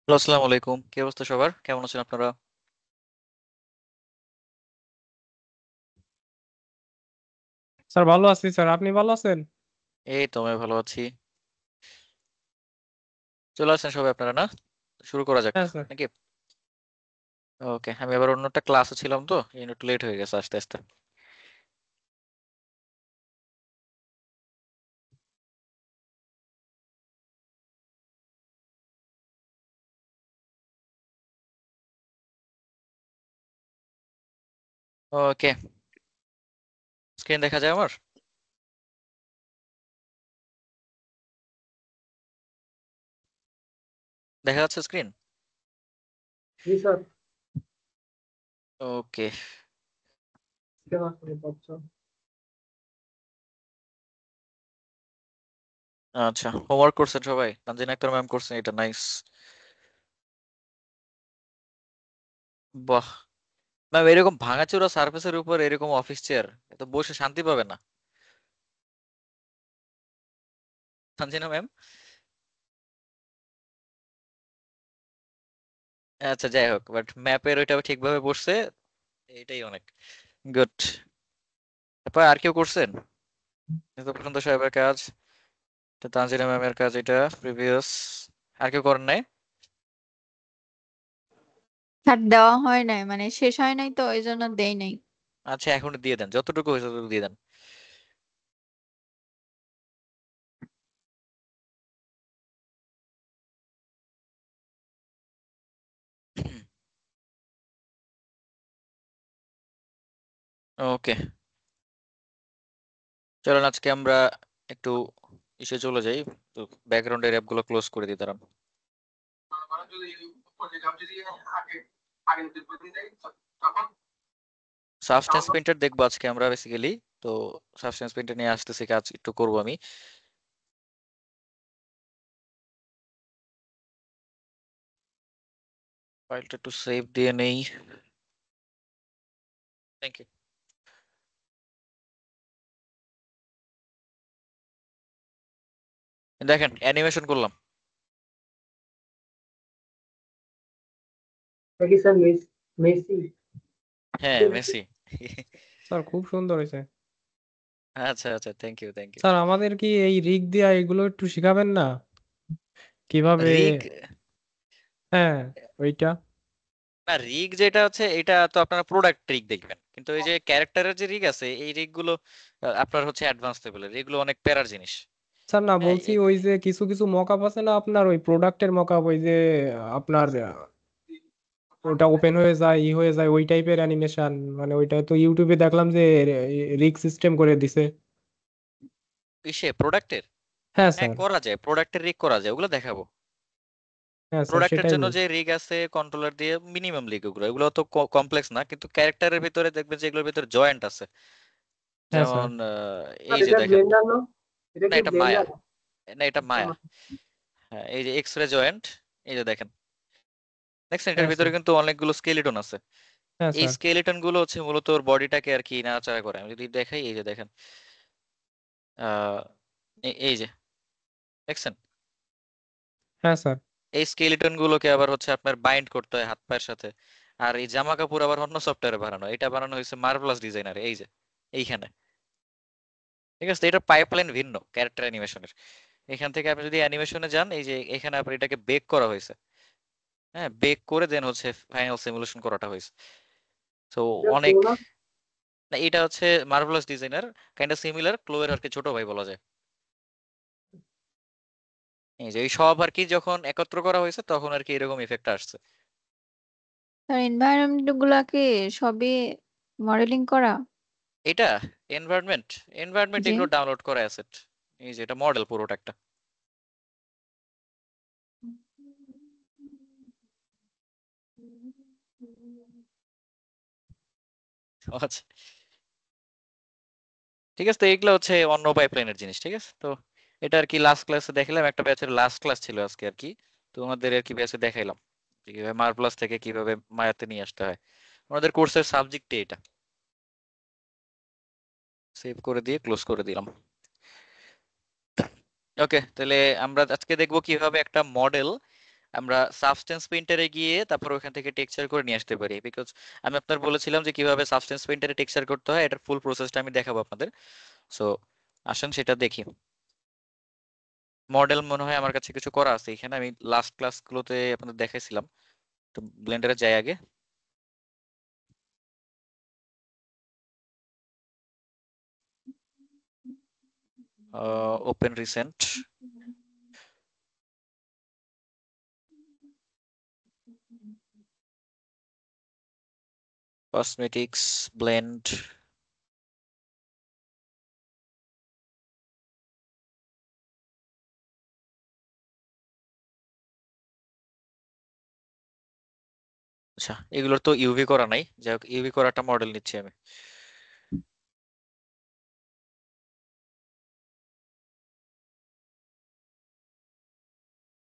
Hello, আসসালামু আলাইকুম। কি অবস্থা সবার? কেমন আছেন আপনারা? স্যার ভালো আছি স্যার, আপনি ভালো আছেন? এই তো আমি ভালো আছি। চলে আসেন সবাই আপনারা, না? শুরু করা যাক হ্যাঁ স্যার। নাকি? ওকে, আমি আবার অন্য একটা ক্লাসে ছিলাম, তো এই জন্য একটু লেট হয়ে গেছে আস্তে আস্তে। ওকে, স্ক্রিন দেখা যায় আমার? দেখা যাচ্ছে স্ক্রিন? জি স্যার। ওকে। কেমন আছেন বাচ্চা? আচ্ছা, হোমওয়ার্ক করছেন সবাই? তানজিন আক্তার ম্যাম করছেন, এটা নাইস। বাহ, ম্যাম এরকম ভাঙাচোরা সার্ফেসের উপর এরকম অফিস চেয়ার, এত বসে শান্তি পাবে না তানজিনা ম্যাম? আচ্ছা, যাই হোক, বাট ম্যাপের ওইটা ঠিকভাবে বসছে, এটাই অনেক গুড। তারপর আর কেউ করছেন? এটা প্রশান্ত সাহেবের কাজ, এটা তানজিলা ম্যামের কাজ, এটা প্রিভিয়াস। আর কেউ করেন নাই? ছাড় দেওয়া হয় নাই, মানে শেষ হয় নাই তো ওই জন্য দেই নাই। আচ্ছা, এখন দিয়ে দেন, যতটুকু হয়েছে ততটুকু দিয়ে দেন। ওকে, চলুন আজকে আমরা একটু ইসে চলে যাই। তো ব্যাকগ্রাউন্ডের অ্যাপ গুলো ক্লোজ করে দিই, দাঁড়ান। সাবস্টেন্স পেইন্টার দেখবো আজকে আমরা বেসিক্যালি। তো সাবস্টেন্স পেইন্টার নিয়ে আসতেছি, কাজ একটু করবো আমি। ফাইলটা একটু সেভ দিয়ে নেই। Thank you. দেখেন, অ্যানিমেশন করলাম। কি স্যার মেসি? হ্যাঁ, মেসি। স্যার খুব সুন্দর হয়েছে। আচ্ছা আচ্ছা, thank you thank you. Sir আমাদের কি এই রিগ দিয়া এগুলো একটু শিখাবেন না কিভাবে? রিগ? হ্যাঁ, ওইটা। না, রিগ যেটা হচ্ছে এটা তো আপনারা প্রোডাক্ট রিগ দেখবেন, কিন্তু এই যে ক্যারেক্টারের যে রিগ আছে, এই রিগ গুলো আপনার হচ্ছে অ্যাডভান্স লেভেলের, এগুলো অনেক প্যারার জিনিস। স্যার না, হ্যাঁ বলছি ওই যে কিছু কিছু মকআপ আছে না আপনার, ওই প্রোডাক্টের মকআপ, ওই যে আপনার ওটা ওপেন হয়ে যায়, ই হয়ে যায়, ওই টাইপের অ্যানিমেশন। মানে ওইটা তো ইউটিউবে দেখলাম যে রিগ সিস্টেম করে দিছে। ইসে প্রোডাক্টের? হ্যাঁ হ্যাঁ, স্যার। করা যায়, প্রোডাক্টের রিগ করা যায়, ওগুলো দেখাবো। হ্যাঁ স্যার, প্রোডাক্টের সেটাই জন্য বলছি। যে রিগ আছে কন্ট্রোলার দিয়ে, মিনিমাম রিগ, ওগুলো এগুলো তো কমপ্লেক্স না, কিন্তু ক্যারেক্টারের ভিতরে দেখবেন যে এগুলোর ভিতরে জয়েন্ট আছে। হ্যাঁ যেমন স্যার। এই যে এটা দেখেন, ব্লেন্ডার না, এটা না কি এটা মায়া, ব্লেন্ডার? না এটা মায়া। হ্যাঁ এই যে এক্স-রে জয়েন্ট, এই যে দেখেন, দেখছেন এটার হ্যাঁ ভিতরে স্যার। কিন্তু অনেকগুলো স্কেলিটন আছে। হ্যাঁ এই স্যার। স্কেলিটন গুলো হচ্ছে মূলত ওর বডিটাকে আর কি নাড়াচাড়া করে। আমি যদি দেখাই, এই যে দেখেন, আহ এই যে দেখছেন, হ্যাঁ স্যার। এই স্কেলিটন গুলোকে আবার হচ্ছে আপনার বাইন্ড করতে হয় হাত পায়ের সাথে। আর এই জামা কাপড় আবার অন্য সফটওয়্যারে বানানো, এটা বানানো হয়েছে মার্ভেলাস ডিজাইনারে, এই যে এইখানে। ঠিক আছে, এটা পাইপলাইন ভিন্ন ক্যারেক্টার অ্যানিমেশনের। এখান থেকে আপনি যদি অ্যানিমেশনে যান, এই যে এখানে আপনার এটাকে বেক করা হয়েছে। হ্যাঁ, বেক করে দেন হচ্ছে ফাইনাল সিমুলেশন করাটা হয়েছে। তো এটা অনেক, ক্লোনার। না এটা হচ্ছে Marvelous Designer, kind of similar, ক্লোয়ের আর কি ছোট ভাই বলা যায়। এই যে এই সব আর কি যখন একত্র করা হয়েছে তখন আর কি এরকম ইফেক্ট আসছে। তার এনভায়রনমেন্ট গুলা কি সবই মডেলিং করা? এটা এনভায়রনমেন্ট, এনভায়রনমেন্ট জি। এগুলো ডাউনলোড করা অ্যাসেট। এই যে এটা মডেল পুরোটা একটা। আচ্ছা ঠিক আছে, তো এইগুলো হচ্ছে অন্য পাইপলাইনের জিনিস। ঠিক আছে, তো এটা আর কি লাস্ট ক্লাসে দেখালাম, একটা ব্যাচের লাস্ট ক্লাস ছিল আজকে আর কি। তো ওনাদের আর কি ব্যাচে দেখাইলাম যে কিভাবে মার্ভেলাস থেকে কিভাবে মায়াতে নিয়ে আসতে হয়। ওনাদের কোর্সের সাবজেক্টই এটা। সেভ করে দিয়ে ক্লোজ করে দিলাম। ওকে, তাহলে আমরা আজকে দেখবো কিভাবে একটা মডেল আমরা সাবস্টেন্স পেইন্টারে গিয়ে তারপর ওখান থেকে টেক্সচার করে নিয়ে আসতে পারি। বিকজ আমি আপনার বলেছিলাম যে কিভাবে সাবস্টেন্স পেইন্টারে টেক্সচার করতে হয়, এটার ফুল প্রসেসটা আমি দেখাবো আপনাদের। সো আসেন সেটা দেখি। মডেল মনে হয় আমার কাছে কিছু করা আছে এখানে, আমি লাস্ট ক্লাসগুলোতে আপনাদের দেখাইছিলাম। তো ব্লেন্ডারে যাই আগে। Open recent, cosmetics, blend. আচ্ছা, এগুলোর তো ইউভি করা নাই, যাই হোক ইউভি করাটা মডেল নিচ্ছি আমি।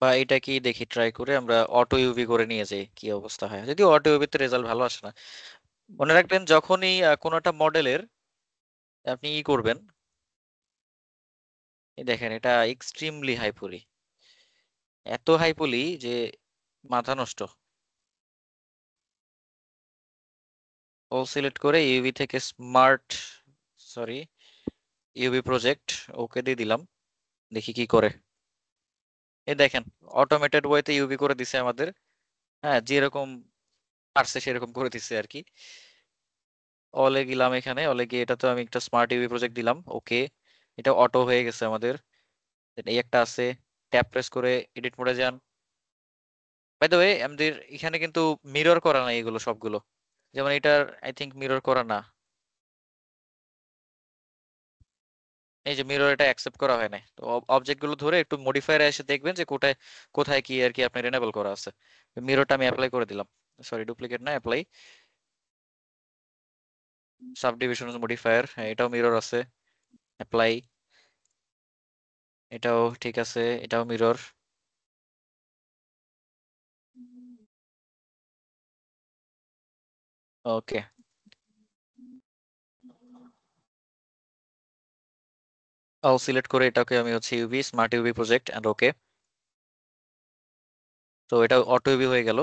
বা এটা কি দেখি ট্রাই করে আমরা অটো ইউভি করে নিয়ে যাই, কি অবস্থা হয়। যদি অটো ইউভিতে রেজাল্ট ভালো আসে না, মনে রাখবেন যখনই কোনো একটা মডেলের আপনি ই করবেন, এই দেখেন এটা এক্সট্রিমলি হাই পলি, এত হাই পলি যে মাথা নষ্ট। অল সিলেক্ট করে ইউভি থেকে স্মার্ট, সরি, ইউভি প্রজেক্ট ওকে দিয়ে দিলাম, দেখি কি করে। এই দেখেন অটোমেটেড ওয়েতে ইউভি করে দিছে আমাদের। হ্যাঁ, যেরকম পারছে সেরকম করে দিছে আর কি। অলে গেলাম, এখানে অলে গিয়ে এটা তো আমি একটা স্মার্ট ইউভি প্রজেক্ট দিলাম, ওকে। এটা অটো হয়ে গেছে আমাদের। Then এই একটা আছে, ট্যাপ প্রেস করে এডিট মোডে যান। বাই দ্য ওয়ে আমাদের এখানে কিন্তু মিরর করা নাই এগুলো সবগুলো, যেমন এটার আই থিংক মিরর করা না। এই যে মিরর, এটা অ্যাকসেপ্ট করা হয় নাই। তো অবজেক্ট গুলো ধরে একটু মডিফায়ার এসে দেখবেন যে কোথায় কোথায় কি আর কি আপনার এনেবল করা আছে। মিররটা আমি অ্যাপ্লাই করে দিলাম, সরি ডুপ্লিকেট না, অ্যাপ্লাই। সাবডিভিশন মডিফায়ার, হ্যাঁ এটাও মিরর আছে, অ্যাপ্লাই। এটাও ঠিক আছে, এটাও মিরর। ওকে, অল সিলেক্ট করে এটাকে আমি হচ্ছে UV smart UV project and okay. তো এটা অটো ইউভি হয়ে গেল।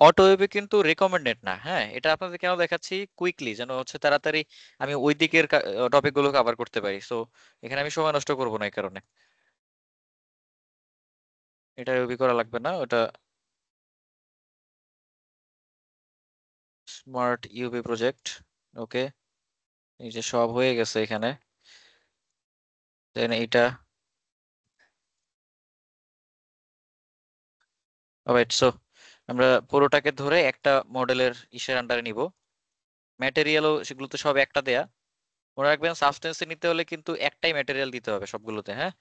অটো ইউভি কিন্তু রেকমেন্ডেড না, হ্যাঁ এটা আপনাদের কেন দেখাচ্ছি কুইকলি, যেন হচ্ছে তাড়াতাড়ি আমি ওই দিকের টপিক গুলো কভার করতে পারি। সো এখানে আমি সময় নষ্ট করবো না এই কারণে। এটা ইউভি করা লাগবে না, ওটা স্মার্ট ইউভি প্রজেক্ট, ওকে। এই যে সব হয়ে গেছে এখানে। দেন এটা, অলরাইট। সো আমরা পুরোটাকে ধরে একটা মডেলের ইসের আন্ডারে নিব। ম্যাটেরিয়ালও সেগুলো তো সব একটা দেয়া। মনে রাখবেন সাবস্টেন্সে নিতে হলে কিন্তু একটাই ম্যাটেরিয়াল দিতে হবে সবগুলোতে, হ্যাঁ।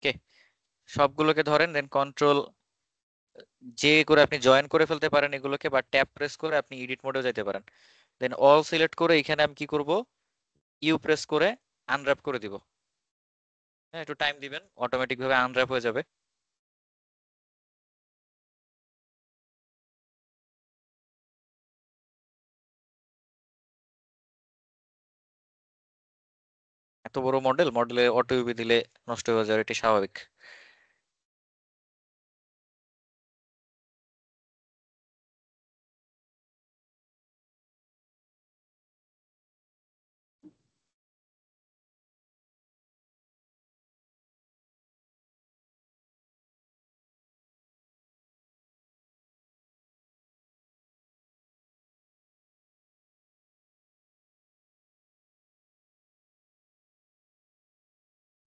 ওকে, সবগুলোকে ধরেন, দেন কন্ট্রোল যে করে আপনি জয়েন করে ফেলতে পারেন এগুলোকে, বা ট্যাব প্রেস করে আপনি এডিট মোডেও যেতে পারেন। দেন অল সিলেক্ট করে এখানে আমি কি করব, ইউ প্রেস করে আনর্যাপ করে দিব। হ্যাঁ, একটু টাইম দিবেন, অটোমেটিক ভাবে আনর্যাপ হয়ে যাবে। এত বড় মডেলে অটো ইউভি দিলে নষ্ট হয়ে যাবে, এটি স্বাভাবিক।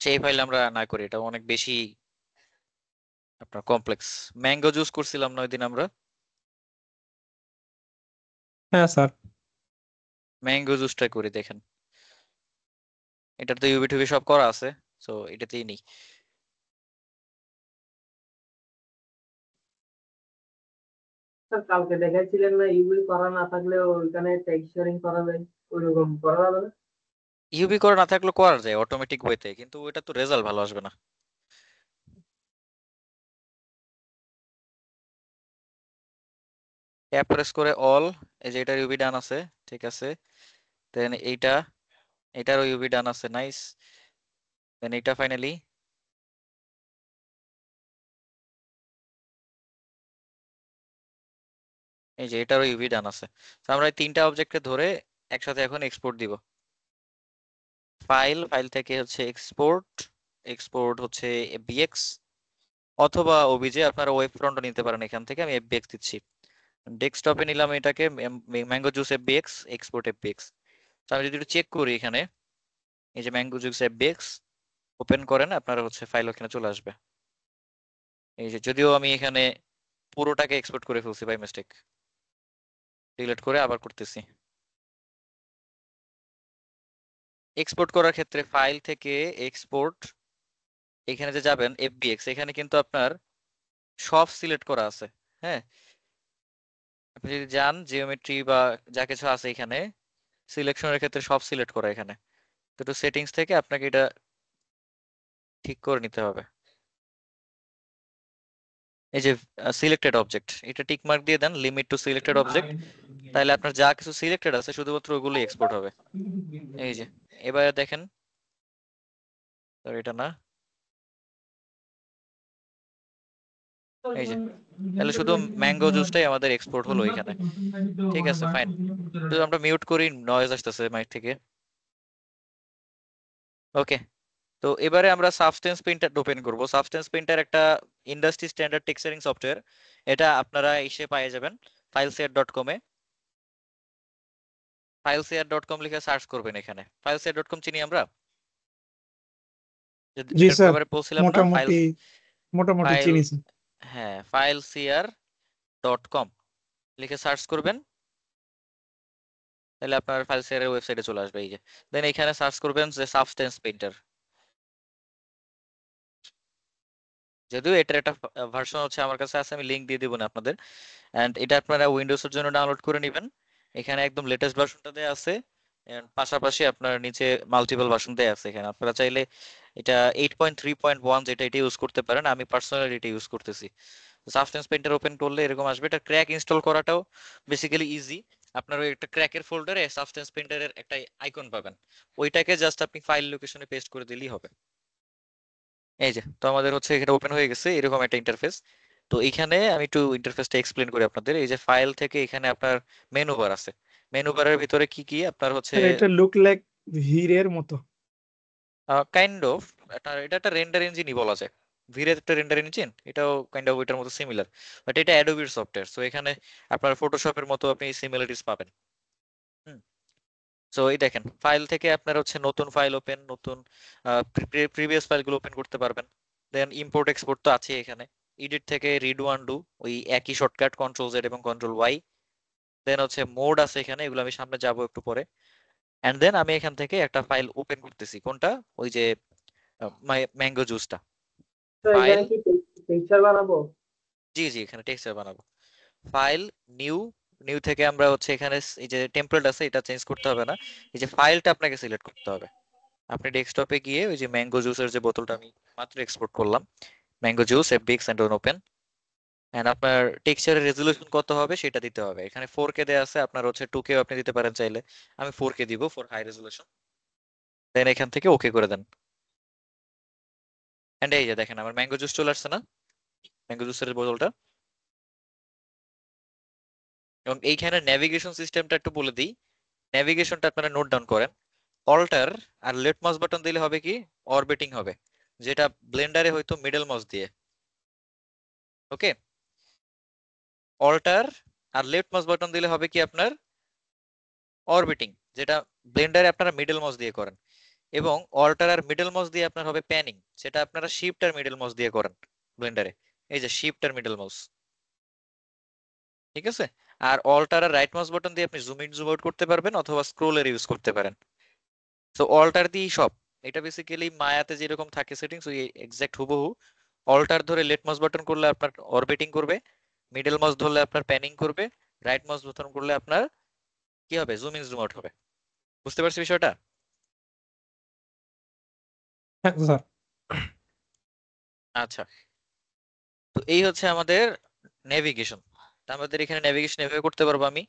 সেই ফাইল আমরা না করি, এটা অনেক বেশি আপনার কমপ্লেক্স। ম্যাঙ্গো জুস করছিলাম না ওই দিন আমরা? হ্যাঁ স্যার। ম্যাঙ্গো জুসটা করি দেখেন, এটার তো ইউবি টুবি সব করা আছে, সো এটাতেই নেই। স্যার কালকে দেখাইছিলেন না ইউবি করা না থাকলেও ওইখানে টেক্সচারিং করা যায়, ওইরকম করা যাবে না? ইউবি করা না থাকলে করা যায় অটোমেটিক ওয়েতে, কিন্তু ওটা তো রেজাল্ট ভালো আসবে না। ট্যাপ প্রেস করে অল, এই যে এটার ইউবি ডান আছে, ঠিক আছে। দেন এটারও ইউবি ডান আছে, নাইস। দেন এটা ফাইনালি, এই যে এটারও ইউভি ডান আছে। তো আমরা এই তিনটা অবজেক্টকে ধরে একসাথে এখন এক্সপোর্ট দিব। ফাইল থেকে হচ্ছে এক্সপোর্ট হচ্ছে বিএক্স অথবা ওবিজে, আপনারা ওয়েব ফ্রন্টও নিতে পারেন এখান থেকে, আমি এফবিএক্স দিচ্ছি। ডেস্কটপে নিলাম এটাকে, mango juice FBX, export FBX. তো আমি যদি একটু চেক করি এখানে, এই যে ম্যাঙ্গো জুস এফবিএক্স ওপেন করেন, আপনারা হচ্ছে ফাইল ওখানে চলে আসবে। এই যে যদিও আমি এখানে পুরোটাকে এক্সপোর্ট করে ফেলছি বাই মিস্টেক, ডিলিট করে আবার করতেছি। এক্সপোর্ট করার ক্ষেত্রে ফাইল থেকে এক্সপোর্ট, এখানে যে যাবেন এফবিএক্স, এখানে কিন্তু আপনার সব সিলেক্ট করা আছে। হ্যাঁ, আপনি যদি যান জিওমেট্রি বা যা কিছু আছে এখানে, সিলেকশনের ক্ষেত্রে সব সিলেক্ট করা এখানে। তো একটু সেটিংস থেকে আপনাকে এটা ঠিক করে নিতে হবে। এই যে সিলেক্টেড অবজেক্ট, এটা টিক মার্ক দিয়ে দেন, লিমিট টু সিলেক্টেড অবজেক্ট, তাহলে আপনার যা কিছু সিলেক্টেড আছে শুধুমাত্র ওগুলোই এক্সপোর্ট হবে। এই যে এবারে দেখেন, এটা না, এই যে তাহলে শুধু ম্যাঙ্গো জুসটাই আমাদের এক্সপোর্ট হলো এখানে। ঠিক আছে, ফাইন। তো আমরা মিউট করি, নয়েজ আসতেছে মাইক থেকে। ওকে, তো এবারে আমরা সাবস্টেন্স পেইন্টার ওপেন করব। সাবস্টেন্স পেইন্টার একটা ইন্ডাস্ট্রি স্ট্যান্ডার্ড টেক্সচারিং সফটওয়্যার, এটা আপনারা এসে পেয়ে যাবেন fileshare.com এ। fileshare.com লিখে সার্চ করবেন, এখানে fileshare.com চিনি আমরা, জি স্যার, এবারে বলছিলাম না মোটামুটি মোটামুটি ফাইল, চিনি স্যার। হ্যাঁ fileshare.com লিখে সার্চ করবেন, তাহলে আপনার ফাইলশেয়ারের ওয়েবসাইটে চলে আসবে। এই যে দেন এখানে সার্চ করবেন যে সাবস্টেন্স পেইন্টার। যদিও এটার একটা ভার্সন হচ্ছে আমার কাছে আছে, আমি লিংক দিয়ে দিব না আপনাদের। এন্ড এটা আপনারা উইন্ডোজের জন্য ডাউনলোড করে নেবেন, এখানে একদম লেটেস্ট ভার্সনটা দেয়া আছে। And পাশাপাশি আপনার নিচে মাল্টিপল ভার্সন দেয়া আছে এখানে, আপনারা চাইলে এটা 8.3.1 যেটা এটা ইউজ করতে পারেন। আমি পার্সোনালি এটা ইউজ করতেছি। সাবস্টেন্স পেইন্টার ওপেন করলে এরকম আসবে। এটা ক্র্যাক ইনস্টল করাটাও বেসিক্যালি ইজি। আপনার ওই একটা ক্র্যাকের ফোল্ডারে সাবস্টেন্স পেইন্টারের একটা আইকন পাবেন, ওইটাকে জাস্ট আপনি ফাইল লোকেশনে পেস্ট করে দিলেই হবে। এই যে তো আমাদের হচ্ছে এখানে ওপেন হয়ে গেছে এরকম একটা ইন্টারফেস। তো এখানে আমি একটু ইন্টারফেসটা এক্সপ্লেন করি আপনাদের। এই যে ফাইল থেকে এখানে আপনার মেনু বার আছে, মেনু বারের ভিতরে কি কি আপনার হচ্ছে স্যার এটা লুক লাইক ভিরের মতো। কাইন্ড অফ, এটা একটা রেন্ডার ইঞ্জিনই বলা যায়। ভিরের একটা রেন্ডার ইঞ্জিন, এটাও কাইন্ড অফ ওইটার মতো সিমিলার, বাট এটা অ্যাডোবির সফটওয়্যার, সো এখানে আপনার ফটোশপের মতো আপনি সিমিলারিটিস পাবেন। হুম, সো এই দেখেন ফাইল থেকে আপনার হচ্ছে নতুন ফাইল ওপেন, নতুন প্রিভিয়াস ফাইলগুলো ওপেন করতে পারবেন। দেন ইম্পোর্ট এক্সপোর্ট তো আছে এখানে। এডিট থেকে রিডু আনডু, ওই একই শর্টকাট কন্ট্রোল জেড এবং কন্ট্রোল ওয়াই। দেন হচ্ছে মোড আছে এখানে, এগুলো আমি সামনে যাব একটু পরে। এন্ড দেন আমি এখান থেকে একটা ফাইল ওপেন করতেছি, কোনটা, ওই যে ম্যাঙ্গো জুসটা। তো ফাইল, এখানে কি পিকচার বানাবো? জি জি, এখানে টেক্সচার বানাবো। ফাইল, নিউ, নিউ থেকে আমরা হচ্ছে এখানে এই যে টেমপ্লেট আছে এটা চেঞ্জ করতে হবে না, এই যে ফাইলটা আপনাকে সিলেক্ট করতে হবে। আপনি ডেস্কটপে গিয়ে ওই যে ম্যাঙ্গো জুসের যে বোতলটা আমি মাত্র এক্সপোর্ট করলাম, mango juice FBX and open, and আপনার টেক্সচারের রেজোলিউশন কত হবে সেটা দিতে হবে। এখানে 4K দেয়া আছে, আপনার হচ্ছে 2K আপনি দিতে পারেন চাইলে। আমি 4K দিব ফর হাই রেজোলিউশন। দেন এখান থেকে ওকে করে দেন। এন্ড এই যে দেখেন আমার ম্যাঙ্গো জুস চলে আসছে না, ম্যাঙ্গো জুসের বোতলটা। এবং এইখানে নেভিগেশন সিস্টেমটা একটু বলে দিই, নেভিগেশনটা আপনারা নোট ডাউন করেন। অল্টার আর লেফট মাউস বাটন দিলে হবে কি, অরবিটিং হবে, যেটা ব্লেন্ডারে হয়তো মিডল মাউস দিয়ে। ওকে, অল্টার আর লেফট মাউস বাটন দিলে হবে কি আপনার অরবিটিং, যেটা ব্লেন্ডারে আপনারা মিডল মাউস দিয়ে করেন। এবং অল্টার আর মিডল মাউস দিয়ে আপনার হবে প্যানিং, সেটা আপনারা শিফট আর মিডল মাউস দিয়ে করেন ব্লেন্ডারে। এই যে শিফট আর মিডল মাউস, ঠিক আছে। আর অল্টার আর রাইট মাউস বাটন দিয়ে আপনি জুম ইন জুম আউট করতে পারবেন অথবা স্ক্রোলের ইউজ করতে পারেন। তো অল্টার দিয়েই সব, এটা বেসিক্যালি মায়াতে যেরকম থাকে সেটিংস ওই এক্সাক্ট হুবহু। অল্টার ধরে লেফট মাউস বাটন করলে আপনার অরবিটিং করবে, মিডল মাউস ধরলে আপনার প্যানিং করবে, রাইট মাউস বাটন করলে আপনার কি হবে, জুম ইন জুম আউট হবে। বুঝতে পারছি বিষয়টা? হ্যাঁ স্যার। আচ্ছা, তো এই হচ্ছে আমাদের নেভিগেশন। আমাদের এখানে নেভিগেশন এভাবে করতে পারবো আমি।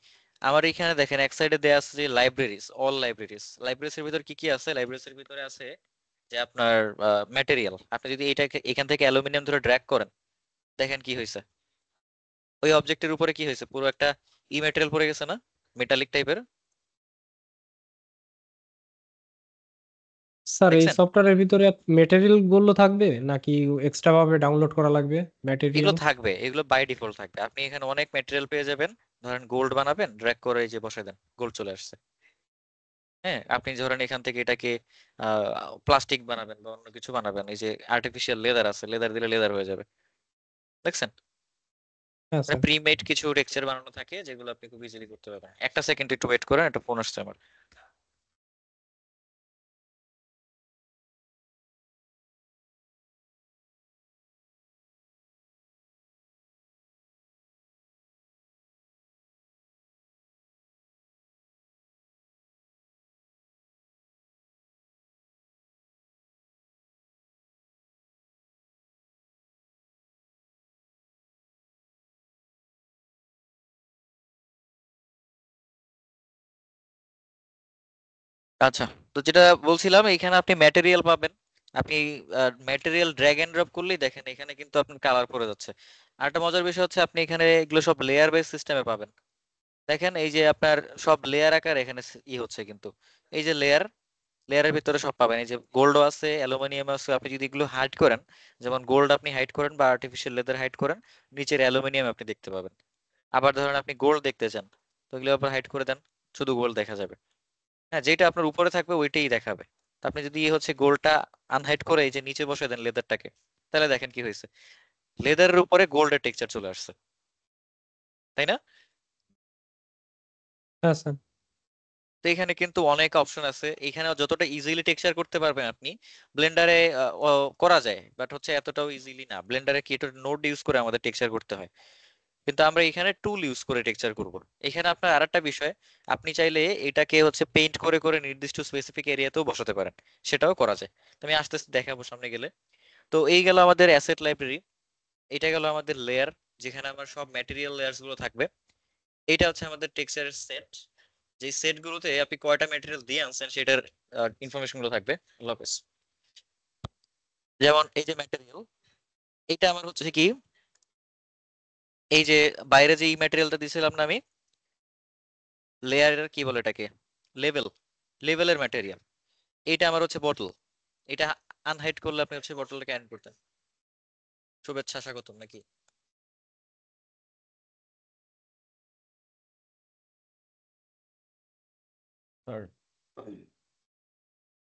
আমার এখানে দেখেন এক সাইডে দেয়া আছে যে লাইব্রেরিজ, অল লাইব্রেরিজ। লাইব্রেরিজ এর ভিতর কি কি আছে, লাইব্রেরিজ এর ভিতরে আছে যে আপনার ম্যাটেরিয়াল। আপনি যদি এটাকে এখান থেকে অ্যালুমিনিয়াম ধরে ড্র্যাগ করেন, দেখেন কি হয়েছে, ওই অবজেক্টের উপরে কি হয়েছে, পুরো একটা ই ম্যাটেরিয়াল পড়ে গেছে না, মেটালিক টাইপের। স্যার এই দেখছেন? সফটওয়্যারের ভিতরে মেটেরিয়াল গুলো থাকবে নাকি এক্সট্রা ভাবে ডাউনলোড করা লাগবে এগুলো ম্যাটেরিয়াল? থাকবে, এগুলো বাই ডিফল্ট থাকবে। আপনি এখানে অনেক ম্যাটেরিয়াল পেয়ে যাবেন। ধরেন গোল্ড বানাবেন, ড্র্যাগ করে এই যে বসায় দেন, গোল্ড চলে আসছে। হ্যাঁ, আপনি ধরেন এখান থেকে এটাকে প্লাস্টিক বানাবেন বা অন্য কিছু বানাবেন, এই যে আর্টিফিশিয়াল লেদার আছে, লেদার দিলে লেদার হয়ে যাবে। দেখছেন? হ্যাঁ মানে স্যার। প্রিমেড কিছু টেক্সচার বানানো থাকে যেগুলো আপনি খুব ইজিলি করতে পারবেন। একটা সেকেন্ড একটু ওয়েট করেন, একটা ফোন আসছে আমার। আচ্ছা, তো যেটা বলছিলাম, এখানে আপনি ম্যাটেরিয়াল পাবেন। আপনি ম্যাটেরিয়াল ড্র্যাগ এন্ড ড্রপ করলেই দেখেন এখানে কিন্তু আপনার কালার পড়ে যাচ্ছে। আর একটা মজার বিষয় হচ্ছে আপনি এখানে এগুলো সব লেয়ার বেস সিস্টেমে পাবেন। দেখেন এই যে আপনার সব লেয়ার আকার এখানে ই হচ্ছে কিন্তু, এই যে লেয়ার, লেয়ারের ভিতরে সব পাবেন। এই যে গোল্ডও আছে, অ্যালুমিনিয়াম আছে। আপনি যদি এগুলো হাইড করেন, যেমন গোল্ড আপনি হাইড করেন বা আর্টিফিশিয়াল লেদার হাইড করেন, নিচের অ্যালুমিনিয়াম আপনি দেখতে পাবেন। আবার ধরেন আপনি গোল্ড দেখতে চান, তো এগুলো আবার হাইড করে দেন, শুধু গোল্ড দেখা যাবে। হ্যাঁ, যেটা আপনার উপরে থাকবে ওইটাই দেখাবে। তো আপনি যদি হচ্ছে গোল্ডটা আনহাইড করে এই যে নিচে বসে দেন লেদারটাকে, তাহলে দেখেন কি হয়েছে, লেদারের উপরে গোল্ডের টেক্সচার চলে আসছে, তাই না? হ্যাঁ স্যার। তো এখানে কিন্তু অনেক অপশন আছে, এখানে যতটা ইজিলি টেক্সচার করতে পারবেন আপনি ব্লেন্ডারে করা যায়, বাট হচ্ছে এতটাও ইজিলি না। ব্লেন্ডারে কি একটা নোড ইউজ করে আমাদের টেক্সচার করতে হয়, কিন্তু আমরা এখানে টুল ইউজ করে টেক্সচার করব। এখানে আপনার আরেকটা বিষয়, আপনি চাইলে এটাকে হচ্ছে পেইন্ট করে করে নির্দিষ্ট স্পেসিফিক এরিয়াতেও বসাতে পারেন, সেটাও করা যায়। তো আমি আস্তে আস্তে দেখাবো সামনে গেলে। তো এই গেল আমাদের অ্যাসেট লাইব্রেরি, এটা গেল আমাদের লেয়ার, যেখানে আমার সব ম্যাটেরিয়াল লেয়ারস গুলো থাকবে। এটা হচ্ছে আমাদের টেক্সচারের সেট, যে সেট গুলোতে আপনি কয়টা ম্যাটেরিয়াল দিয়ে আনছেন সেটার ইনফরমেশন গুলো থাকবে। লপেস, যেমন এই যে ম্যাটেরিয়াল, এটা আমার হচ্ছে কি, এই যে বাইরে যে এই ম্যাটেরিয়ালটা দিয়েছিলাম না আমি, লেয়ারের কি বলে এটাকে, লেভেল, লেভেলের ম্যাটেরিয়াল। এটা আমার হচ্ছে বটল, এটা আনহাইড করলে আপনি হচ্ছে বটলটাকে অ্যাড করতেন। শুভেচ্ছা, স্বাগতম নাকি?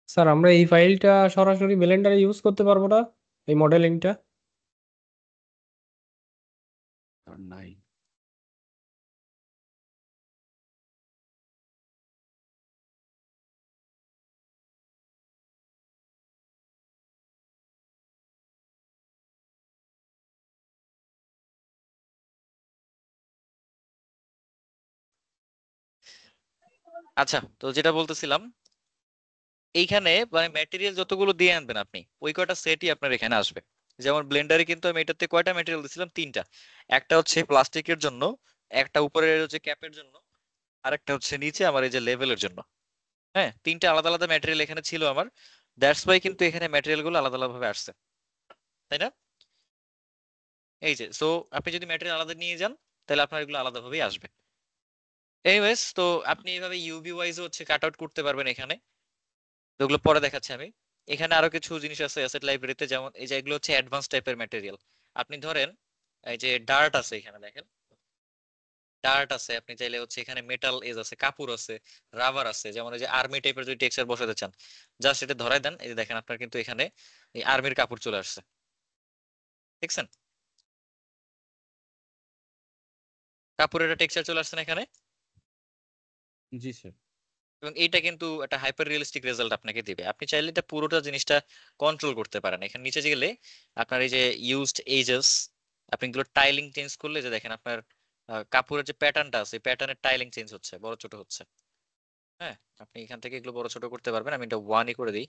স্যার আমরা এই ফাইলটা সরাসরি ব্লেন্ডারে ইউজ করতে পারবো না, এই মডেলিংটা? নাই। আচ্ছা, তো যেটা বলতেছিলাম, এইখানে মানে ম্যাটেরিয়াল যতগুলো দিয়ে আনবেন আপনি ওই কয়টা সেটই আপনার এখানে আসবে। যেমন ব্লেন্ডারে কিন্তু আমি এটাতে কয়টা ম্যাটেরিয়াল দিয়েছিলাম, তিনটা। একটা হচ্ছে প্লাস্টিকের জন্য, একটা উপরের হচ্ছে ক্যাপের জন্য, আর একটা হচ্ছে নিচে আমার এই যে লেভেলের জন্য। হ্যাঁ, তিনটা আলাদা আলাদা ম্যাটেরিয়াল এখানে ছিল আমার। দ্যাটস ওয়াই কিন্তু এখানে ম্যাটেরিয়াল গুলো আলাদা আলাদা ভাবে আসছে, তাই না? এই যে, সো আপনি যদি ম্যাটেরিয়াল আলাদা নিয়ে যান তাহলে আপনার এগুলো আলাদা ভাবেই আসবে। এনিওয়েজ, তো আপনি এইভাবে ইউবি ওয়াইজ হচ্ছে কাট আউট করতে পারবেন এখানে। তো ওগুলো পরে দেখাচ্ছি আমি। এখানে আরো কিছু জিনিস আছে অ্যাসেট লাইব্রেরিতে, যেমন এই যে এগুলো হচ্ছে অ্যাডভান্স টাইপের ম্যাটেরিয়াল। আপনি ধরেন এই যে ডার্ট আছে, এখানে দেখেন ডার্ট আছে, আপনি চাইলে হচ্ছে এখানে মেটাল এজ আছে, কাপড় আছে, রাবার আছে। যেমন এই যে আর্মি টাইপের যদি টেক্সচার বসাতে চান, জাস্ট এটা ধরাই দেন, এই যে দেখেন আপনার কিন্তু এখানে এই আর্মির কাপড় চলে আসছে, দেখছেন? কাপড়ের একটা টেক্সচার চলে আসছে না এখানে? জি স্যার। এবং এইটা কিন্তু একটা হাইপার রিয়েলিস্টিক রেজাল্ট আপনাকে দিবে। আপনি চাইলে এটা পুরোটা জিনিসটা কন্ট্রোল করতে পারেন। এখানে নিচে গেলে আপনার এই যে ইউজড এজেস, আপনি এগুলো টাইলিং চেঞ্জ করলে যে দেখেন আপনার কাপড়ের যে প্যাটার্নটা আছে প্যাটার্নের টাইলিং চেঞ্জ হচ্ছে, বড় ছোট হচ্ছে। হ্যাঁ, আপনি এখান থেকে এগুলো বড় ছোট করতে পারবেন। আমি এটা ওয়ানই করে দিই,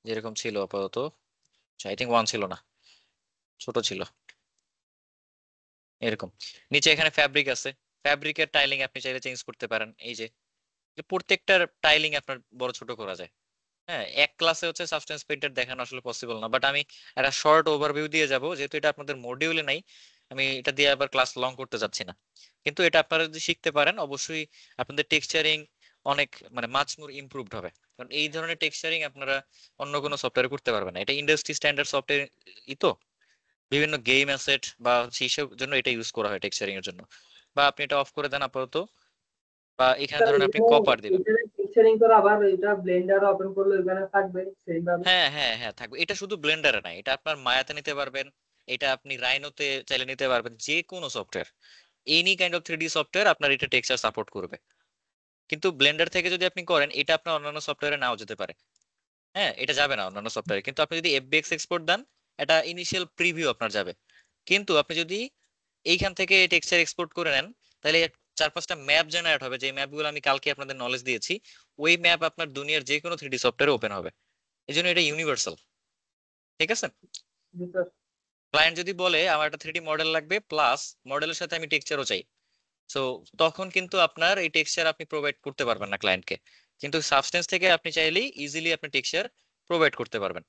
যেরকম ছিল আপাতত। আই থিঙ্ক ওয়ান ছিল না, ছোট ছিল এরকম। নিচে এখানে ফ্যাব্রিক আছে, ফ্যাব্রিকের টাইলিং আপনি চাইলে চেঞ্জ করতে পারেন। এই যে প্রত্যেকটার টাইলিং আপনার বড় ছোট করা যায়। হ্যাঁ, এক ক্লাসে হচ্ছে সাবস্টেন্স পেইন্টার দেখানো আসলে পসিবল না, বাট আমি একটা শর্ট ওভারভিউ দিয়ে যাব, যেহেতু এটা আপনাদের মডিউলে নাই। আমি এটা দিয়ে আবার ক্লাস লং করতে যাচ্ছি না। কিন্তু এটা আপনারা যদি শিখতে পারেন অবশ্যই আপনাদের টেক্সচারিং অনেক মানে মাচ মোর ইমপ্রুভড হবে। কারণ এই ধরনের টেক্সচারিং আপনারা অন্য কোনো সফটওয়্যারে করতে পারবেন না। এটা ইন্ডাস্ট্রি স্ট্যান্ডার্ড সফটওয়্যার ই তো, বিভিন্ন গেম অ্যাসেট বা হচ্ছে এইসব জন্য এটা ইউজ করা হয় টেক্সচারিং এর জন্য। বা আপনি এটা অফ করে দেন আপাতত, বা এখানে স্যার ধরেন আপনি এখানে কপার দিবেন। এখানে পিকচারিং করে আবার এটা ব্লেন্ডার ওপেন করলে ওখানে থাকবে সেইভাবে? হ্যাঁ হ্যাঁ হ্যাঁ, থাকবে। এটা শুধু ব্লেন্ডারে নাই, এটা আপনার মায়াতে নিতে পারবেন, এটা আপনি রাইনোতে চাইলে নিতে পারবেন, যে কোনো software, any kind of 3D software আপনার এটা টেক্সচার সাপোর্ট করবে। কিন্তু ব্লেন্ডার থেকে যদি আপনি করেন এটা আপনার অন্যান্য সফটওয়্যারে নাও যেতে পারে। হ্যাঁ, এটা যাবে না অন্যান্য সফটওয়্যারে। কিন্তু আপনি যদি এফবিএক্স এক্সপোর্ট দেন, এটা ইনিশিয়াল প্রিভিউ আপনার যাবে। কিন্তু আপনি যদি এইখান থেকে টেক্সচার এক্সপোর্ট করে নেন, তাহলে 4-5টা ম্যাপ জেনারেট হবে, যে ম্যাপগুলো আমি কালকে আপনাদের নলেজ দিয়েছি। ওই ম্যাপ আপনার দুনিয়ার যে কোনো 3D সফটওয়্যারে ওপেন হবে। এই জন্য এটা ইউনিভার্সাল, ঠিক আছে? জি স্যার। ক্লায়েন্ট যদি বলে আমার একটা 3D মডেল লাগবে প্লাস মডেলের সাথে আমি টেক্সচারও চাই, সো তখন কিন্তু আপনার এই টেক্সচার আপনি প্রোভাইড করতে পারবেন না ক্লায়েন্টকে। কিন্তু সাবস্টেন্স থেকে আপনি চাইলেই ইজিলি আপনি টেক্সচার প্রোভাইড করতে পারবেন।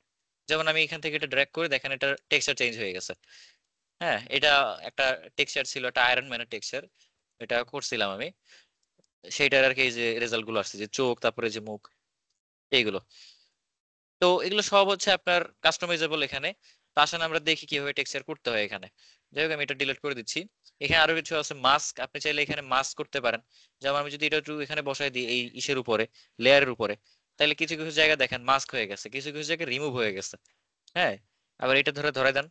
যেমন আমি এখান থেকে এটা ড্র্যাগ করে দেখেন, এটা টেক্সচার চেঞ্জ হয়ে গেছে। হ্যাঁ, এটা একটা টেক্সচার ছিল, একটা আয়রন ম্যানের টেক্সচার, এটা করছিলাম আমি। সেইটার আর কি এই যে রেজাল্ট গুলো আসছে, যে চোখ, তারপরে যে মুখ, এইগুলো। তো এগুলো সব হচ্ছে আপনার কাস্টমাইজেবল এখানে। তো আসলে আমরা দেখি কিভাবে টেক্সচার করতে হয় এখানে। যাই হোক, আমি এটা ডিলিট করে দিচ্ছি। এখানে আরো কিছু আছে, মাস্ক, আপনি চাইলে এখানে মাস্ক করতে পারেন। যেমন আমি যদি এটা একটু এখানে বসাই দিই এই ইসের উপরে, লেয়ারের উপরে, তাহলে কিছু কিছু জায়গা দেখেন মাস্ক হয়ে গেছে, কিছু কিছু জায়গায় রিমুভ হয়ে গেছে। হ্যাঁ, আবার এটা ধরে দেন,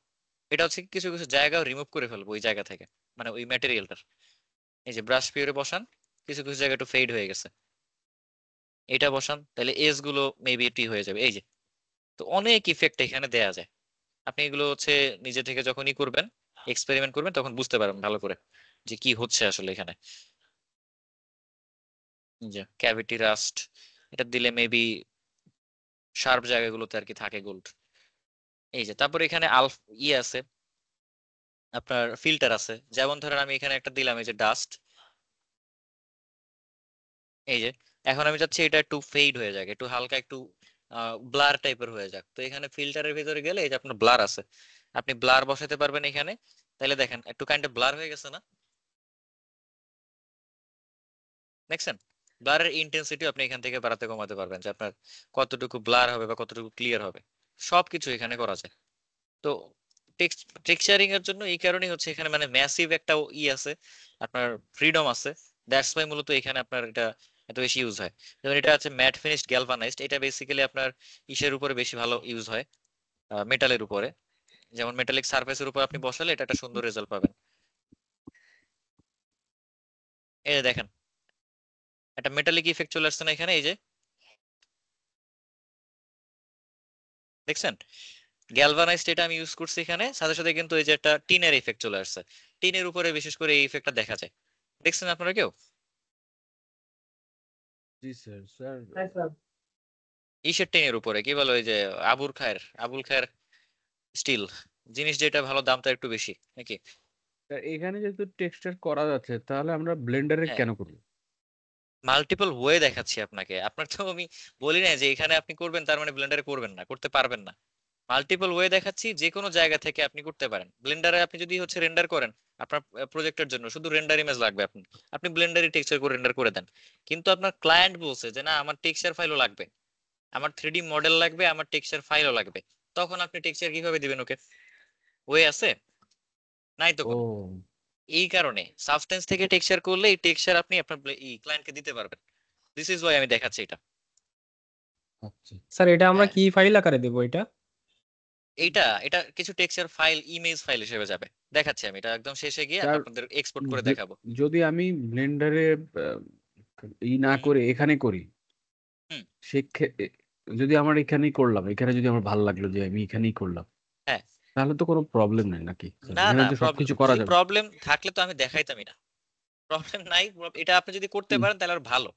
এটা হচ্ছে কিছু কিছু জায়গাও রিমুভ করে ফেলবো ওই জায়গা থেকে, মানে ওই ম্যাটেরিয়ালটার। এই যে ব্রাশ পিওরে বসান, কিছু কিছু জায়গা একটু ফেড হয়ে গেছে, এটা বসান, তাহলে এজ গুলো মেবি এটি হয়ে যাবে। এই যে, তো অনেক ইফেক্ট এখানে দেয়া যায়। আপনি এগুলো হচ্ছে নিজে থেকে যখনই করবেন, এক্সপেরিমেন্ট করবেন, তখন বুঝতে পারবেন ভালো করে যে কি হচ্ছে আসলে এখানে। যে ক্যাভিটি রাস্ট, এটা দিলে মেবি শার্প জায়গাগুলোতে আর কি থাকে গোল্ড। এই যে, তারপর এখানে ইয়ে আছে, আপনার ফিল্টার আছে। যেমন ধরেন আমি এখানে একটা দিলাম, এই যে ডাস্ট। এই যে, এখন আমি চাচ্ছি এটা একটু ফেড হয়ে যাক, একটু হালকা একটু ব্লার টাইপের হয়ে যাক। তো এখানে ফিল্টারের ভিতরে গেলে এই যে আপনার ব্লার আছে, আপনি ব্লার বসাতে পারবেন এখানে। তাহলে দেখেন একটু কাইন্ড অফ ব্লার হয়ে গেছে না? দেখছেন? ব্লারের ইন্টেন্সিটি আপনি এখান থেকে বাড়াতে কমাতে পারবেন, যে আপনার কতটুকু ব্লার হবে বা কতটুকু ক্লিয়ার হবে, সবকিছু এখানে করা যায়। তো টেক্সচারিং এর জন্য এই কারণেই হচ্ছে এখানে মানে ম্যাসিভ একটা আছে, আপনার ফ্রিডম আছে। দ্যাটস ওয়াই মূলত এখানে আপনার এটা এত বেশি ইউজ হয়। যেমন এটা আছে ম্যাট ফিনিশড গ্যালভানাইজড, এটা বেসিক্যালি আপনার ইসের উপরে বেশি ভালো ইউজ হয়, মেটালের উপরে। যেমন মেটালিক সারফেসের উপর আপনি বসালে এটা একটা সুন্দর রেজাল্ট পাবেন। এই যে দেখেন, একটা মেটালিক ইফেক্ট চলে আসছে না এখানে? এই যে দেখছেন, গ্যালভানাইজড এটা আমি ইউজ করছি এখানে, সাথে সাথে কিন্তু এই যে একটা টিনের ইফেক্ট চলে আসছে। টিনের উপরে বিশেষ করে এই ইফেক্টটা দেখা যায়, দেখছেন আপনারা কেউ? জি স্যার স্যার হ্যাঁ স্যার। ইসের টেনের উপরে কি বলে ওই যে আবুল খায়ের স্টিল জিনিস যেটা ভালো দামটা একটু বেশি নাকি? স্যার, এখানে যেহেতু টেক্সচার করা যাচ্ছে তাহলে আমরা ব্লেন্ডারে হ্যাঁ, কেন করব? মাল্টিপল ওয়ে দেখাচ্ছি আপনাকে। আপনার তো আমি বলি না যে এখানে আপনি করবেন তার মানে ব্লেন্ডারে করবেন না, করতে পারবেন না। মাল্টিপল ওয়ে দেখাচ্ছি, যে কোনো জায়গা থেকে আপনি করতে পারেন। ব্লেন্ডারে আপনি যদি হচ্ছে রেন্ডার করেন আপনার প্রজেক্টের জন্য, শুধু রেন্ডার ইমেজ লাগবে, আপনি আপনি ব্লেন্ডারে টেক্সচার করে রেন্ডার করে দেন। কিন্তু আপনার ক্লায়েন্ট বলছে যে না আমার টেক্সচার ফাইলও লাগবে, আমার 3D মডেল লাগবে, আমার টেক্সচার ফাইলও লাগবে। তখন আপনি টেক্সচার কিভাবে দিবেন ওকে? ওয়ে আছে? নাই তো কোনো। ও এই কারণে সাবস্টেন্স থেকে টেক্সচার করলে এই টেক্সচার আপনি আপনার ক্লায়েন্টকে দিতে পারবেন। দিস ইজ ওয়াই আমি দেখাচ্ছি এটা। আচ্ছা স্যার এটা আমরা হ্যাঁ, কি ফাইল আকারে দেবো এটা? এটা এটা কিছু টেক্সচার ফাইল, ইমেজ ফাইল হিসেবে যাবে। দেখাচ্ছি আমি এটা একদম শেষে গিয়ে স্যার, আপনাদের এক্সপোর্ট করে য- দেখাবো। যদি আমি ব্লেন্ডারে না হুম করে এখানে করি, হুম। সেক্ষেত্রে যদি আমার এখানেই করলাম, এখানে যদি আমার ভালো লাগলো যে আমি এখানেই করলাম, হ্যাঁ, তাহলে তো কোনো প্রবলেম নাই নাকি স্যার? না এখানে না, তো প্রবলেম সবকিছু করা যদি যাবে। প্রবলেম থাকলে তো আমি দেখাইতামই না। প্রবলেম নাই, এটা আপনি যদি করতে হুম, পারেন তাহলে আরো ভালো।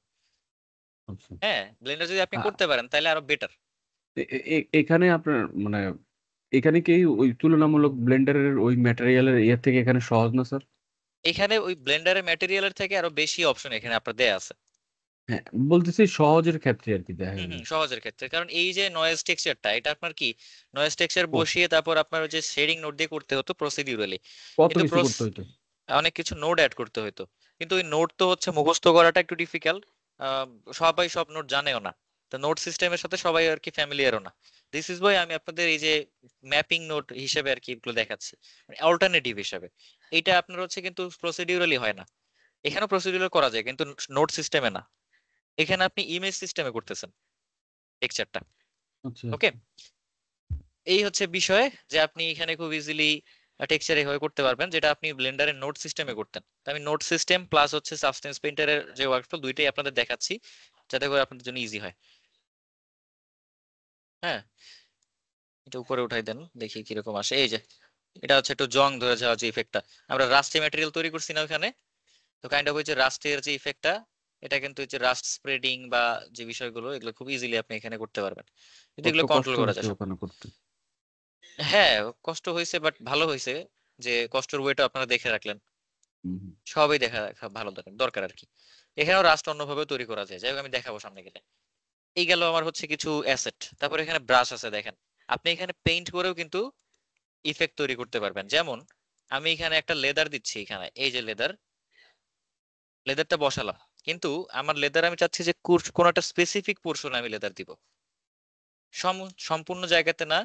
আচ্ছা। হ্যাঁ, ব্লেন্ডার যদি আপনি আ- করতে পারেন তাহলে আরো বেটার। এখানে আপনার মানে এখানে কি ওই তুলনামূলক ব্লেন্ডারের ওই ম্যাটেরিয়ালের ইয়ে থেকে এখানে সহজ না স্যার? এখানে ওই ব্লেন্ডারের ম্যাটেরিয়ালের থেকে আরো বেশি অপশন এখানে আপনার দেয়া আছে। হ্যাঁ, বলতেছি সহজের ক্ষেত্রে আর কি দেখা হুম গেল। হুম, সহজের ক্ষেত্রে, কারণ এই যে নয়েজ টেক্সচারটা, এটা আপনার কি নয়েজ টেক্সচার ও, বসিয়ে তারপর আপনার ওই যে শেডিং নোট দিয়ে করতে হতো প্রসিডিউরালি। কত কিন্তু কিছু করতে হইতো। অনেক কিছু নোট অ্যাড করতে হতো। কিন্তু ওই নোট তো হচ্ছে মুখস্থ করাটা একটু ডিফিকাল্ট। সবাই সব নোট জানেও না। তো নোট সিস্টেমের সাথে সবাই আর কি ফ্যামিলিয়ারও না। দিস ইজ ওয়াই আমি আপনাদের এই যে ম্যাপিং নোট হিসেবে আর কি এগুলো দেখাচ্ছি, মানে অল্টারনেটিভ হিসেবে। এটা আপনার হচ্ছে কিন্তু প্রসিডিউরালি হয় না। এখানেও প্রসিডিউরাল করা যায় কিন্তু নোট সিস্টেমে না। এখানে আপনি ইমেজ সিস্টেমে করতেছেন টেক্সচারটা। আচ্ছা ওকে, আচ্ছা। এই হচ্ছে বিষয় যে আপনি এখানে খুব ইজিলি টেক্সচার এইভাবে করতে পারবেন, যেটা আপনি ব্লেন্ডারের নোট সিস্টেমে করতেন। তো আমি নোট সিস্টেম প্লাস হচ্ছে সাবস্টেন্স পেইন্টারের যে ওয়ার্কফ্লো দুইটাই আপনাদের দেখাচ্ছি, যাতে করে আপনাদের জন্য ইজি হয়। হ্যাঁ, এটা উপরে উঠাই দেন, দেখি কিরকম আসে। এই যে এটা হচ্ছে একটু জং ধরে যাওয়া যে ইফেক্টটা, আমরা রাস্টি ম্যাটেরিয়াল তৈরি করছি না ওখানে, তো কাইন্ড অফ ওই যে রাস্টের যে ইফেক্টটা, এটা কিন্তু ওই যে রাস্ট স্প্রেডিং বা যে বিষয়গুলো, এগুলো খুব ইজিলি আপনি এখানে করতে পারবেন যদি কত এগুলো কষ্ট কন্ট্রোল করা হয়েছে যায় সব। ওখানে করতে। হ্যাঁ, কষ্ট হয়েছে বাট ভালো হয়েছে, যে কষ্টের ওয়েটা আপনারা দেখে রাখলেন। হুম, হুম। সবই দেখা রাখা ভালো দরকার দরকার আর কি। এখানেও রাস্ট অন্যভাবে তৈরি করা যায়, যাই হোক আমি দেখাবো সামনে গেলে। এই গেল আমার হচ্ছে কিছু অ্যাসেট। তারপর এখানে ব্রাশ আছে দেখেন, আপনি এখানে পেইন্ট করেও কিন্তু ইফেক্ট তৈরি করতে পারবেন। যেমন আমি এখানে একটা লেদার দিচ্ছি, এখানে এই যে লেদারটা বসালাম, কিন্তু আমার লেদার আমি চাচ্ছি যে কোন একটা স্পেসিফিক পোর্শনে আমি লেদার দিব, সম্পূর্ণ জায়গাতে না,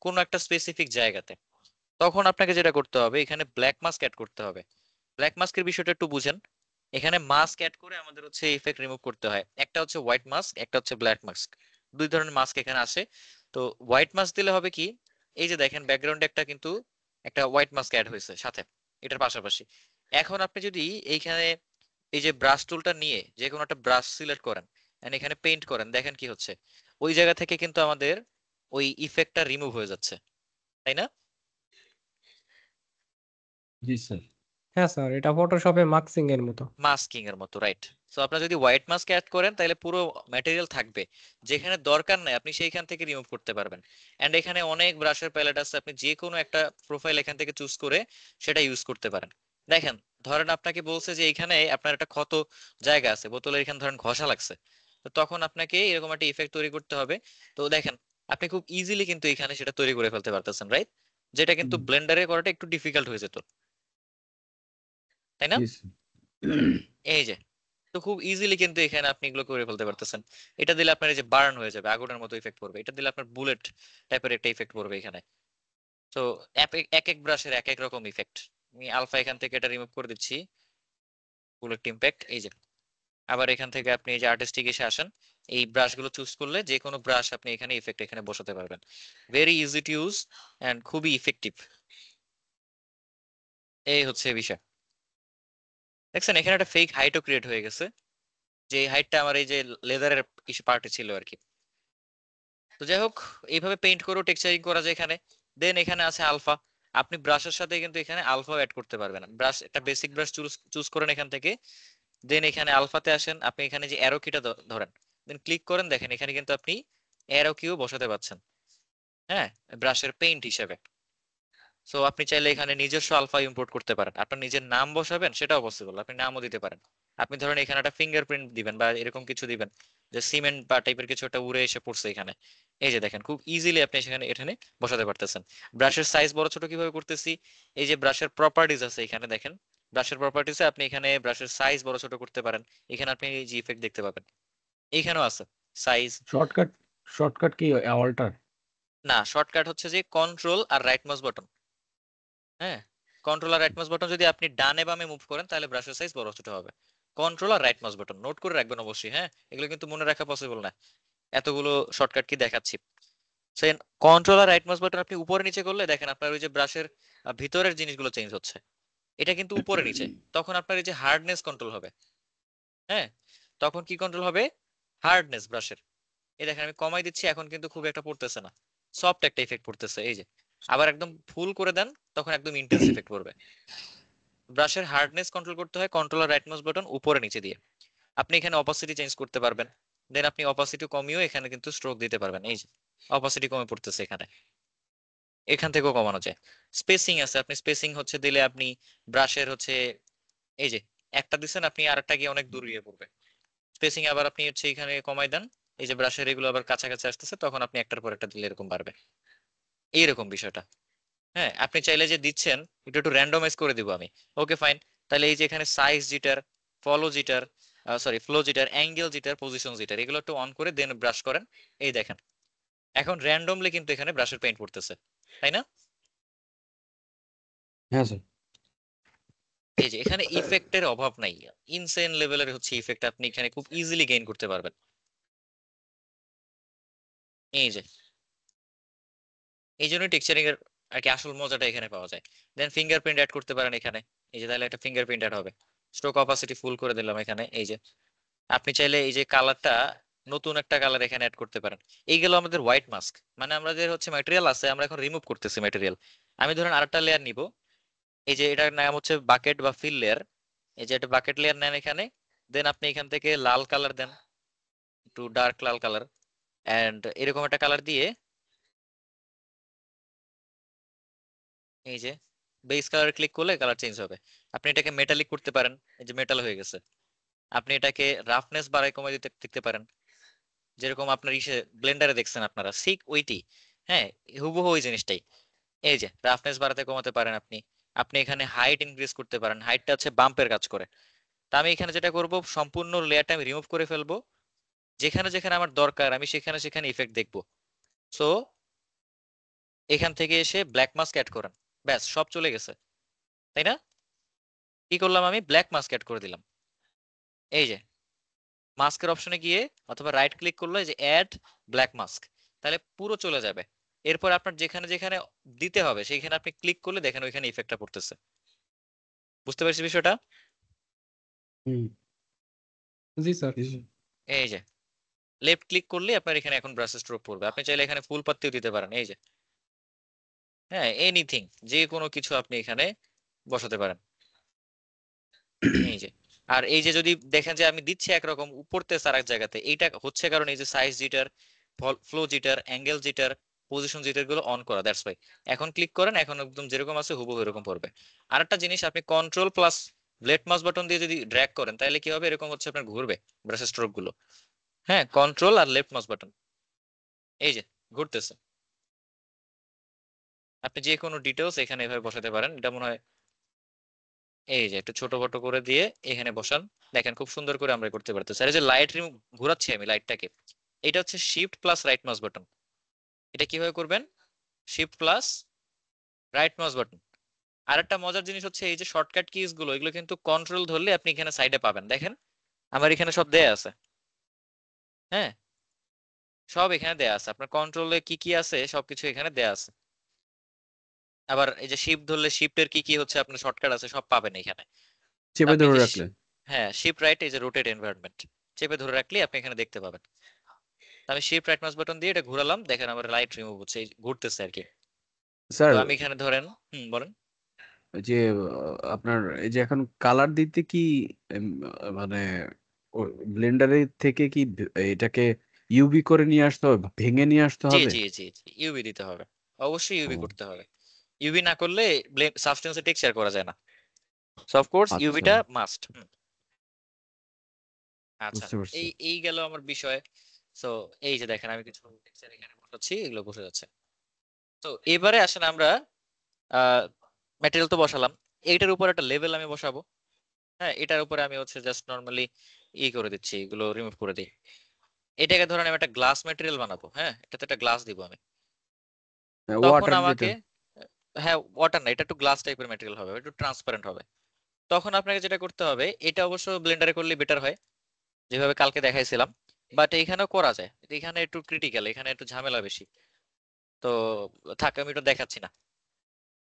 কোন একটা স্পেসিফিক জায়গাতে। তখন আপনাকে যেটা করতে হবে, এখানে ব্ল্যাক মাস্ক অ্যাড করতে হবে। ব্ল্যাক মাস্কের বিষয়টা একটু বুঝেন। এখানে মাস্ক অ্যাড করে আমাদের হচ্ছে ইফেক্ট রিমুভ করতে হয়। একটা হচ্ছে হোয়াইট মাস্ক, একটা হচ্ছে ব্ল্যাক মাস্ক। দুই ধরনের মাস্ক এখানে আসে। তো হোয়াইট মাস্ক দিলে হবে কি, এই যে দেখেন ব্যাকগ্রাউন্ডে একটা হোয়াইট মাস্ক অ্যাড হয়েছে সাথে, এটার পাশাপাশি। এখন আপনি যদি এইখানে এই যে ব্রাশ টুলটা নিয়ে যে কোনো একটা ব্রাশ সিলেক্ট করেন and এখানে পেইন্ট করেন, দেখেন কি হচ্ছে, ওই জায়গা থেকে কিন্তু আমাদের ওই ইফেক্টটা রিমুভ হয়ে যাচ্ছে, তাই না? জি স্যার। হ্যাঁ স্যার, এটা ফটোশপে মাক্সিং এর মতো। মাস্কিং এর মতো, রাইট। সো আপনার যদি হোয়াইট মাস্ক অ্যাড করেন তাহলে পুরো ম্যাটেরিয়াল থাকবে, যেখানে দরকার নাই আপনি সেইখান থেকে রিমুভ করতে পারবেন। এন্ড এখানে অনেক ব্রাশের প্যালেট আছে, আপনি যে কোনো একটা প্রোফাইল এখান থেকে চুজ করে সেটা ইউজ করতে পারেন। দেখেন, ধরেন আপনাকে বলছে যে এখানে আপনার একটা ক্ষত জায়গা আছে, বোতলের এখানে ধরেন ঘষা লাগছে, তো তখন আপনাকে এরকম একটা ইফেক্ট তৈরি করতে হবে। তো দেখেন, আপনি খুব ইজিলি কিন্তু এখানে সেটা তৈরি করে ফেলতে পারতেছেন, রাইট? যেটা কিন্তু হুম, ব্লেন্ডারে করাটা একটু ডিফিকাল্ট হয়ে যেত, তাই না? জি স্যার। এই যে, তো খুব ইজিলি কিন্তু এখানে আপনি এগুলো করে ফেলতে পারতেছেন। এটা দিলে আপনার এই যে বার্ন হয়ে যাবে, আগুনের মতো ইফেক্ট পড়বে। এটা দিলে আপনার বুলেট টাইপের একটা ইফেক্ট পড়বে এখানে। তো এক এক এক ব্রাশের এক এক রকম ইফেক্ট। আমি আলফা এখান থেকে এটা রিমুভ করে দিচ্ছি, বুলেট ইম্প্যাক্ট। এই যে, আবার এখান থেকে আপনি এই যে আর্টিস্টিক এসে আসেন, এই ব্রাশগুলো চুজ করলে যে কোনো ব্রাশ আপনি এখানে ইফেক্ট এখানে বসাতে পারবেন। Very easy to use and খুবই ইফেক্টিভ। এই হচ্ছে বিষয়। দেখছেন এখানে একটা ফেক হাইটও ক্রিয়েট হয়ে গেছে, যে হাইটটা আমার এই যে লেদারের পার্টে ছিল আর কি। তো যাই হোক, এইভাবে পেইন্ট করেও টেক্সচারিং করা যায় এখানে। দেন এখানে আছে আলফা। আপনি ব্রাশের সাথে কিন্তু এখানে আলফাও অ্যাড করতে পারবেন। ব্রাশ, একটা বেসিক ব্রাশ চুজ করেন এখান থেকে, দেন এখানে আলফাতে আসেন, আপনি এখানে যে অ্যারো কিটা ধরেন, দেন ক্লিক করেন, দেখেন এখানে কিন্তু আপনি অ্যারো কিও বসাতে পারছেন, হ্যাঁ, ব্রাশের পেইন্ট হিসেবে। সো আপনি চাইলে এখানে নিজস্ব আলফা ইম্পোর্ট করতে পারেন, আপনার নিজের নাম বসাবেন সেটাও পসিবল, আপনি নামও দিতে পারেন। আপনি ধরেন এখানে একটা ফিঙ্গারপ্রিন্ট দিবেন বা এরকম কিছু দিবেন, যে সিমেন্ট বা টাইপের কিছু একটা উড়ে এসে পড়ছে এখানে, এই যে দেখেন খুব ইজিলি আপনি সেখানে এখানে বসাতে পারতেছেন। ব্রাশের সাইজ বড় ছোট কিভাবে করতেছি, এই যে ব্রাশের প্রপার্টিজ আছে এখানে দেখেন, ব্রাশের প্রপার্টিসে আপনি এখানে ব্রাশের সাইজ বড় ছোট করতে পারেন, এখানে আপনি এই যে ইফেক্ট দেখতে পাবেন, এখানেও আছে size. Shortcut shortcut key alter? না, শর্টকাট হচ্ছে যে কন্ট্রোল আর রাইট মাউস বাটন। হ্যাঁ, কন্ট্রোল আর রাইট মাউস বাটন যদি আপনি ডানে বামে মুভ করেন তাহলে ব্রাশের সাইজ বড় ছোট হবে। কন্ট্রোল আর রাইট মাউস বাটন নোট করে রাখবেন অবশ্যই, হ্যাঁ, এগুলো কিন্তু মনে রাখা পসিবল না, এতগুলো শর্টকাট কি দেখাচ্ছি। সেন কন্ট্রোল আর রাইট মাউস বাটন আপনি উপরে নিচে করলে দেখেন আপনার ওই যে ব্রাশের ভিতরের জিনিসগুলো চেঞ্জ হচ্ছে, এটা কিন্তু উপরে নিচে, তখন আপনার এই যে হার্ডনেস কন্ট্রোল হবে, হ্যাঁ, তখন কি কন্ট্রোল হবে, হার্ডনেস ব্রাশের। এই দেখেন আমি কমাই দিচ্ছি, এখন কিন্তু খুব একটা পড়তেছে না, সফট একটা ইফেক্ট পড়তেছে, এই যে। আবার একদম ফুল করে দেন, তখন একদম ইন্টেন্স ইফেক্ট পড়বে। ব্রাশের হার্ডনেস কন্ট্রোল করতে হয় কন্ট্রোল আর রাইট মাউস বাটন উপরে নিচে দিয়ে। আপনি এখানে অপাসিটি চেঞ্জ করতে পারবেন, দেন আপনি অপাসিটি কমিয়েও এখানে কিন্তু স্ট্রোক দিতে পারবেন, এই যে অপাসিটি কমে পড়তেছে এখানে, এখান থেকেও কমানো যায়। স্পেসিং আছে, আপনি স্পেসিং হচ্ছে দিলে আপনি ব্রাশের হচ্ছে এই যে একটা দিচ্ছেন, আপনি আরেকটা গিয়ে অনেক দূর গিয়ে পড়বে। স্পেসিং আবার আপনি হচ্ছে এখানে কমাই দেন, এই যে ব্রাশের এগুলো আবার কাছাকাছি আসতেছে, তখন আপনি একটার পর একটা দিলে এরকম বাড়বে, এইরকম বিষয়টা। হ্যাঁ, আপনি চাইলে যে দিচ্ছেন একটু একটু র্যান্ডমাইজ করে দিব আমি, ওকে ফাইন। তাহলে এই যে এখানে size jitter, follow jitter, sorry flow jitter, angle jitter, position jitter, এগুলো একটু অন করে দেন ব্রাশ করেন, এই দেখেন এখন র্যান্ডমলি কিন্তু এখানে ব্রাশের পেইন্ট পড়তেছে, তাই না? হ্যাঁ স্যার। এই যে এখানে ইফেক্টের অভাব নাই, ইনসেন লেভেলের হচ্ছে ইফেক্ট আপনি এখানে খুব ইজিলি গেইন করতে পারবেন, এই যে এই জন্য টেক্সচারিং এর আর কি আসল মজাটা এখানে পাওয়া যায়। দেন ফিঙ্গারপ্রিন্ট অ্যাড করতে পারেন এখানে, এই যে তাহলে একটা ফিঙ্গারপ্রিন্ট অ্যাড হবে। স্ট্রোক অপাসিটি ফুল করে দিলাম এখানে, এই যে আপনি চাইলে এই যে কালারটা নতুন একটা কালার এখানে অ্যাড করতে পারেন। এই গেল আমাদের হোয়াইট মাস্ক, মানে আমাদের হচ্ছে ম্যাটেরিয়াল আছে, আমরা এখন রিমুভ করতেছি ম্যাটেরিয়াল। আমি ধরেন আরেকটা লেয়ার নিব, এই যে এটার নাম হচ্ছে বাকেট বা ফিল লেয়ার, এই যে একটা বাকেট লেয়ার নেন এখানে, দেন আপনি এখান থেকে লাল কালার দেন, একটু ডার্ক লাল কালার, এন্ড এরকম একটা কালার দিয়ে এই যে বেস কালার ক্লিক করলে কালার চেঞ্জ হবে। আপনি এটাকে মেটালিক করতে পারেন, এই যে মেটাল হয়ে গেছে। আপনি এটাকে রাফনেস বাড়ায় কমায় দিতে দেখতে পারেন, যেরকম আপনার ইসে ব্লেন্ডারে দেখছেন আপনারা ঠিক ওইটি, হ্যাঁ, হুবহু ওই জিনিসটাই। এই যে রাফনেস বাড়াতে কমাতে পারেন আপনি। আপনি এখানে হাইট ইনক্রিজ করতে পারেন, হাইটটা হচ্ছে বাম্পের কাজ করে। তা আমি এখানে যেটা করব, সম্পূর্ণ লেয়ারটা আমি রিমুভ করে ফেলবো, যেখানে যেখানে আমার দরকার আমি সেখানে সেখানে ইফেক্ট দেখবো। সো এখান থেকে এসে ব্ল্যাক মাস্ক অ্যাড করেন, ব্যাস সব চলে গেছে, তাই না? কি করলাম, আমি ব্ল্যাক মাস্ক অ্যাড করে দিলাম, এই যে মাস্কের অপশনে গিয়ে অথবা রাইট ক্লিক করলো, এই যে অ্যাড ব্ল্যাক মাস্ক, তাহলে পুরো চলে যাবে। এরপর আপনার যেখানে যেখানে দিতে হবে সেইখানে আপনি ক্লিক করলে দেখেন ওইখানে ইফেক্টটা পড়তেছে। বুঝতে পারছি বিষয়টা? হুম। জি স্যার। এই যে লেফট ক্লিক করলে আপনার এখানে এখন ব্রাশ স্ট্রোক পড়বে, আপনি চাইলে এখানে ফুল পাত্তিও দিতে পারেন, এই যে হ্যাঁ, এনিথিং যে কোনো কিছু আপনি এখানে বসাতে পারেন, এই যে। আর এই যে যদি দেখেন যে আমি দিচ্ছি একরকম পড়তেছে আর এক জায়গাতে, এইটা হচ্ছে কারণ এই যে size jitter, flow jitter, angle jitter, position jitter গুলো অন করা, দ্যাটস ওয়াই। এখন ক্লিক করেন, এখন একদম যেরকম আছে হুবহু এরকম পড়বে। আরেকটা জিনিস, আপনি control plus left mouse button দিয়ে যদি ড্র্যাগ করেন তাহলে কি হবে, এরকম হচ্ছে আপনার ঘুরবে ব্রাশ স্ট্রোক গুলো। হ্যাঁ, কন্ট্রোল আর লেফট মাউস বাটন, এই যে ঘুরতেছে। আপনি যে কোনো ডিটেলস এখানে এভাবে বসাতে পারেন, এটা মনে হয় এই যে একটু ছোট বড় করে দিয়ে এখানে বসান, দেখেন খুব সুন্দর করে আমরা করতে পারতেছি। আর এই যে লাইট রিমুভ ঘোরাচ্ছি আমি লাইটটাকে, এটা হচ্ছে shift plus right mouse button. এটা কিভাবে করবেন, shift plus right mouse button. আর একটা মজার জিনিস হচ্ছে এই যে শর্টকাট কিজ গুলো, এগুলো কিন্তু কন্ট্রোল ধরলে আপনি এখানে সাইডে পাবেন, দেখেন আমার এখানে সব দেয়া আছে, হ্যাঁ, সব এখানে দেয়া আছে, আপনার কন্ট্রোলে কি কি আছে সবকিছু এখানে দেয়া আছে। আবার এই যে শিফট ধরলে শিফটের কি কি হচ্ছে আপনার শর্টকাট আছে সব পাবেন এখানে। চেপে আপনি ধরে যে রাখলে। হ্যাঁ, শিফট রাইট, এই যে রোটেট এনভায়রনমেন্ট চেপে ধরে রাখলে আপনি এখানে দেখতে পাবেন। আমি শিফট রাইট মাউস বাটন দিয়ে এটা ঘোরালাম, দেখেন আমার লাইট রিমুভ হচ্ছে, এই ঘুরতেছে আর কি। স্যার তো আমি এখানে ধরেন, বলেন। যে আপনার এই যে এখন কালার দিতে কি মানে ব্লেন্ডারে থেকে কি এটাকে ইউভি করে নিয়ে আসতে হবে, ভেঙে নিয়ে আসতে জি হবে? জি জি জি, ইউভি দিতে হবে, অবশ্যই ইউভি ও করতে হবে। ইউভি না করলে সাবস্টেন্সে টেক্সচার করা যায় না। সো অফ কোর্স আচ্ছা, ইউভিটা মাস্ট। আচ্ছা, বুঝতে পারছি। এই এই গেল আমার বিষয়। তো এই যে দেখেন আমি কিছু টেক্সচার এখানে বসাচ্ছি, এগুলো বসে যাচ্ছে। তো এবারে আসেন আমরা ম্যাটেরিয়াল তো বসালাম, এইটার উপর একটা লেভেল আমি বসাবো। হ্যাঁ, এটার উপরে আমি হচ্ছে জাস্ট নর্মালি করে দিচ্ছি, এগুলো রিমুভ করে দিই। এটাকে ধরেন আমি একটা গ্লাস ম্যাটেরিয়াল বানাবো, হ্যাঁ, এটাতে একটা গ্লাস দিব আমি। তখন ওয়াটার যেটা। আমাকে, হ্যাঁ ওয়াটার না, এটা একটু গ্লাস টাইপের ম্যাটেরিয়াল হবে, একটু ট্রান্সপারেন্ট হবে। তখন আপনাকে যেটা করতে হবে, এটা অবশ্য ব্লেন্ডারে করলে বেটার হয়, যেভাবে কালকে দেখাইছিলাম। বাট এখানেও করা যায়, এখানে একটু ক্রিটিক্যাল, এখানে একটু ঝামেলা বেশি। তো থাক, আমি এটা দেখাচ্ছি না।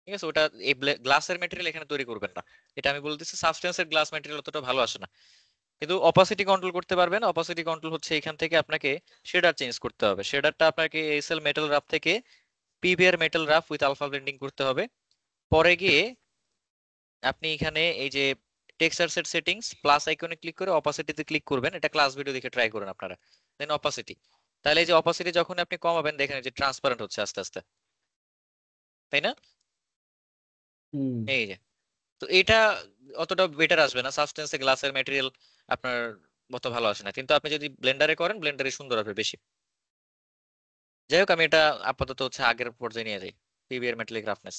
ঠিক আছে, ওটা এই গ্লাসের ম্যাটেরিয়াল এখানে তৈরি করবেন না। এটা আমি বলতেছি সাবস্টেন্সের গ্লাস ম্যাটেরিয়াল অতটা ভালো আসে না। কিন্তু অপাসিটি কন্ট্রোল করতে পারবেন। অপাসিটি কন্ট্রোল হচ্ছে এখান থেকে আপনাকে শেডার চেঞ্জ করতে হবে। শেডারটা আপনাকে এসএল মেটাল রাফ থেকে PVR metal rough with alpha blending করতে হবে। পরে গিয়ে আপনি এখানে এই যে টেক্সচার সেট সেটিংস প্লাস আইকনে ক্লিক করে অপাসিটিতে ক্লিক করবেন। এটা ক্লাস ভিডিও দেখে ট্রাই করেন আপনারা। দেন অপাসিটি, তাহলে এই যে অপাসিটি যখন আপনি কমাবেন দেখেন এই যে ট্রান্সপারেন্ট হচ্ছে আস্তে আস্তে, তাই না? হুম। এই যে, তো এটা অতটা বেটার আসবে না, সাবস্টেন্সে গ্লাসের ম্যাটেরিয়াল আপনার মতো ভালো আসে না। কিন্তু আপনি যদি ব্লেন্ডারে করেন, ব্লেন্ডারে সুন্দর হবে বেশি। যাই হোক, আমি এটা আপাতত হচ্ছে আগের পর্যায়ে নিয়ে যাই, পিভিআর মেটালিক রাফনেস।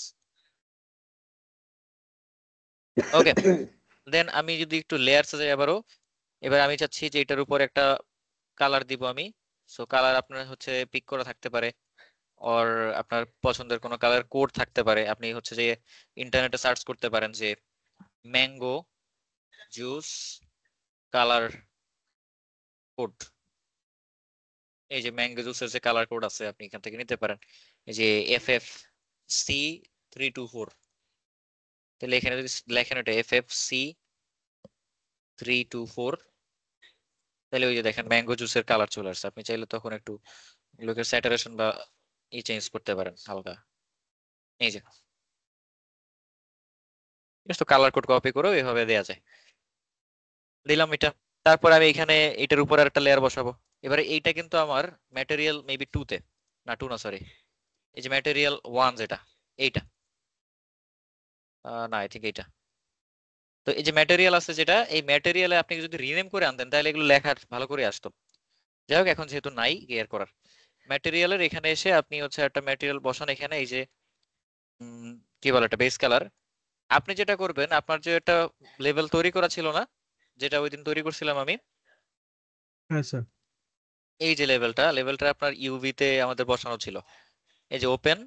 ওকে, দেন আমি যদি একটু লেয়ারসে যাই আবারও, এবার আমি চাচ্ছি যে এটার উপর একটা কালার দিব আমি। সো কালার আপনার হচ্ছে পিক করা থাকতে পারে, অর আপনার পছন্দের কোনো কালার কোড থাকতে পারে। আপনি হচ্ছে যে ইন্টারনেটে সার্চ করতে পারেন যে ম্যাঙ্গো জুস কালার কোড। এই যে ম্যাঙ্গো জুসের যে কালার কোড আছে আপনি এখান থেকে নিতে পারেন, এই যে FFC324। তাহলে এখানে যদি লেখেন এটা FFC324, তাহলে ওই যে দেখেন ম্যাঙ্গো জুসের কালার চলে আসছে। আপনি চাইলে তখন একটু লোকের স্যাটারেশন বা চেঞ্জ করতে পারেন হালকা। এই যে, তো কালার কোড কপি করেও এভাবে দেওয়া যায়। দিলাম এটা। তারপর আমি এখানে এটার উপর একটা লেয়ার বসাবো। এবারে এইটা কিন্তু আমার ম্যাটেরিয়াল মেবি 2 তে, না 2 না সরি, এই যে ম্যাটেরিয়াল 1 যেটা, এইটা না আই থিঙ্ক এইটা। তো এই যে ম্যাটেরিয়াল আছে যেটা, এই ম্যাটেরিয়ালে আপনি যদি রিনেম করে আনতেন তাহলে এগুলো লেখা ভালো করে আসতো। যাই হোক, এখন যেহেতু নাই কেয়ার করার, ম্যাটেরিয়ালের এখানে এসে আপনি হচ্ছে একটা ম্যাটেরিয়াল বসান এখানে। এই যে কি বলে এটা, বেস কালার। আপনি যেটা করবেন, আপনার যে একটা লেভেল তৈরি করা ছিল না, যেটা ওই দিন তৈরি করছিলাম আমি, হ্যাঁ স্যার। এই যে লেভেলটা আপনার ইউভি তে আমাদের বসানো ছিল। এই যে ওপেন,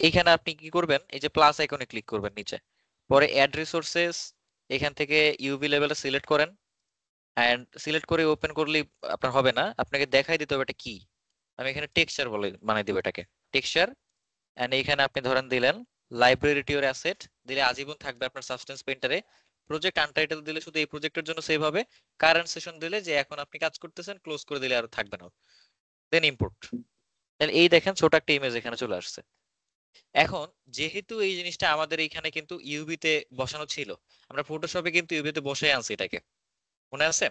এইখানে আপনি কি করবেন, এই যে প্লাস আইকনে ক্লিক করবেন নিচে। পরে অ্যাড রিসোর্সেস, এখান থেকে ইউভি লেভেলটা সিলেক্ট করেন। এন্ড সিলেক্ট করে ওপেন করলে আপনার হবে না, আপনাকে দেখাই দিতে হবে এটা কি। আমি এখানে টেক্সচার বলে বানাই দিব এটাকে, টেক্সচার। এন্ড এখানে আপনি ধরেন দিলেন লাইব্রেরি টু ইওর অ্যাসেট, দিলে আজীবন থাকবে আপনার সাবস্টেন্স পেইন্টারে। প্রজেক্ট আনটাইটেল দিলে শুধু এই প্রজেক্টের জন্য সেভ হবে। কারেন্ট সেশন দিলে যে এখন আপনি কাজ করতেছেন, ক্লোজ করে দিলে আর থাকবে না। দেন ইম্পোর্ট, তাহলে এই দেখেন ছোট একটা ইমেজ এখানে চলে আসছে। এখন যেহেতু এই জিনিসটা আমাদের এইখানে কিন্তু ইউভি তে বসানো ছিল, আমরা ফটোশপে কিন্তু ইউভি তে বসে আনছি এটাকে, মনে আছে?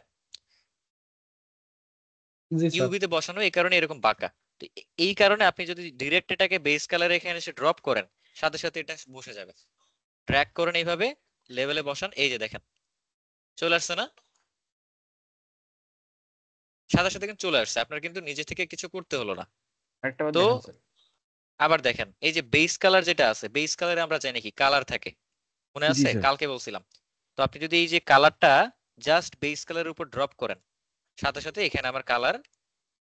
জি স্যার। ইউভি তে বসানো, এই কারণে এরকম বাঁকা। তো এই কারণে আপনি যদি ডিরেক্ট এটাকে বেস কালারে এখানে এসে ড্রপ করেন, সাথে সাথে এটা বসে যাবে। ড্র্যাগ করেন এইভাবে, লেভেলে বসান, এই যে দেখেন চলে আসছে না? সাথে সাথে কিন্তু চলে আসছে, আপনার কিন্তু নিজে থেকে কিছু করতে হলো না। আরেকটাবার তো দেখান স্যার। আবার দেখেন, এই যে বেস কালার যেটা আছে, বেস কালারে আমরা জানি কি কালার থাকে, মনে জি আছে স্যার। কালকে বলছিলাম। তো আপনি যদি এই যে কালারটা জাস্ট বেস কালারের উপর ড্রপ করেন, সাথে সাথে এখানে আমার কালার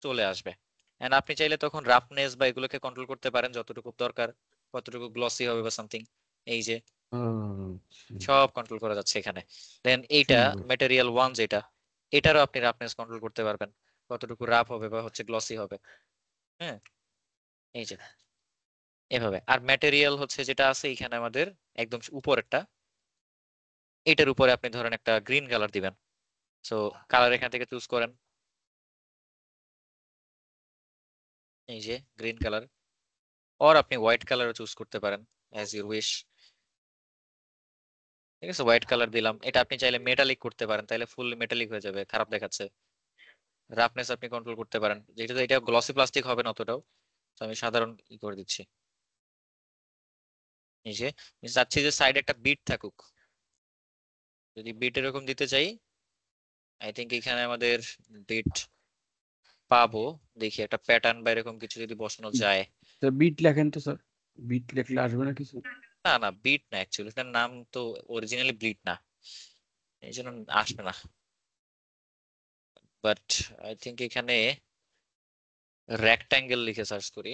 চলে আসবে। এন্ড আপনি চাইলে তখন রাফনেস বা এগুলোকে কন্ট্রোল করতে পারেন যতটুকু দরকার, কতটুকু গ্লসি হবে বা সামথিং। এই যে আচ্ছা, সব কন্ট্রোল করা যাচ্ছে এখানে। দেন এইটা সুন্দর। ম্যাটেরিয়াল 1 যেটা, এটারও আপনি রাফনেস কন্ট্রোল করতে পারবেন, কতটুকু রাফ হবে বা হচ্ছে গ্লসি হবে। হ্যাঁ, এই যে এভাবে। আর ম্যাটেরিয়াল হচ্ছে যেটা আছে এখানে আমাদের একদম উপরেরটা, এটার উপরে আপনি ধরেন একটা গ্রিন কালার দিবেন। সো কালার এখান থেকে চুজ করেন, এই যে গ্রিন কালার, অর আপনি হোয়াইট কালারও চুজ করতে পারেন, অ্যাজ ইউর উইশ। ঠিক আছে, হোয়াইট কালার দিলাম। এটা আপনি চাইলে মেটালিক করতে পারেন, তাহলে ফুল মেটালিক হয়ে যাবে, খারাপ দেখাচ্ছে। রাফনেস আপনি কন্ট্রোল করতে পারেন, যেহেতু এটা গ্লসি প্লাস্টিক হবে না অতটাও, তো আমি সাধারণ করে দিচ্ছি। এই যে আমি চাচ্ছি যে সাইডে একটা বিট থাকুক, যদি বিট এরকম দিতে চাই, আই থিঙ্ক এখানে আমাদের বিট পাবো। দেখি একটা প্যাটার্ন বা এরকম কিছু যদি বসানো যায়। স্যার বিট লেখেন তো স্যার, বিট লিখলে আসবে না কিছু? না না, বিট না, অ্যাকচুয়ালি এটার নাম তো অরিজিনালি বিট না, এই জন্য আসবে না। বাট আই থিঙ্ক এখানে রেক্টাঙ্গেল লিখে সার্চ করি,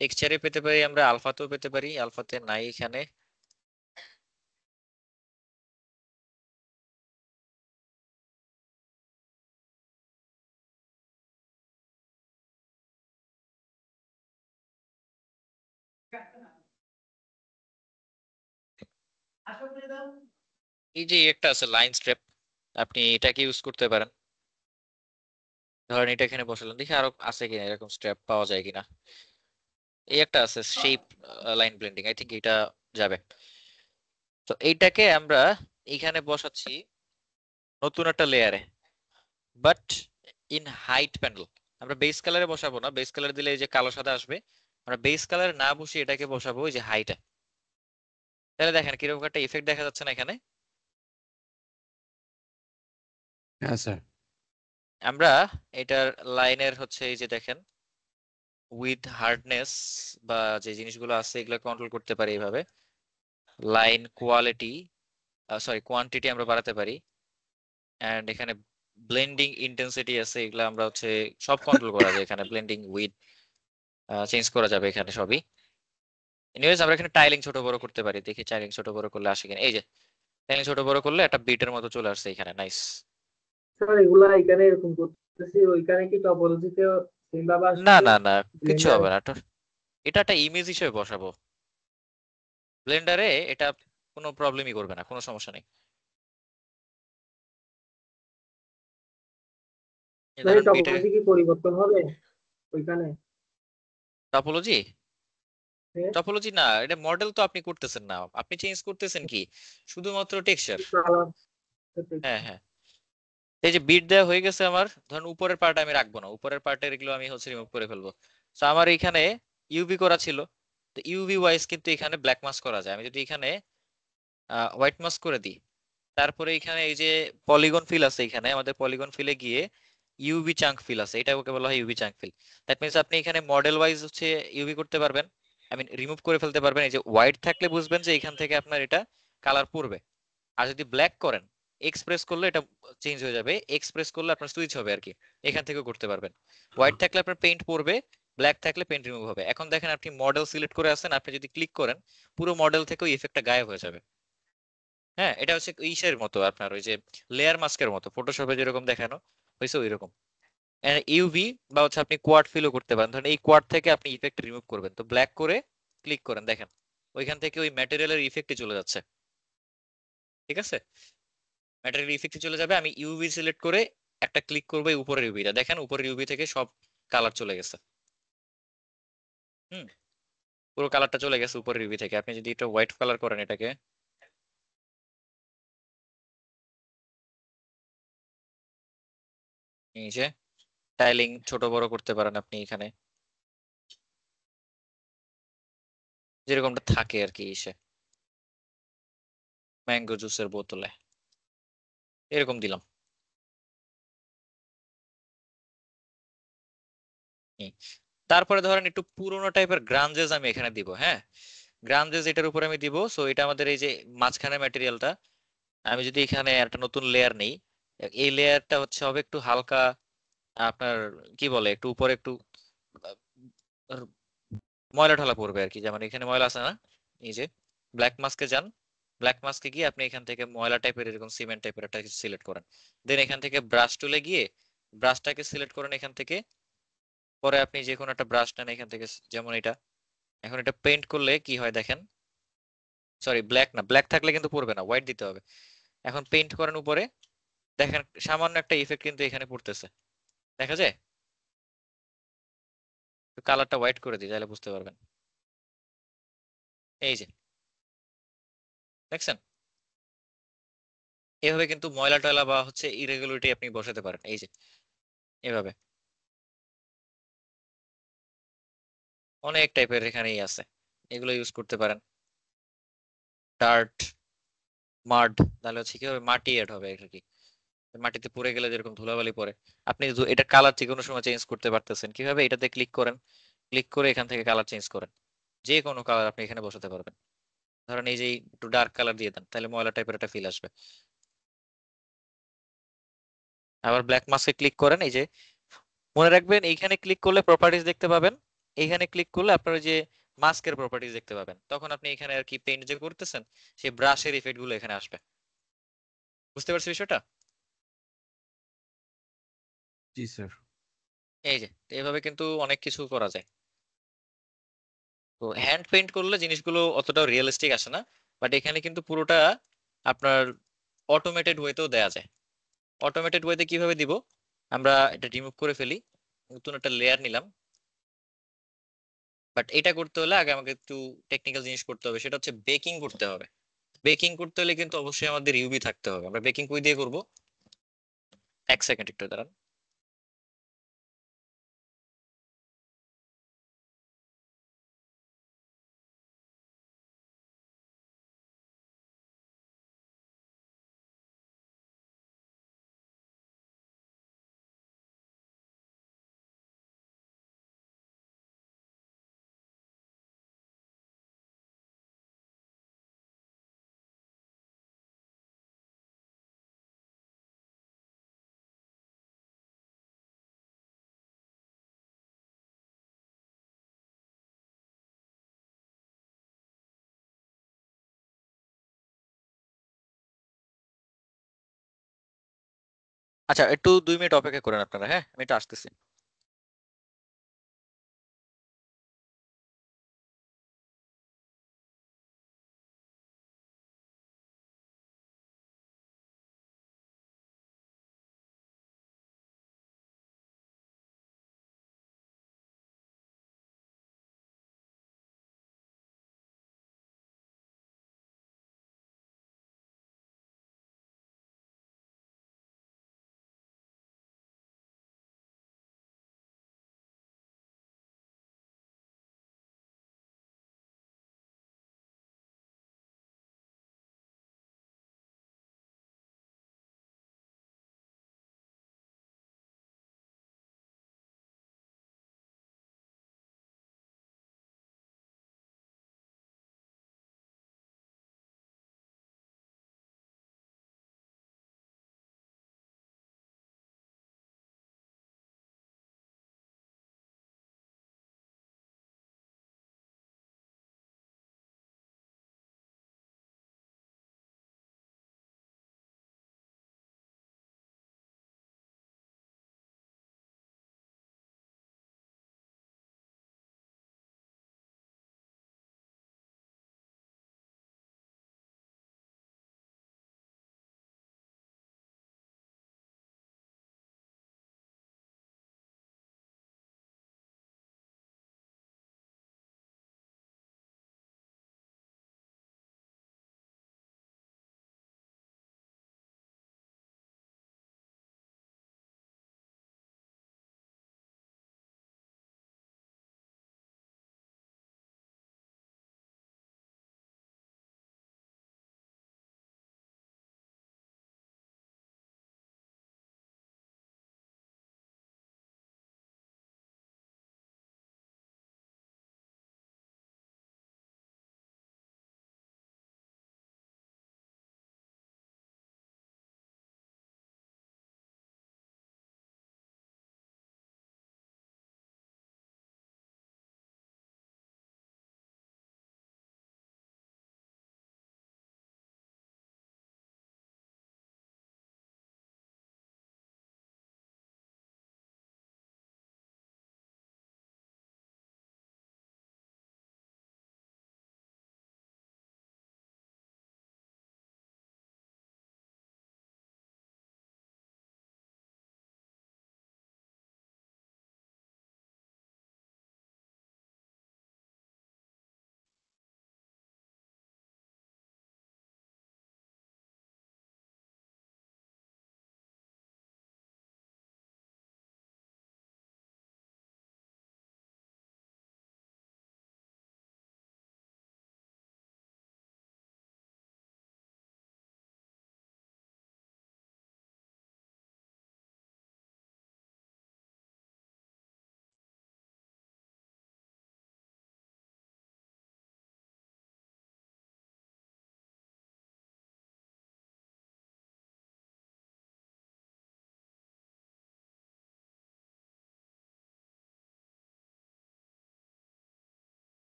টেক্সচারে পেতে পারি, আমরা আলফাতেও পেতে পারি, আলফাতে নাই এখানে। এই যে একটা আছে লাইন স্ট্রিপ, আপনি এটাকে ইউজ করতে পারেন। ধরেন এটা এখানে বসালাম, দেখি আরো আছে কিনা এরকম স্ট্র্যাপ পাওয়া যায় কিনা। এই একটা আছে shape line blending, I think এটা যাবে। তো এইটাকে আমরা এখানে বসাচ্ছি নতুন একটা লেয়ারে, বাট ইন হাইট প্যানেল। আমরা বেস কালারে বসাবো না, বেস কালার দিলে এই যে কালো সাদা আসবে, আমরা বেস কালার না বসিয়ে এটাকে বসাবো ওই যে হাইটে। তাহলে দেখেন কিরকম একটা ইফেক্ট দেখা যাচ্ছে না এখানে। হ্যাঁ স্যার। আমরা এটার লাইনের হচ্ছে এই যে দেখেন উইথ হার্ডনেস বা যে জিনিসগুলো আছে এগুলো কন্ট্রোল করতে পারি এইভাবে। লাইন কোয়ালিটি, সরি কোয়ান্টিটি আমরা বাড়াতে পারি, এন্ড এখানে ব্লেন্ডিং ইন্টেন্সিটি আছে, এগুলো আমরা হচ্ছে সব কন্ট্রোল করা যায় এখানে। ব্লেন্ডিং উইথ চেঞ্জ করা যাবে এখানে সবই। এনিওয়েজ আমরা এখানে টাইলিং ছোট বড় করতে পারি, দেখি টাইলিং ছোট বড় করলে আসে কিনা। এই যে টাইলিং ছোট বড় করলে একটা বিটের মতো চলে আসছে এখানে, নাইস। স্যার এগুলা এখানে এরকম করতেছি, ওইখানে কি টপোলজিতে সেম ভাবে না আসবে না না, কিছু ব্লেন্ডারে? হবে না তো, এটা একটা ইমেজ হিসেবে বসাবো ব্লেন্ডারে, এটা কোনো প্রবলেমই করবে না, কোনো সমস্যা নেই। এই মানে ধরেন বিটে টপোলজি কি পরিবর্তন হবে ওইখানে? টপোলজি, হ্যাঁ, টপোলজি না, এটা মডেল তো আপনি করতেছেন না, আপনি চেঞ্জ করতেছেন কি শুধুমাত্র টেক্সচার। কালার। হ্যাঁ হ্যাঁ, এই যে বিট দেওয়া হয়ে গেছে আমার, ধরুন উপরের পার্ট আমি রাখবো না, উপরের পার্টের এগুলো আমি হচ্ছে রিমুভ করে ফেলবো। তো আমার এখানে ইউভি করা ছিল, তো ইউভি ওয়াইজ কিন্তু এখানে ব্ল্যাক মাস্ক করা যায়। আমি যদি এখানে হোয়াইট মাস্ক করে দিই, তারপরে এখানে এই যে পলিগন ফিল আছে, এখানে আমাদের পলিগন ফিলে গিয়ে ইউভি চাঙ্ক ফিল আছে, এটা ওকে বলা হয় UV chunk fill. That means আপনি এখানে মডেল ওয়াইজ হচ্ছে ইউভি করতে পারবেন, আই মিন রিমুভ করে ফেলতে পারবেন। এই যে হোয়াইট থাকলে বুঝবেন যে এখান থেকে আপনার এটা কালার পড়বে, আর যদি ব্ল্যাক করেন এক্সপ্রেস করলে এটা চেঞ্জ হয়ে যাবে, এক্সপ্রেস করলে আপনার সুইচ হবে আর কি, এখান থেকেও করতে পারবেন। হোয়াইট থাকলে আপনার পেইন্ট পড়বে, ব্ল্যাক থাকলে পেইন্ট রিমুভ হবে। এখন দেখেন আপনি মডেল সিলেক্ট করে আছেন, আপনি যদি ক্লিক করেন পুরো মডেল থেকে ওই ইফেক্টটা গায়েব হয়ে যাবে। হ্যাঁ, এটা হচ্ছে ইসের মতো, আপনার ওই যে লেয়ার মাস্কের মতো, ফটোশপে যেরকম দেখানো হয়েছে ওই রকম। ইউভি বা হচ্ছে আপনি কোয়াড ফিলও করতে পারেন, ধরেন এই কোয়াড থেকে আপনি ইফেক্ট রিমুভ করবেন, তো ব্ল্যাক করে ক্লিক করেন, দেখেন ওইখান থেকে ওই ম্যাটেরিয়ালের ইফেক্টে চলে যাচ্ছে। ঠিক আছে, ম্যাটেরিয়াল ইফেক্টে চলে যাবে। আমি ইউভি সিলেক্ট করে একটা ক্লিক করবো এই উপরের ইউভিটা, দেখেন উপরের ইউভি থেকে সব কালার চলে গেছে। হুম, পুরো কালারটা চলে গেছে উপরের ইউভি থেকে। আপনি যদি এটা হোয়াইট কালার করেন এটাকে, এই যে টাইলিং ছোট বড় করতে পারেন আপনি এখানে, যেরকমটা থাকে আর কি ইসে ম্যাঙ্গো জুসের বোতলে, এরকম দিলাম। হুম। তারপরে ধরেন একটু পুরোনো টাইপের গ্রানজেস আমি এখানে দিব। হ্যাঁ, গ্রানজেস এটার উপরে আমি দিব। সো এটা আমাদের এই যে মাঝখানে ম্যাটেরিয়ালটা, আমি যদি এখানে একটা নতুন লেয়ার নেই, এই লেয়ারটা হচ্ছে হবে একটু হালকা আপনার কি বলে, একটু উপরে একটু আহ, ময়লা ঢালা পড়বে আর কি, যেমন এখানে ময়লা আছে না, এই যে ব্ল্যাক মাস্কে যান, ব্ল্যাক মাস্কে গিয়ে আপনি এখান থেকে ময়লা টাইপের এরকম সিমেন্ট টাইপের একটা কিছু সিলেক্ট করেন। দেন এখান থেকে ব্রাশ টুলে গিয়ে ব্রাশটাকে সিলেক্ট করেন এখান থেকে, পরে আপনি যে কোনো একটা ব্রাশ নেন এখান থেকে, যেমন এটা। এখন এটা পেইন্ট করলে কি হয় দেখেন, সরি ব্ল্যাক না, ব্ল্যাক থাকলে কিন্তু পড়বে না, হোয়াইট দিতে হবে। এখন পেইন্ট করেন উপরে, দেখেন সামান্য একটা ইফেক্ট কিন্তু এখানে পড়তেছে, দেখা যায়। কালারটা হোয়াইট করে দিই তাহলে বুঝতে পারবেন। এই যে দেখছেন? এভাবে কিন্তু ময়লা টয়লা বা হচ্ছে ইরেগুলারিটি আপনি বসাতে পারেন, এই যে এভাবে অনেক টাইপের এখানেই আছে, এগুলো ইউজ করতে পারেন। ডার্ট, মাড, তাহলে হচ্ছে কি হবে, মাটি এড হবে আর কি। মাটিতে পড়ে গেলে যেরকম ধুলাবালি পড়ে, আপনি এটা কালার যে কোনো সময় চেঞ্জ করতে পারতেছেন কিভাবে, এটাতে ক্লিক করেন, ক্লিক করে এখান থেকে কালার চেঞ্জ করেন, যে কোনো কালার আপনি এখানে বসাতে পারবেন। ধরেন এই যে একটু ডার্ক কালার দিয়ে দেন, তাহলে ময়লা টাইপের একটা ফিল আসবে। আবার ব্ল্যাক মাস্কে ক্লিক করেন, এই যে মনে রাখবেন এইখানে ক্লিক করলে প্রপার্টিজ দেখতে পাবেন, এইখানে ক্লিক করলে আপনার ওই যে মাস্কের প্রপার্টিজ দেখতে পাবেন, তখন আপনি এখানে আর কি পেইন্ট যে করতেছেন সেই ব্রাশের ইফেক্ট গুলো এখানে আসবে। বুঝতে পারছি বিষয়টা? জি স্যার। এই যে তো এভাবে কিন্তু অনেক কিছু করা যায়। তো হ্যান্ড পেইন্ট করলে জিনিসগুলো অতটা রিয়েলিস্টিক আসে না, বাট এখানে কিন্তু পুরোটা আপনার অটোমেটেড ওয়েতেও দেয়া যায়। অটোমেটেড ওয়েতে কিভাবে দিব, আমরা এটা রিমুভ করে ফেলি, নতুন একটা লেয়ার নিলাম। বাট এটা করতে হলে আগে আমাকে একটু টেকনিক্যাল জিনিস করতে হবে, সেটা হচ্ছে বেকিং করতে হবে। বেকিং করতে হলে কিন্তু অবশ্যই আমাদের ইউভি থাকতে হবে। আমরা বেকিং কই দিয়ে করব, এক সেকেন্ড একটু দাঁড়ান। আচ্ছা, একটু 2 মিনিট অপেক্ষা করেন আপনারা, হ্যাঁ আমি একটু আসতেছি।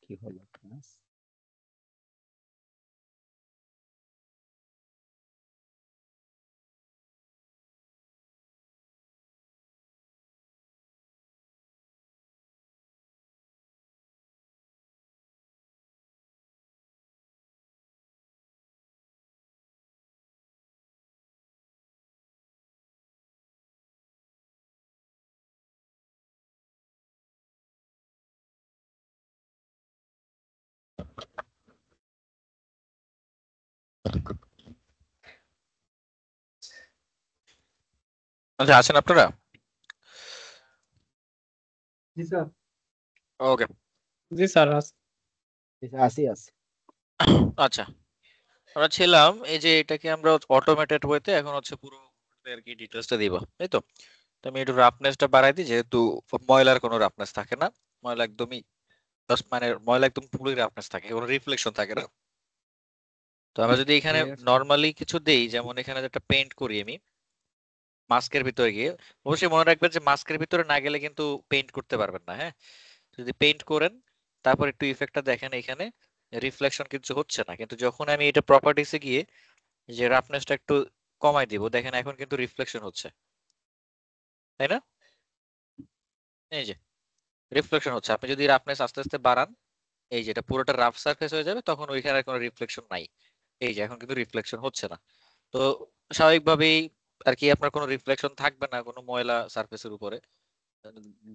কি হলো ক্লাস? আচ্ছা, আছেন আপনারা? জি স্যার। ওকে। জি স্যার। আসি আছে। আচ্ছা, আমরা ছিলাম এই যে এটাকে আমরা অটোমেটেড ওয়েতে এখন হচ্ছে পুরো আর কি ডিটেলসটা দিব, তাই তো? তো আমি একটু রাফনেসটা বাড়াই দিই, যেহেতু ময়লার কোনো রাফনেস থাকে না। ময়লা একদমই মানে ময়লা একদম পুরোই রাফনেস থাকে, কোনো রিফ্লেকশন থাকে না। তো আমরা যদি এখানে নর্মালি কিছু দেই, যেমন এখানে একটা পেইন্ট করি আমি মাস্কের ভিতরে গিয়ে, অবশ্যই মনে রাখবেন যে মাস্কের ভিতরে না গেলে কিন্তু পেইন্ট করতে পারবেন না। হ্যাঁ, যদি পেইন্ট করেন তারপর একটু ইফেক্টটা দেখেন, এখানে রিফ্লেকশন কিছু হচ্ছে না, কিন্তু যখন আমি এটা প্রপার্টিসে গিয়ে যে রাফনেসটা একটু কমাই দিব, দেখেন এখন কিন্তু রিফ্লেকশন হচ্ছে, তাই না? এই যে রিফ্লেকশন হচ্ছে। আপনি যদি রাফনেস আস্তে আস্তে বাড়ান, এই যে এটা পুরোটা রাফ সারফেস হয়ে যাবে, তখন ওইখানে আর কোনো রিফ্লেকশন নাই। এই যে এখন কিন্তু রিফ্লেকশন হচ্ছে না। তো স্বাভাবিকভাবেই আর কি আপনার কোনো রিফ্লেকশন থাকবে না কোনো ময়লা সারফেসের উপরে।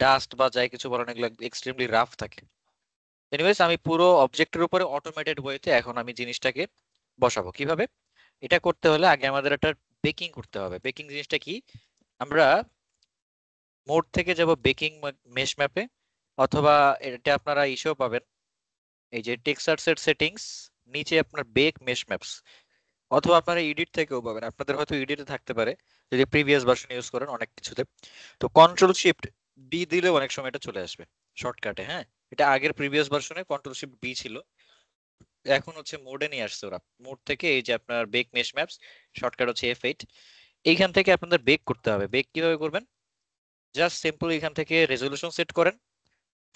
ডাস্ট বা যাই কিছু বলেন, এগুলো এক্সট্রিমলি রাফ থাকে। এনিওয়েজ, আমি পুরো অবজেক্টের উপরে অটোমেটেড ওয়েতে এখন আমি জিনিসটাকে বসাবো। কিভাবে? এটা করতে হলে আগে আমাদের একটা বেকিং করতে হবে। বেকিং জিনিসটা কি? আমরা মোড থেকে যাব বেকিং মেশ ম্যাপে, অথবা এটা আপনারা ইসেও পাবেন, এই যে টেক্সচারসের সেটিংস, নিচে আপনার বেক মেশ ম্যাপস, অথবা আপনারা এডিট থেকেও পাবেন। আপনাদের হয়তো এডিটে থাকতে পারে যদি প্রিভিয়াস ভার্সন ইউজ করেন অনেক কিছুতে। তো কন্ট্রোল শিফট বি দিলে অনেক সময় এটা চলে আসবে শর্টকাটে। হ্যাঁ, এটা আগের প্রিভিয়াস ভার্সনে কন্ট্রোল শিফট বি ছিল, এখন হচ্ছে মোডে নিয়ে আসছে ওরা। মোড থেকে এই যে আপনার বেক মেশ ম্যাপস, শর্টকাট হচ্ছে F8। এইখান থেকে আপনাদের বেক করতে হবে। বেক কিভাবে করবেন? জাস্ট সিম্পল এখান থেকে রেজলিউশন সেট করেন।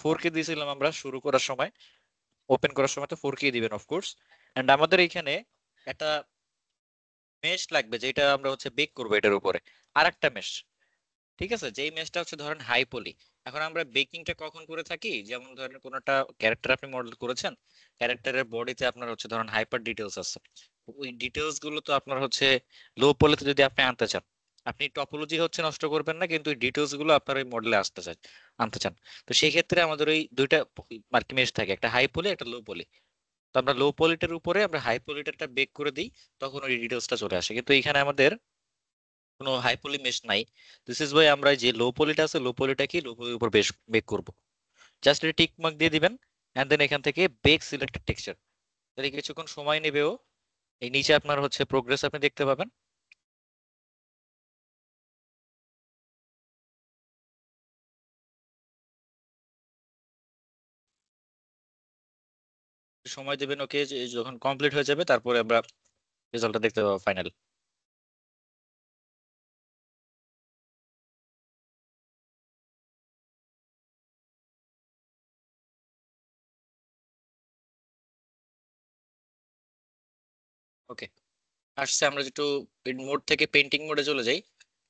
4K দিয়েছিলাম আমরা শুরু করার সময়, ওপেন করার সময় তো 4K দিবেন অফকোর্স। এন্ড আমাদের এখানে একটা মেশ লাগবে, যেটা আমরা হচ্ছে বেক করবো এটার উপরে, আর একটা মেশ। ঠিক আছে, যেই মেশটা হচ্ছে ধরেন হাই পলি। এখন আমরা বেকিংটা কখন করে থাকি? যেমন ধরেন কোন একটা ক্যারেক্টার আপনি মডেল করেছেন, ক্যারেক্টারের বডিতে আপনার হচ্ছে ধরেন হাইপার ডিটেলস আছে, ওই ডিটেলস গুলো তো আপনার হচ্ছে লো পলিতে যদি আপনি আনতে চান, আপনি টপোলজি হচ্ছে নষ্ট করবেন না, কিন্তু ওই ডিটেলস গুলো আপনার ওই মডেলে আনতে চান। তো সেই ক্ষেত্রে আমাদের ওই দুইটা মার্কি মেশ থাকে, একটা হাই পলি একটা লো পলি। তো আমরা লো পলিটার উপরে আমরা হাই পলিটারটা বেক করে দিই, তখন ওই ডিটেলসটা চলে আসে। কিন্তু এখানে আমাদের কোনো হাই পলি মেশ নাই। দিস ইজ ওয়াই আমরা যে লো পলিটা আছে, লো পলিটা কি লো পলির উপর বেশ বেক করব। জাস্ট এটা টিক মার্ক দিয়ে দিবেন, এন্ড দেন এখান থেকে বেক সিলেক্টেড টেক্সচার। তাহলে কিছুক্ষণ সময় নেবেও। এই নিচে আপনার হচ্ছে প্রোগ্রেস আপনি দেখতে পাবেন। সময় দেবেন ওকে, যখন কমপ্লিট হয়ে যাবে তারপরে আমরা রেজাল্টটা দেখতে পাবো ফাইনাল। ওকে, আসছে। আমরা একটু মোড থেকে পেন্টিং মোডে চলে যাই।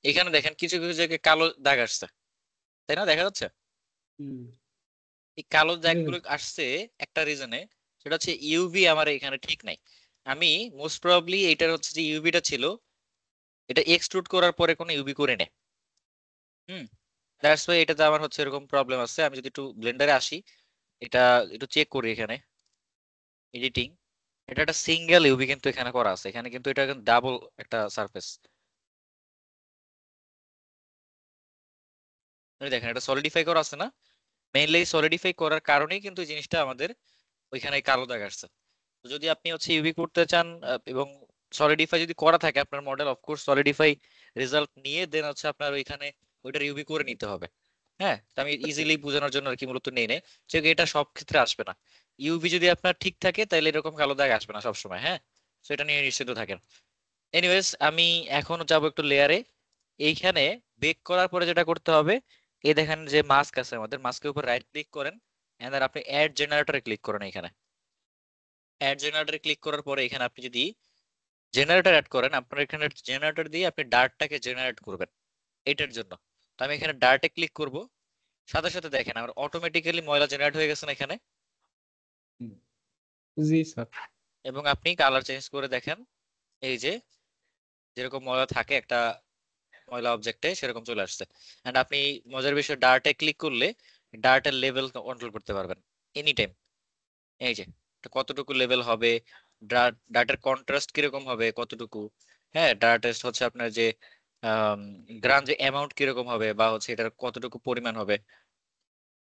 এখানে দেখেন কিছু কিছু জায়গায় কালো দাগ আসছে, তাই না? দেখা যাচ্ছে এই কালো দাগগুলো আসছে একটা রিজনে, সেটা হচ্ছে ইউভি আমার এখানে ঠিক নাই। আমি মোস্ট প্রবাবলি এটার হচ্ছে যে ইউভিটা ছিল, এটা এক্সট্রুড করার পরে কোনো ইউভি করে নেয়। হুম, দ্যাটস ওয়াই এটাতে আমার হচ্ছে এরকম প্রবলেম আছে। আমি যদি একটু ব্লেন্ডারে আসি, এটা একটু চেক করি এখানে এডিটিং, এটা একটা সিঙ্গেল ইউভি কিন্তু এখানে করা আছে, এখানে কিন্তু এটা ডাবল একটা সারফেস। দেখেন এটা সলিডিফাই করা আছে না? মেইনলি সলিডিফাই করার কারণেই কিন্তু এই জিনিসটা আমাদের ওইখানে কালো দাগ আসছে। তো যদি আপনি হচ্ছে ইউভি করতে চান এবং সলিডিফাই যদি করা থাকে আপনার মডেল, অফকোর্স সলিডিফাই রেজাল্ট নিয়ে দেন হচ্ছে আপনার ওইখানে ওইটার ইউভি করে নিতে হবে। হ্যাঁ, তো আমি ইজিলি বোঝানোর জন্য আর কি মূলত নেই নেই যে এটা সব ক্ষেত্রে আসবে না। ইউভি যদি আপনার ঠিক থাকে তাহলে এরকম কালো দাগ আসবে না সবসময়। হ্যাঁ, সেটা নিয়ে নিশ্চিত থাকেন। এনিওয়েজ, আমি এখন যাব একটু লেয়ারে। এইখানে বেক করার পরে যেটা করতে হবে, এই দেখেন যে মাস্ক আছে, আমাদের মাস্কের উপর রাইট ক্লিক করেন, এন্ড দেন আপনি অ্যাড জেনারেটরে ক্লিক করেন। এখানে অ্যাড জেনারেটরে ক্লিক করার পরে এখানে আপনি যদি জেনারেটর অ্যাড করেন, আপনার এখানে জেনারেটর দিয়ে আপনি ডার্টটাকে জেনারেট করবেন এটার জন্য। তো আমি এখানে ডার্টে ক্লিক করব, সাথে সাথে দেখেন আমার অটোমেটিক্যালি ময়লা জেনারেট হয়ে গেছে না এখানে। জি স্যার। এবং আপনি কালার চেঞ্জ করে দেখেন, এই যে যেরকম ময়লা থাকে একটা ময়লা অবজেক্টে সেরকম চলে আসছে। এন্ড আপনি মজার বিষয় ডার্টে ক্লিক করলে ডার্টের লেভেল কন্ট্রোল করতে পারবেন এনি টাইম। এই যে এটা কতটুকু লেভেল হবে, ডার্টের কন্ট্রাস্ট কিরকম হবে, কতটুকু, হ্যাঁ ডার্টের হচ্ছে আপনার যে গ্রাঞ্জ অ্যামাউন্ট কিরকম হবে, বা হচ্ছে এটার কতটুকু পরিমাণ হবে,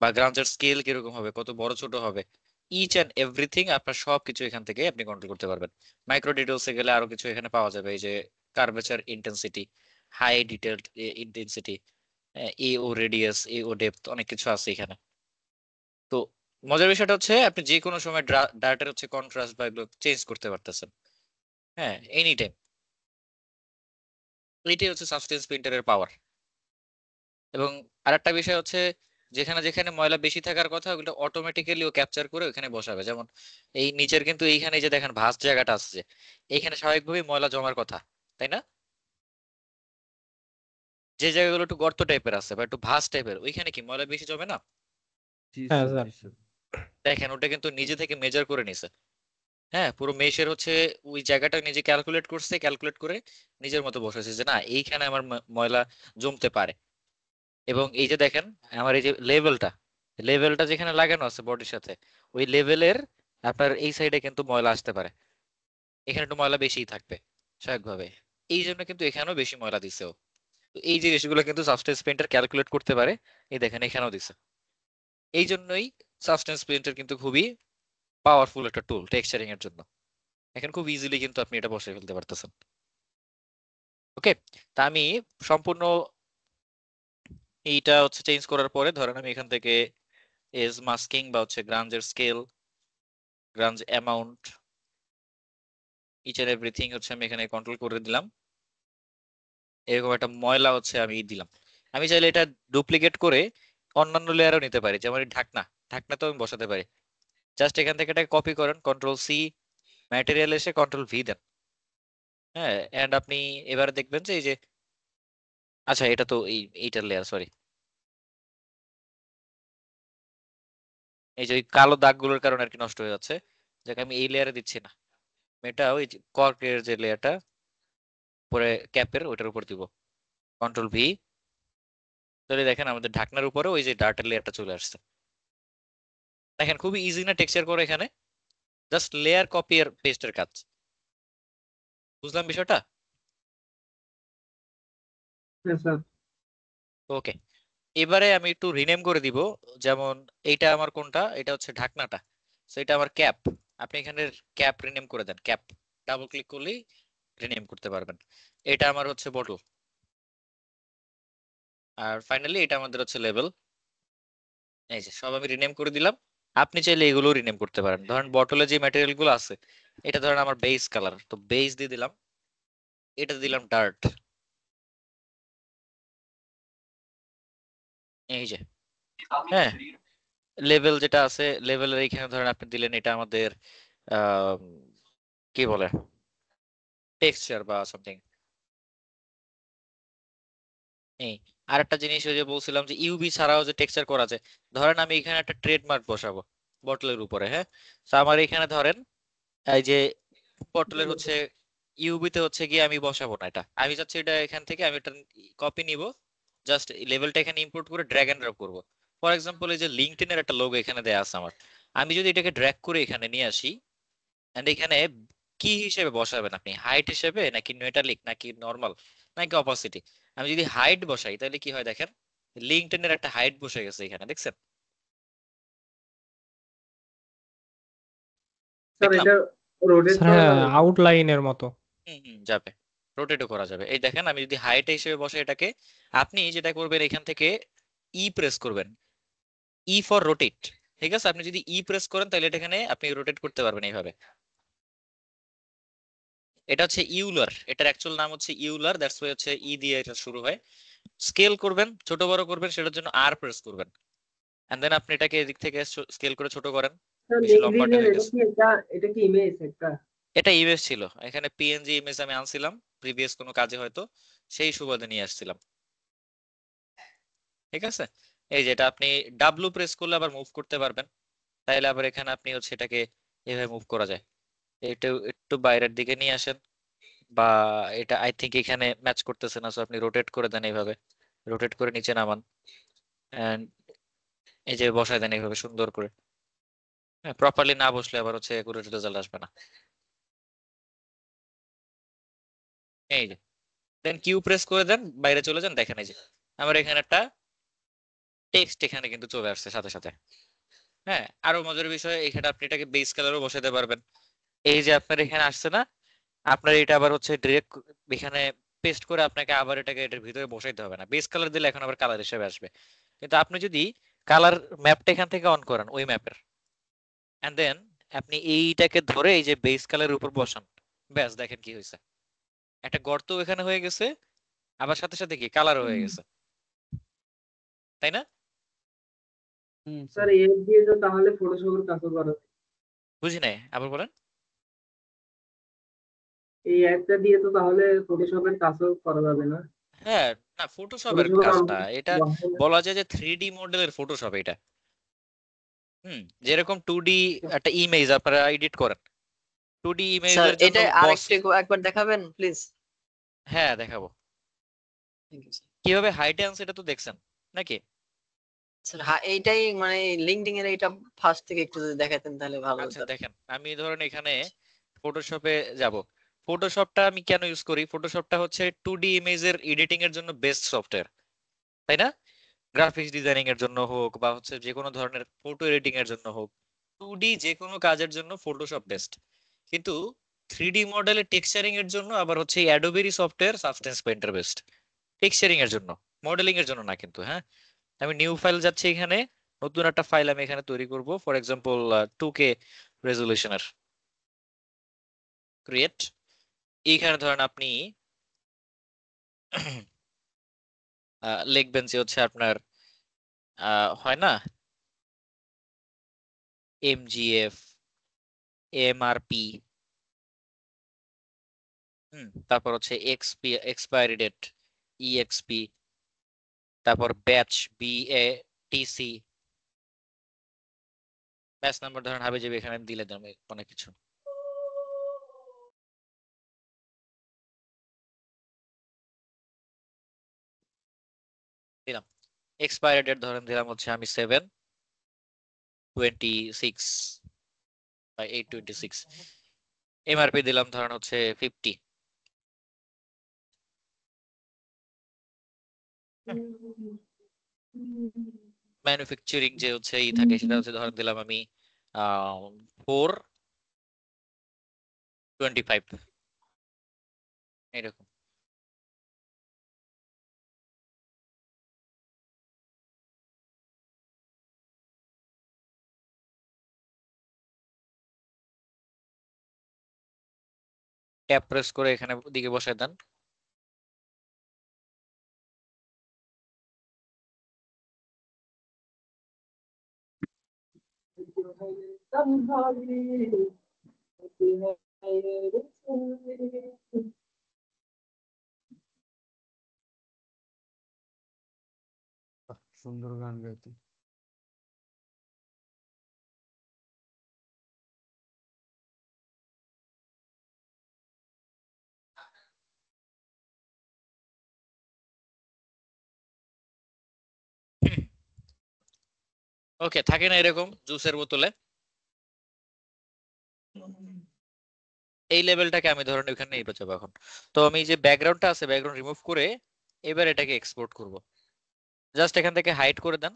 বা গ্রাঞ্জের স্কেল কিরকম হবে, কত বড় ছোট হবে, ইচ অ্যান্ড এভরিথিং আপনার সবকিছু এখান থেকে আপনি কন্ট্রোল করতে পারবেন। মাইক্রো ডিটেলসে গেলে আরো কিছু এখানে পাওয়া যাবে, এই যে curvature intensity, high detailed intensity, AO radius, AO depth, অনেক কিছু আছে এখানে। তো মজার বিষয়টা হচ্ছে আপনি যে কোনো সময় ডাটার হচ্ছে কন্ট্রাস্ট বা এগুলো চেঞ্জ করতে পারতেছেন, হ্যাঁ এনি টাইম। এটাই হচ্ছে সাবস্টেন্স প্রিন্টারের পাওয়ার। এবং আরেকটা বিষয় হচ্ছে যেখানে যেখানে ময়লা বেশি থাকার কথা ওগুলো অটোমেটিক্যালি ও ক্যাপচার করে ওখানে বসাবে। যেমন এই নিচের কিন্তু এইখানে যে দেখেন ভাঁজ জায়গাটা আছে, যে এইখানে স্বাভাবিকভাবেই ময়লা জমার কথা, তাই না? যে জায়গাগুলো একটু গর্ত টাইপের আছে বা একটু ভাঁজ টাইপের, ওইখানে কি ময়লা বেশি জমে না? জি হ্যাঁ স্যার, স্যার। জি স্যার। দেখেন ওটা কিন্তু নিজে থেকে মেজার করে নিছে, হ্যাঁ পুরো মেশের হচ্ছে ওই জায়গাটা নিজে ক্যালকুলেট করছে, ক্যালকুলেট করে নিজের মতো বসেছে যে না এইখানে আমার ময়লা জমতে পারে। এবং এই যে দেখেন আমার এই যে লেভেলটা, লেভেলটা যেখানে লাগানো আছে বডির সাথে, ওই লেভেলের আপনার এই সাইডে কিন্তু ময়লা আসতে পারে, এখানে একটু ময়লা বেশিই থাকবে স্বাভাবিকভাবে। এই জন্য কিন্তু এখানেও বেশি ময়লা দিছে ও। তো এই জিনিসগুলো কিন্তু সাবস্টেন্স পেইন্টার ক্যালকুলেট করতে পারে, এই দেখেন এখানেও দিছে। এই জন্যই সাবস্টেন্স পেইন্টার কিন্তু খুবই পাওয়ারফুল একটা টুল টেক্সচারিং এর জন্য। এখন খুব ইজিলি কিন্তু আপনি এটা বসে ফেলতে পারতেছেন। ওকে, তা আমি সম্পূর্ণ এইটা হচ্ছে চেঞ্জ করার পরে ধরেন আমি এখান থেকে এজ মাস্কিং বা হচ্ছে গ্রাঞ্জের scale, grunge amount, each and everything হচ্ছে আমি এখানে কন্ট্রোল করে দিলাম। এরকম একটা ময়লা হচ্ছে আমি দিলাম। আমি চাইলে এটা ডুপ্লিকেট করে অন্যান্য লেয়ারও নিতে পারি, যেমন এই ঢাকনা, ঢাকনাতেও আমি বসাতে পারি। জাস্ট এখান থেকে এটা কপি করেন, কন্ট্রোল সি, ম্যাটেরিয়াল এসে কন্ট্রোল ভি দেন, হ্যাঁ এন্ড আপনি এবারে দেখবেন যে এই যে, আচ্ছা এটা তো এইটার লেয়ার, সরি, এই যে ওই কালো দাগগুলোর কারণে আর কি নষ্ট হয়ে যাচ্ছে, যাকে আমি এই লেয়ারে দিচ্ছি না, এটা ওই কর্কের যে লেয়ারটা পরে ক্যাপের ওইটার উপর দিব, কন্ট্রোল ভি। তাহলে দেখেন আমাদের ঢাকনার উপরে ওই যে ডার্টের লেয়ারটা চলে আসছে। দেখেন খুবই ইজি না টেক্সচার করে, এখানে জাস্ট লেয়ার কপি আর পেস্টের কাজ। বুঝলাম বিষয়টা? হ্যাঁ স্যার। ওকে, এবারে আমি একটু রিনেম করে দিব। যেমন এইটা আমার কোনটা, এটা হচ্ছে ঢাকনাটা, তো এটা আমার ক্যাপ। আপনি এখানে ক্যাপ রিনেম করে দেন, ক্যাপ ডাবল ক্লিক করলেই রিনেম করতে পারবেন। এটা আমার হচ্ছে বটল, আর ফাইনালি এটা আমাদের হচ্ছে লেভেল। এই যে সব আমি রিনেম করে দিলাম। আপনি চাইলে এগুলো রিনেম করতে পারেন। ধরেন বটলে যে ম্যাটেরিয়াল গুলো আছে, এটা ধরেন আমার বেস কালার, তো বেস দিয়ে দিলাম, এটা দিলাম ডার্ট। এই যে, হ্যাঁ লেভেল যেটা আছে লেভেলের এইখানে ধরেন আপনি দিলেন এটা আমাদের আহ কি বলে টেক্সচার বা সামথিং। এই আরেকটা জিনিস ওই যে বলছিলাম যে ইউবি ছাড়াও যে টেক্সচার করা যায়, ধরেন আমি এখানে একটা ট্রেডমার্ক বসাবো বটলের উপরে, হ্যাঁ তো আমার এখানে ধরেন এই যে বটলের হচ্ছে ইউবিতে হচ্ছে গিয়ে আমি বসাবো না, এটা আমি চাচ্ছি এটা এখান থেকে আমি একটা কপি নিব, জাস্ট লেভেলটা এখানে ইম্পোর্ট করে ড্র্যাগ এন্ড ড্রপ করবো। ফর এক্সাম্পল এই যে লিঙ্কডইন এর একটা লোগো এখানে দেয়া আছে আমার, আমি যদি এটাকে ড্র্যাগ করে এখানে নিয়ে আসি, এন্ড এখানে কি হিসেবে বসাবেন আপনি, হাইট হিসেবে নাকি মেটালিক নাকি নরমাল নাকি অপাসিটি? আমি যদি হাইট বসাই তাহলে কি হয় দেখেন, লিঙ্কডইন এর একটা হাইট বসে গেছে এখানে, দেখছেন? স্যার দেখলাম। এটা রোটেট স্যার করা হ্যাঁ, যাবে তো? আউটলাইনের মতো। যাবে, রোটেটও করা যাবে। এই দেখেন আমি যদি হাইট হিসেবে বসাই এটাকে, আপনি যেটা করবেন এখান থেকে ই প্রেস করবেন, ই ফর রোটেট, ঠিক আছে? আপনি যদি ই প্রেস করেন তাহলে এটা এখানে আপনি রোটেট করতে পারবেন এইভাবে। এটা হচ্ছে ইউলার, এটার অ্যাকচুয়াল নাম হচ্ছে ইউলার, দ্যাটস ওয়াই হচ্ছে ই দিয়ে এটা শুরু হয়। স্কেল করবেন, ছোট বড় করবেন, সেটার জন্য আর প্রেস করবেন। এন্ড দেন আপনি এটাকে এদিক থেকে স্কেল করে ছোট করেন, স্যার বেশি লম্বাটে ম্যাগজিনের হয়ে এটা গেছে। কি এটা কি ইমেজ একটা? এটা ইমেজ ছিল, এখানে পিএনজি ইমেজ আমি আনছিলাম প্রিভিয়াস কোনো কাজে, হয়তো সেই সুবাদে নিয়ে আসছিলাম। ঠিক আছে, এই যেটা আপনি ডাব্লু প্রেস করলে আবার মুভ করতে পারবেন, তাইলে আবার এখানে আপনি হচ্ছে এটাকে এভাবে মুভ করা যায়। এটা একটু বাইরের দিকে নিয়ে আসেন, বা এটা আই থিংক এখানে ম্যাচ করতেছে না, সো আপনি রোটেট করে দেন এইভাবে, রোটেট করে নিচে নামান এন্ড এই যে বসায় দেন এইভাবে সুন্দর করে। হ্যাঁ, প্রপারলি না বসলে আবার হচ্ছে একুরেট রেজাল্ট আসবে না। এই যে দেন কিউ প্রেস করে দেন, বাইরে চলে যান, দেখেন এই যে আমার এখানে একটা টেক্সট এখানে কিন্তু চলে আসছে সাথে সাথে। হ্যাঁ, আরো মজার বিষয় এখানে আপনি এটাকে বেস কালারও বসাতে পারবেন। এই যে আপনার এখানে আসছে না, আপনার এটা আবার হচ্ছে ডিরেক্ট এখানে পেস্ট করে আপনাকে আবার এটাকে এটার ভিতরে বসাইতে হবে না, বেস কালার দিলে এখন আবার কালার হিসেবে আসবে। কিন্তু আপনি যদি কালার ম্যাপটা এখান থেকে অন করেন ওই ম্যাপের, এন্ড দেন আপনি এইটাকে ধরে এই যে বেস কালারের উপর বসান, ব্যাস দেখেন কি হয়েছে, একটা গর্ত এখানে হয়ে গেছে, আবার সাথে সাথে কি কালারও হয়ে গেছে, তাই না? হুম স্যার স্যার। এর দিয়ে তো তাহলে ফটোশপের কাজও করা যায়। বুঝি নাই, আবার বলেন। এই অ্যাপটা দিয়ে তো তাহলে ফটোশপের কাজও করা যাবে না? হ্যাঁ, না ফটোশপের ফটোশপে কাজ না কমপ্লিট এটা, হয় না? বলা যায় যে 3D মডেলের ফটোশপ এটা। যেরকম 2D একটা ইমেজ আপনারা এডিট করেন, 2D স্যার ইমেজের জন্য এটা বস। একবার দেখাবেন প্লিজ? হ্যাঁ দেখাবো, থ্যাংক ইউ কিভাবে হাইটে আনছে এটা তো দেখছেন নাকি? স্যার। হ্যাঁ, এইটাই মানে লিঙ্কডইন এর এটা ফার্স্ট থেকে একটু যদি দেখাতেন তাহলে ভালো আচ্ছা হতো। দেখেন, আমি ধরেন এখানে ফটোশপে যাব। ফটোশপটা আমি কেন ইউজ করি, ফটোশপটা হচ্ছে 2D ইমেজের এডিটিং এর জন্য বেস্ট সফটওয়্যার, তাই না? গ্রাফিক্স ডিজাইনিং এর জন্য হোক, বা হচ্ছে যে কোনো ধরনের ফটো এডিটিং এর জন্য হোক, 2D যে কোনো কাজের জন্য ফটোশপ বেস্ট। কিন্তু 3D মডেলের টেক্সচারিং এর জন্য আবার হচ্ছে অ্যাডোবেরই software Substance Painter best, texturing এর জন্য, মডেলিং এর জন্য না কিন্তু। হ্যাঁ, আমি নিউ ফাইল যাচ্ছি, এখানে নতুন একটা ফাইল আমি এখানে তৈরি করব, ফর এক্সাম্পল 2K রেজলিউশনের ক্রিয়েট। এইখানে ধরেন আপনি লিখবেন যে হচ্ছে আপনার হয় না MGF, MRP, তারপর হচ্ছে এক্সপায়ারি ডেট, EXP, তারপর ব্যাচ, BATC, ব্যাচ নাম্বার ধরেন হাবি যাবে, এখানে দিলে দেন অনেক কিছু। দিলাম এক্সপায়ারি ডেট ধরেন দিলাম হচ্ছে আমি 7/26 বা 8/26, MRP দিলাম ধরেন হচ্ছে 50। ম্যানুফ্যাকচারিং যে হচ্ছে থাকে সেটা হচ্ছে ধরেন দিলাম আমি 4/25 এরকম। ট্যাপ প্রেস করে এখানে দিকে বসায় দেন। সুন্দর গান গাইতে। ওকে, থাকে না এরকম জুসের বোতলে, এই লেভেলটাকে আমি ধরেন ওখানে নিয়ে যাবো এখন। তো আমি যে ব্যাকগ্রাউন্ডটা আছে ব্যাকগ্রাউন্ড রিমুভ করে এবার এটাকে এক্সপোর্ট করব। জাস্ট এখান থেকে হাইড করে দেন,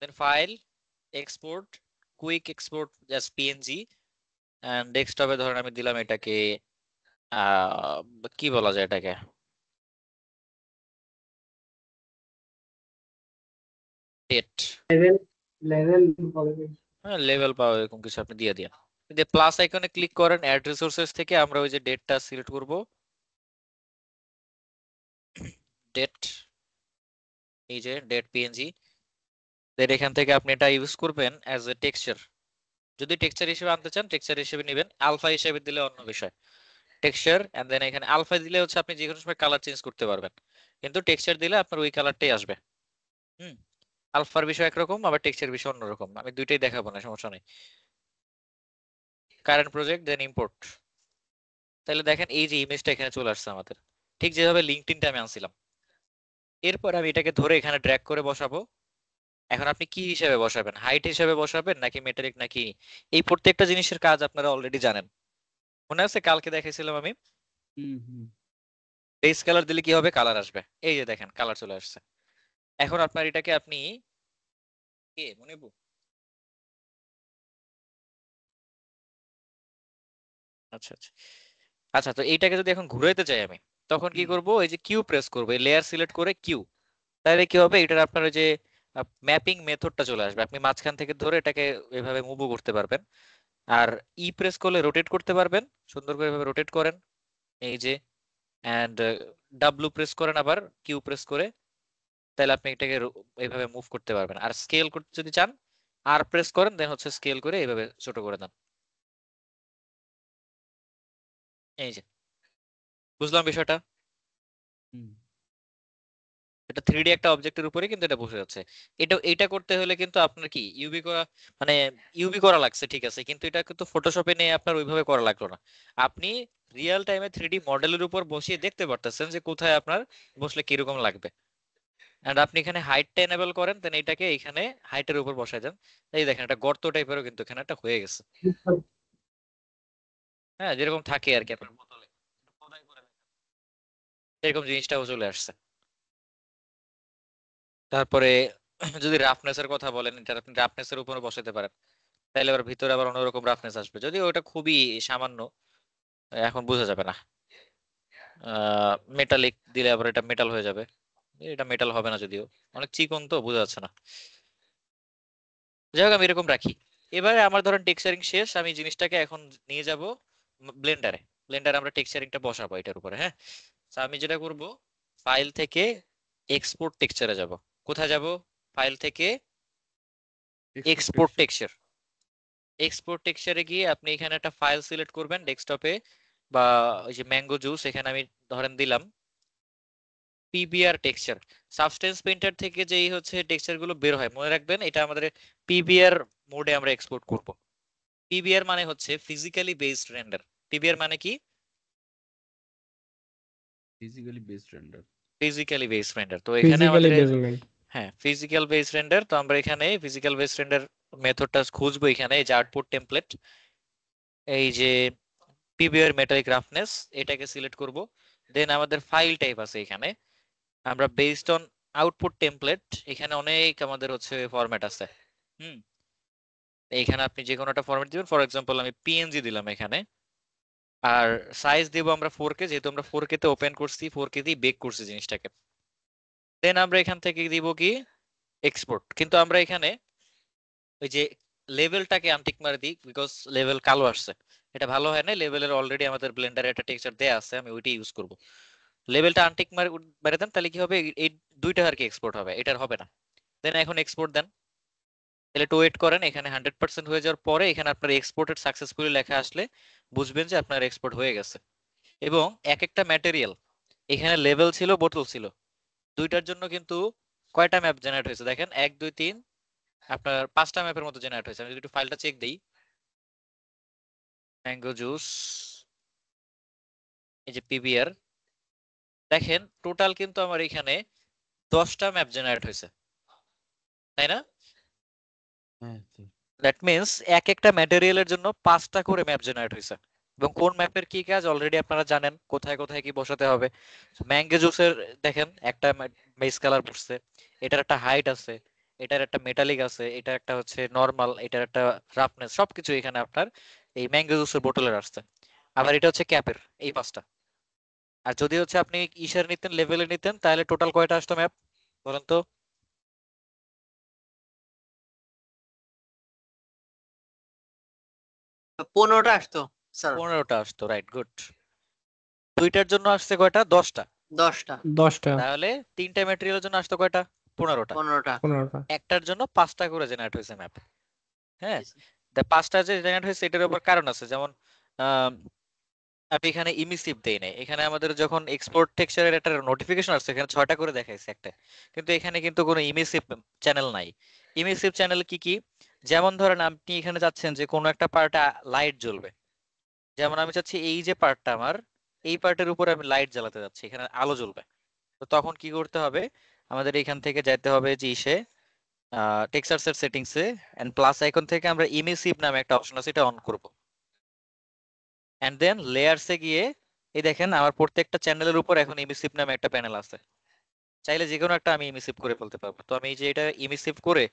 then file, export, quick export just PNG, and ডেস্কটপে ধরেন আমি দিলাম এটাকে আহ কি বলা যায় এটাকে, ডেট। লেভেল লেভেল হবে। হ্যাঁ, লেভেল পাওয়া এরকম কিছু আপনি দিয়ে দিন। যদি প্লাস আইকনে ক্লিক করেন অ্যাড রিসোর্সেস থেকে আমরা ওই যে ডেটটা সিলেক্ট করব, ডেট, এই যে ডেট পিএনজি, দেন এখান থেকে আপনি এটা ইউজ করবেন অ্যাজ এ টেক্সচার। যদি টেক্সচার হিসেবে আনতে চান টেক্সচার হিসেবে নেবেন, আলফা হিসেবে দিলে অন্য বিষয়। টেক্সচার এন্ড দেন এখানে আলফা দিলে হচ্ছে আপনি যে কোনো সময় কালার চেঞ্জ করতে পারবেন, কিন্তু টেক্সচার দিলে আপনার ওই কালারটাই আসবে। হুম, আলফার বিষয় একরকম, আবার টেক্সচার বিষয় অন্যরকম। আমি দুইটাই দেখাবো না, সমস্যা নেই। কারেন্ট প্রজেক্ট দেন ইম্পোর্ট। তাহলে দেখেন এই যে ইমেজটা এখানে চলে আসছে আমাদের, ঠিক যেভাবে লিঙ্কডইনটা আমি আনছিলাম। এরপর আমি এটাকে ধরে এখানে ড্র্যাগ করে বসাবো। এখন আপনি কি হিসেবে বসাবেন, হাইট হিসেবে বসাবেন নাকি মেটালিক নাকি, এই প্রত্যেকটা জিনিসের কাজ আপনারা অলরেডি জানেন। মনে আছে কালকে দেখাইছিলাম আমি, হুম হুম বেস কালার দিলে কি হবে, কালার আসবে। এই যে দেখেন কালার চলে আসছে। এখন আপনার এটাকে আপনি কে মনে আচ্ছা আচ্ছা আচ্ছা, তো এইটাকে যদি এখন ঘুরাইতে চাই আমি, তখন কি হুম। করব, এই যে কিউ প্রেস করব, এই লেয়ার সিলেক্ট করে কিউ। তাহলে কি হবে, এটার আপনার ওই যে ম্যাপিং মেথডটা চলে আসবে, আপনি মাঝখান থেকে ধরে এটাকে এভাবে মুভও করতে পারবেন। আর ই প্রেস করলে রোটেট করতে পারবেন, সুন্দর করে এভাবে রোটেট করেন এই যে, এন্ড ডাব্লু প্রেস করেন আবার কিউ প্রেস করে, তাহলে আপনি এটাকে এইভাবে মুভ করতে পারবেন। আর স্কেল করতে যদি চান আর প্রেস করেন, দেন হচ্ছে স্কেল করে এইভাবে ছোট করে দেন। এই যে, বুঝলাম বিষয়টা। হুম। এটা 3D একটা অবজেক্টের উপরে কিন্তু এটা বসে যাচ্ছে। এটা করতে হলে কিন্তু আপনার কি ইউবি করা, মানে ইউবি করা লাগছে ঠিক আছে, কিন্তু এটা কিন্তু ফটোশপে নিয়ে আপনার ওইভাবে করা লাগলো না। আপনি রিয়েল টাইমে 3D মডেলের উপর বসিয়ে দেখতে পারতেছেন যে কোথায় আপনার বসলে কিরকম লাগবে। এন্ড আপনি এখানে হাইটটা এনেবল করেন, দেন এটাকে এখানে হাইটের উপর বসায় দেন। এই দেখেন একটা গর্ত টাইপেরও কিন্তু এখানে একটা হয়ে গেছে। হ্যাঁ, যেরকম থাকে আর কি আপনার বোতলে খোদাই করে রাখা, এরকম জিনিসটাও চলে আসছে। তারপরে যদি রাফনেস এর কথা বলেন, এটা আপনি রাফনেস এর উপরে বসাতে পারেন, তাইলে আবার ভিতরে আবার অন্যরকম রাফনেস আসবে, যদিও ওটা খুবই সামান্য, এখন বোঝা যাবে না। মেটালিক দিলে আবার এটা মেটাল হয়ে যাবে, এটা মেটাল হবে না, যদিও অনেক চিকন তো বোঝা যাচ্ছে না। যাই হোক আমি এরকম রাখি। এবারে আমার ধরেন টেক্সচারিং শেষ, আমি জিনিসটাকে এখন নিয়ে যাব ব্লেন্ডারে। ব্লেন্ডারে আমরা টেক্সচারিংটা বসাবো এটার উপরে। হ্যাঁ, তো আমি যেটা করব, ফাইল থেকে এক্সপোর্ট টেক্সচারে যাব। কোথায় যাব, ফাইল থেকে এক্সপোর্ট এক্সপোর্টেশন। টেক্সচার। এক্সপোর্ট টেক্সচারে গিয়ে আপনি এখানে একটা ফাইল সিলেক্ট করবেন ডেস্কটপে, বা ওই যে ম্যাঙ্গো জুস, এখানে আমি ধরেন দিলাম পিবিআর টেক্সচার। সাবস্টেন্স পেইন্টার থেকে যেই হচ্ছে টেক্সচার গুলো বের হয়, মনে রাখবেন এটা আমাদের পিবিআর মোডে আমরা এক্সপোর্ট করব। পিবিআর মানে হচ্ছে ফিজিক্যালি বেসড রেন্ডার। পিবিআর মানে কি, physically based render. Physically based render. তো এখানে ফিজিক্যালি আমাদের মেজারমেন্ট। হ্যাঁ ফিজিক্যাল বেসড রেন্ডার, তো আমরা এখানে ফিজিক্যাল বেসড রেন্ডার মেথডটা খুঁজবো এখানে, এই যে আউটপুট টেমপ্লেট, এই যে পিবিআর মেটালিক রাফনেস, এটাকে সিলেক্ট করব। দেন আমাদের ফাইল টাইপ আছে এখানে, আমরা বেসড অন আউটপুট টেমপ্লেট, এখানে অনেক আমাদের হচ্ছে ফরম্যাট আছে। হুম, এইখানে আপনি যে কোনো একটা ফরম্যাট দিবেন, ফর এক্সাম্পল আমি পিএনজি দিলাম এখানে। আর সাইজ দিব আমরা 4K, যেহেতু আমরা 4K তে ওপেন করছি, 4K দিয়ে বেক করছি জিনিসটাকে। দেন আমরা এখান থেকে দিব কি এক্সপোর্ট, কিন্তু আমরা এখানে ওই যে লেভেলটাকে আনটিক মারি দিই, বিকজ লেভেল কালো আসছে, এটা ভালো হয় না। লেভেলের অলরেডি আমাদের ব্লেন্ডারে একটা টেক্সচার দেয়া আছে, আমি ওইটাই ইউজ করব। লেভেলটা আনটিক মারি দেন, তাহলে কি হবে, এই দুইটা আর কি এক্সপোর্ট হবে, এটার হবে না। দেন এখন এক্সপোর্ট দেন, তাহলে একটু ওয়েট করেন, এখানে 100% হয়ে যাওয়ার পরে এখানে আপনার এক্সপোর্টেড সাকসেসফুলি লেখা আসলে বুঝবেন যে আপনার এক্সপোর্ট হয়ে গেছে। এবং এক একটা ম্যাটেরিয়াল, এখানে লেভেল ছিল, বোতল ছিল, দুইটার জন্য কিন্তু কয়টা ম্যাপ জেনারেট হয়েছে দেখেন, 1 2 3, আপনার 5টা ম্যাপের মতো জেনারেট হয়েছে। আমি যদি একটু ফাইলটা চেক দিই, ম্যাঙ্গো জুস, এই যে পিবিআর, দেখেন টোটাল কিন্তু আমার এখানে 10টা ম্যাপ জেনারেট হয়েছে, তাই না? হ্যাঁ স্যার। দ্যাট মিন্স এক একটা ম্যাটেরিয়ালের জন্য 5টা করে ম্যাপ জেনারেট হয়েছে, এবং কোন ম্যাপের কি কাজ অলরেডি আপনারা জানেন, কোথায় কোথায় কি বসাতে হবে। ম্যাঙ্গো জুসের দেখেন একটা বেস কালার পড়ছে, এটার একটা হাইট আছে, এটার একটা মেটালিক আছে, এটার একটা হচ্ছে নরমাল, এটার একটা রাফনেস, সবকিছু এখানে আপনার এই ম্যাঙ্গো জুসের বোতলের আসছে। আবার এটা হচ্ছে ক্যাপের এই 5টা। আর যদি হচ্ছে আপনি ইসের নিতেন, লেভেলে নিতেন, তাহলে টোটাল কয়টা আসতো ম্যাপ বলেন তো? 15টা আসতো স্যার। 15টা আসতো, রাইট, গুড। দুইটার জন্য আসছে কয়টা, 10টা। 10টা। 10টা। তাহলে তিনটা ম্যাটেরিয়ালের জন্য আসতো কয়টা, 15টা 15টা 15টা। একটার জন্য 5টা করে জেনারেট হয়েছে ম্যাপ। হ্যাঁ, জি, স্যার। তা 5টা যে জেনারেট হয়েছে এটার উপর কারণ আছে, যেমন আম, আমি এখানে ইমিসিভ দেই নাই, এখানে আমাদের যখন এক্সপোর্ট টেক্সচারের একটা নোটিফিকেশন আসছে এখানে 6টা করে দেখাইছে একটা, কিন্তু এখানে কিন্তু কোনো ইমিসিভ চ্যানেল নাই। ইমিসিভ চ্যানেল কি কি, যেমন ধরেন আপনি এখানে চাচ্ছেন যে কোনো একটা পার্টে লাইট জ্বলবে, যেমন আমি চাচ্ছি এই যে পার্টটা আমার, এই পার্টের উপরে আমি লাইট জ্বালাতে যাচ্ছি, এখানে আলো জ্বলবে। তো তখন কি করতে হবে, আমাদের এখান থেকে যাইতে হবে যে ইসে টেক্সচার্সের সেটিংসে, এন্ড প্লাস আইকন থেকে আমরা ইমিসিভ নামে একটা অপশন আছে এটা অন করব, এন্ড দেন লেয়ারসে গিয়ে এই দেখেন আমার প্রত্যেকটা চ্যানেলের উপর এখন ইমিসিভ নামে একটা প্যানেল আছে, চাইলে যে কোনো একটা আমি ইমিসিভ করে ফেলতে পারবো। তো আমি এই যে এটা ইমিসিভ করে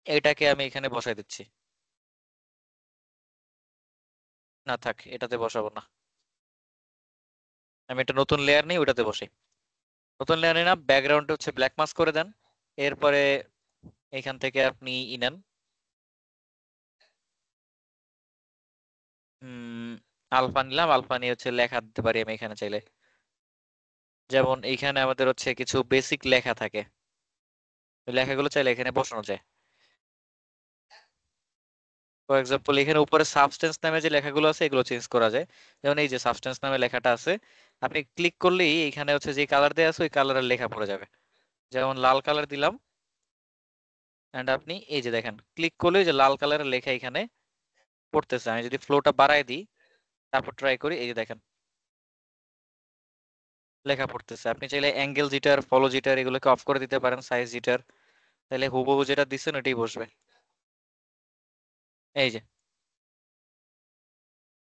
এটাকে আমি এখানে বসাই দিচ্ছি, না থাক এটাতে বসাবো না, আমি একটা নতুন লেয়ার নিই ওটাতে বসাই। নতুন লেয়ার নিলাম, ব্যাকগ্রাউন্ড হচ্ছে ব্ল্যাক মাস্ক করে দেন, এরপরে এখান থেকে আপনি নেন আলফা নিলাম, আলফা নিয়ে হচ্ছে লেখা দিতে পারি আমি এখানে চাইলে, যেমন এইখানে আমাদের হচ্ছে কিছু বেসিক লেখা থাকে, ওই লেখাগুলো চাইলে এখানে বসানো যায়। ফর এক্সাম্পল এখানে উপরে সাবস্টেন্স নামে যে লেখাগুলো আছে এগুলো চেঞ্জ করা যায়, যেমন এই যে সাবস্টেন্স নামে লেখাটা আছে, আপনি ক্লিক করলেই এখানে হচ্ছে যে কালার দেওয়া আছে ওই কালারের লেখা পড়ে যাবে, যেমন লাল কালার দিলাম, এন্ড আপনি এই যে দেখেন ক্লিক করলে যে লাল কালারের লেখা এখানে পড়তেছে। আমি যদি ফ্লোটা বাড়ায় দিই তারপর ট্রাই করি, এই যে দেখেন লেখা পড়তেছে। আপনি চাইলে অ্যাঙ্গেল জিটার, ফলো জিটার এগুলোকে অফ করে দিতে পারেন, সাইজ জিটার, তাহলে হুবহু যেটা দিচ্ছেন ওটাই বসবে। এই যে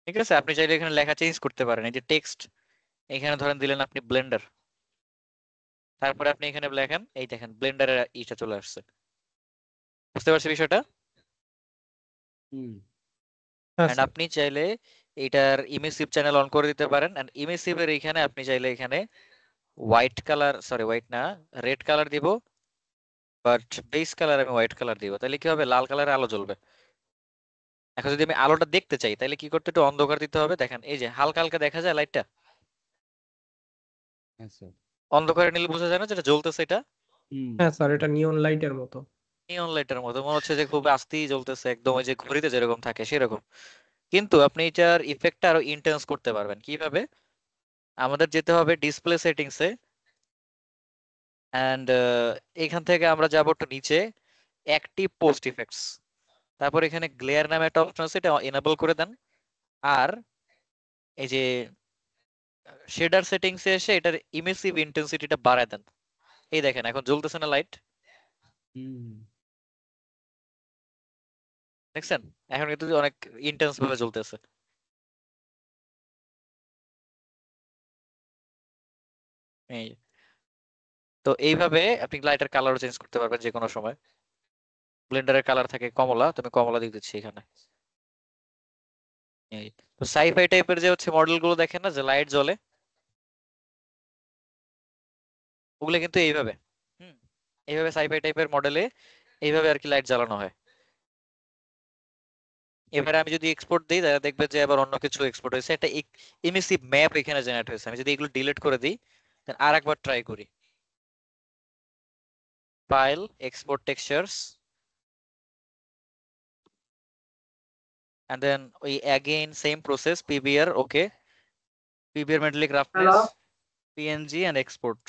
ঠিক আছে, আপনি চাইলে এখানে লেখা চেঞ্জ করতে পারেন, এই যে টেক্সট এখানে ধরেন দিলেন আপনি ব্লেন্ডার, তারপরে আপনি এখানে লেখেন, এই দেখেন ব্লেন্ডারের ইটা চলে আসছে। বুঝতে পারছি বিষয়টা? হুম। হ্যাঁ এন্ড স্যার। আপনি চাইলে এটার ইমিসিভ চ্যানেল অন করে দিতে পারেন, এন্ড ইমিসিভ এর এখানে আপনি চাইলে এখানে হোয়াইট কালার, সরি হোয়াইট না, রেড কালার দিব, বাট বেস কালার আমি হোয়াইট কালার দিব, তাহলে কি হবে লাল কালারের আলো জ্বলবে। এখন যদি আমি আলোটা দেখতে চাই তাহলে কি করতে, একটু অন্ধকার দিতে হবে, দেখেন এই যে হালকা হালকা দেখা যায় লাইটটা, হ্যাঁ স্যার। অন্ধকারে নিলে বোঝা যায় না যেটা জ্বলতেছে, এটা হুম। হ্যাঁ স্যার, এটা নিয়ন লাইটের মতো। নিয়ন লাইটের মতো মনে হচ্ছে যে খুব আস্তেই জ্বলতেছে, একদম ওই যে ঘড়িতে যেরকম থাকে সেরকম। কিন্তু আপনি এটার ইফেক্টটা আরো ইন্টেন্স করতে পারবেন কিভাবে, আমাদের যেতে হবে ডিসপ্লে সেটিংসে, এন্ড এখান থেকে আমরা যাব একটু নিচে অ্যাক্টিভ পোস্ট ইফেক্টস, তারপর এখানে গ্লেয়ার নামে একটা অপশন আছে এটা এনেবল করে দেন, আর এই যে শেডার সেটিংসে এসে এটার ইমেসিভ ইন্টেন্সিটিটা বাড়ায় দেন। এই দেখেন এখন জ্বলতেছে না লাইট, হুম। দেখছেন এখন কিন্তু অনেক ইন্টেন্স ভাবে জ্বলতেছে। এই তো এইভাবে আপনি লাইটের কালারও চেঞ্জ করতে পারবেন যে কোনো সময়। ব্লেন্ডারের কালার থাকে কমলা, তুমি কমলা দিয়ে দিচ্ছি এখানে। এই তো সাইফাই টাইপের যে হচ্ছে মডেল গুলো দেখেন না যে লাইট জ্বলে, ওগুলো কিন্তু এইভাবে, হুম, এইভাবে সাইফাই টাইপের মডেলে এইভাবে আর কি লাইট জ্বালানো হয়। এবারে আমি যদি এক্সপোর্ট দিই তাহলে দেখবে যে আবার অন্য কিছু এক্সপোর্ট হয়েছে, একটা ইমিসিভ ম্যাপ এখানে জেনারেট হয়েছে। আমি যদি এগুলো ডিলিট করে দিই আর একবার ট্রাই করি, file export textures, and then we again same process PBR, okay, PBR metallic roughness, hello PNG and export।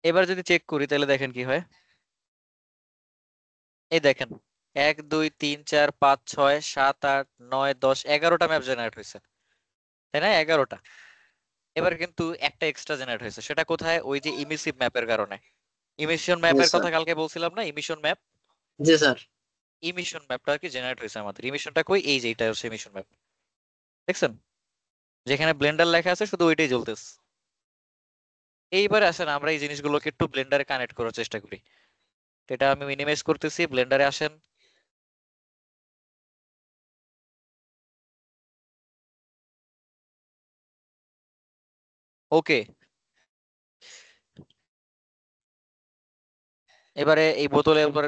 এবার যদি চেক করি তাহলে দেখেন কি হয়, এই দেখেন 1 2 3 4 5 6 7 8 9 10 11টা ম্যাপ জেনারেট হয়েছে, তাই না 11টা। এবার কিন্তু একটা এক্সট্রা জেনারেট হয়েছে, সেটা কোথায়, ওই যে ইমিসিভ ম্যাপের কারণে। ইমিশন জি ম্যাপের স্যার। কথা কালকে বলছিলাম না, ইমিশন ম্যাপ, জি স্যার। ইমিশন ম্যাপটা আর কি জেনারেট হয়েছে আমাদের। ইমিশনটা কই, এই যে এটা হচ্ছে ইমিশন ম্যাপ, দেখছেন যেখানে ব্লেন্ডার লেখা আছে শুধু ওইটাই জ্বলতেছে। এইবার আসেন আমরা এই জিনিসগুলোকে একটু ব্লেন্ডারে কানেক্ট করার চেষ্টা করি। তো এটা আমি মিনিমাইজ করতেছি, ব্লেন্ডারে আসেন, ওকে। এবারে এই বোতলের উপর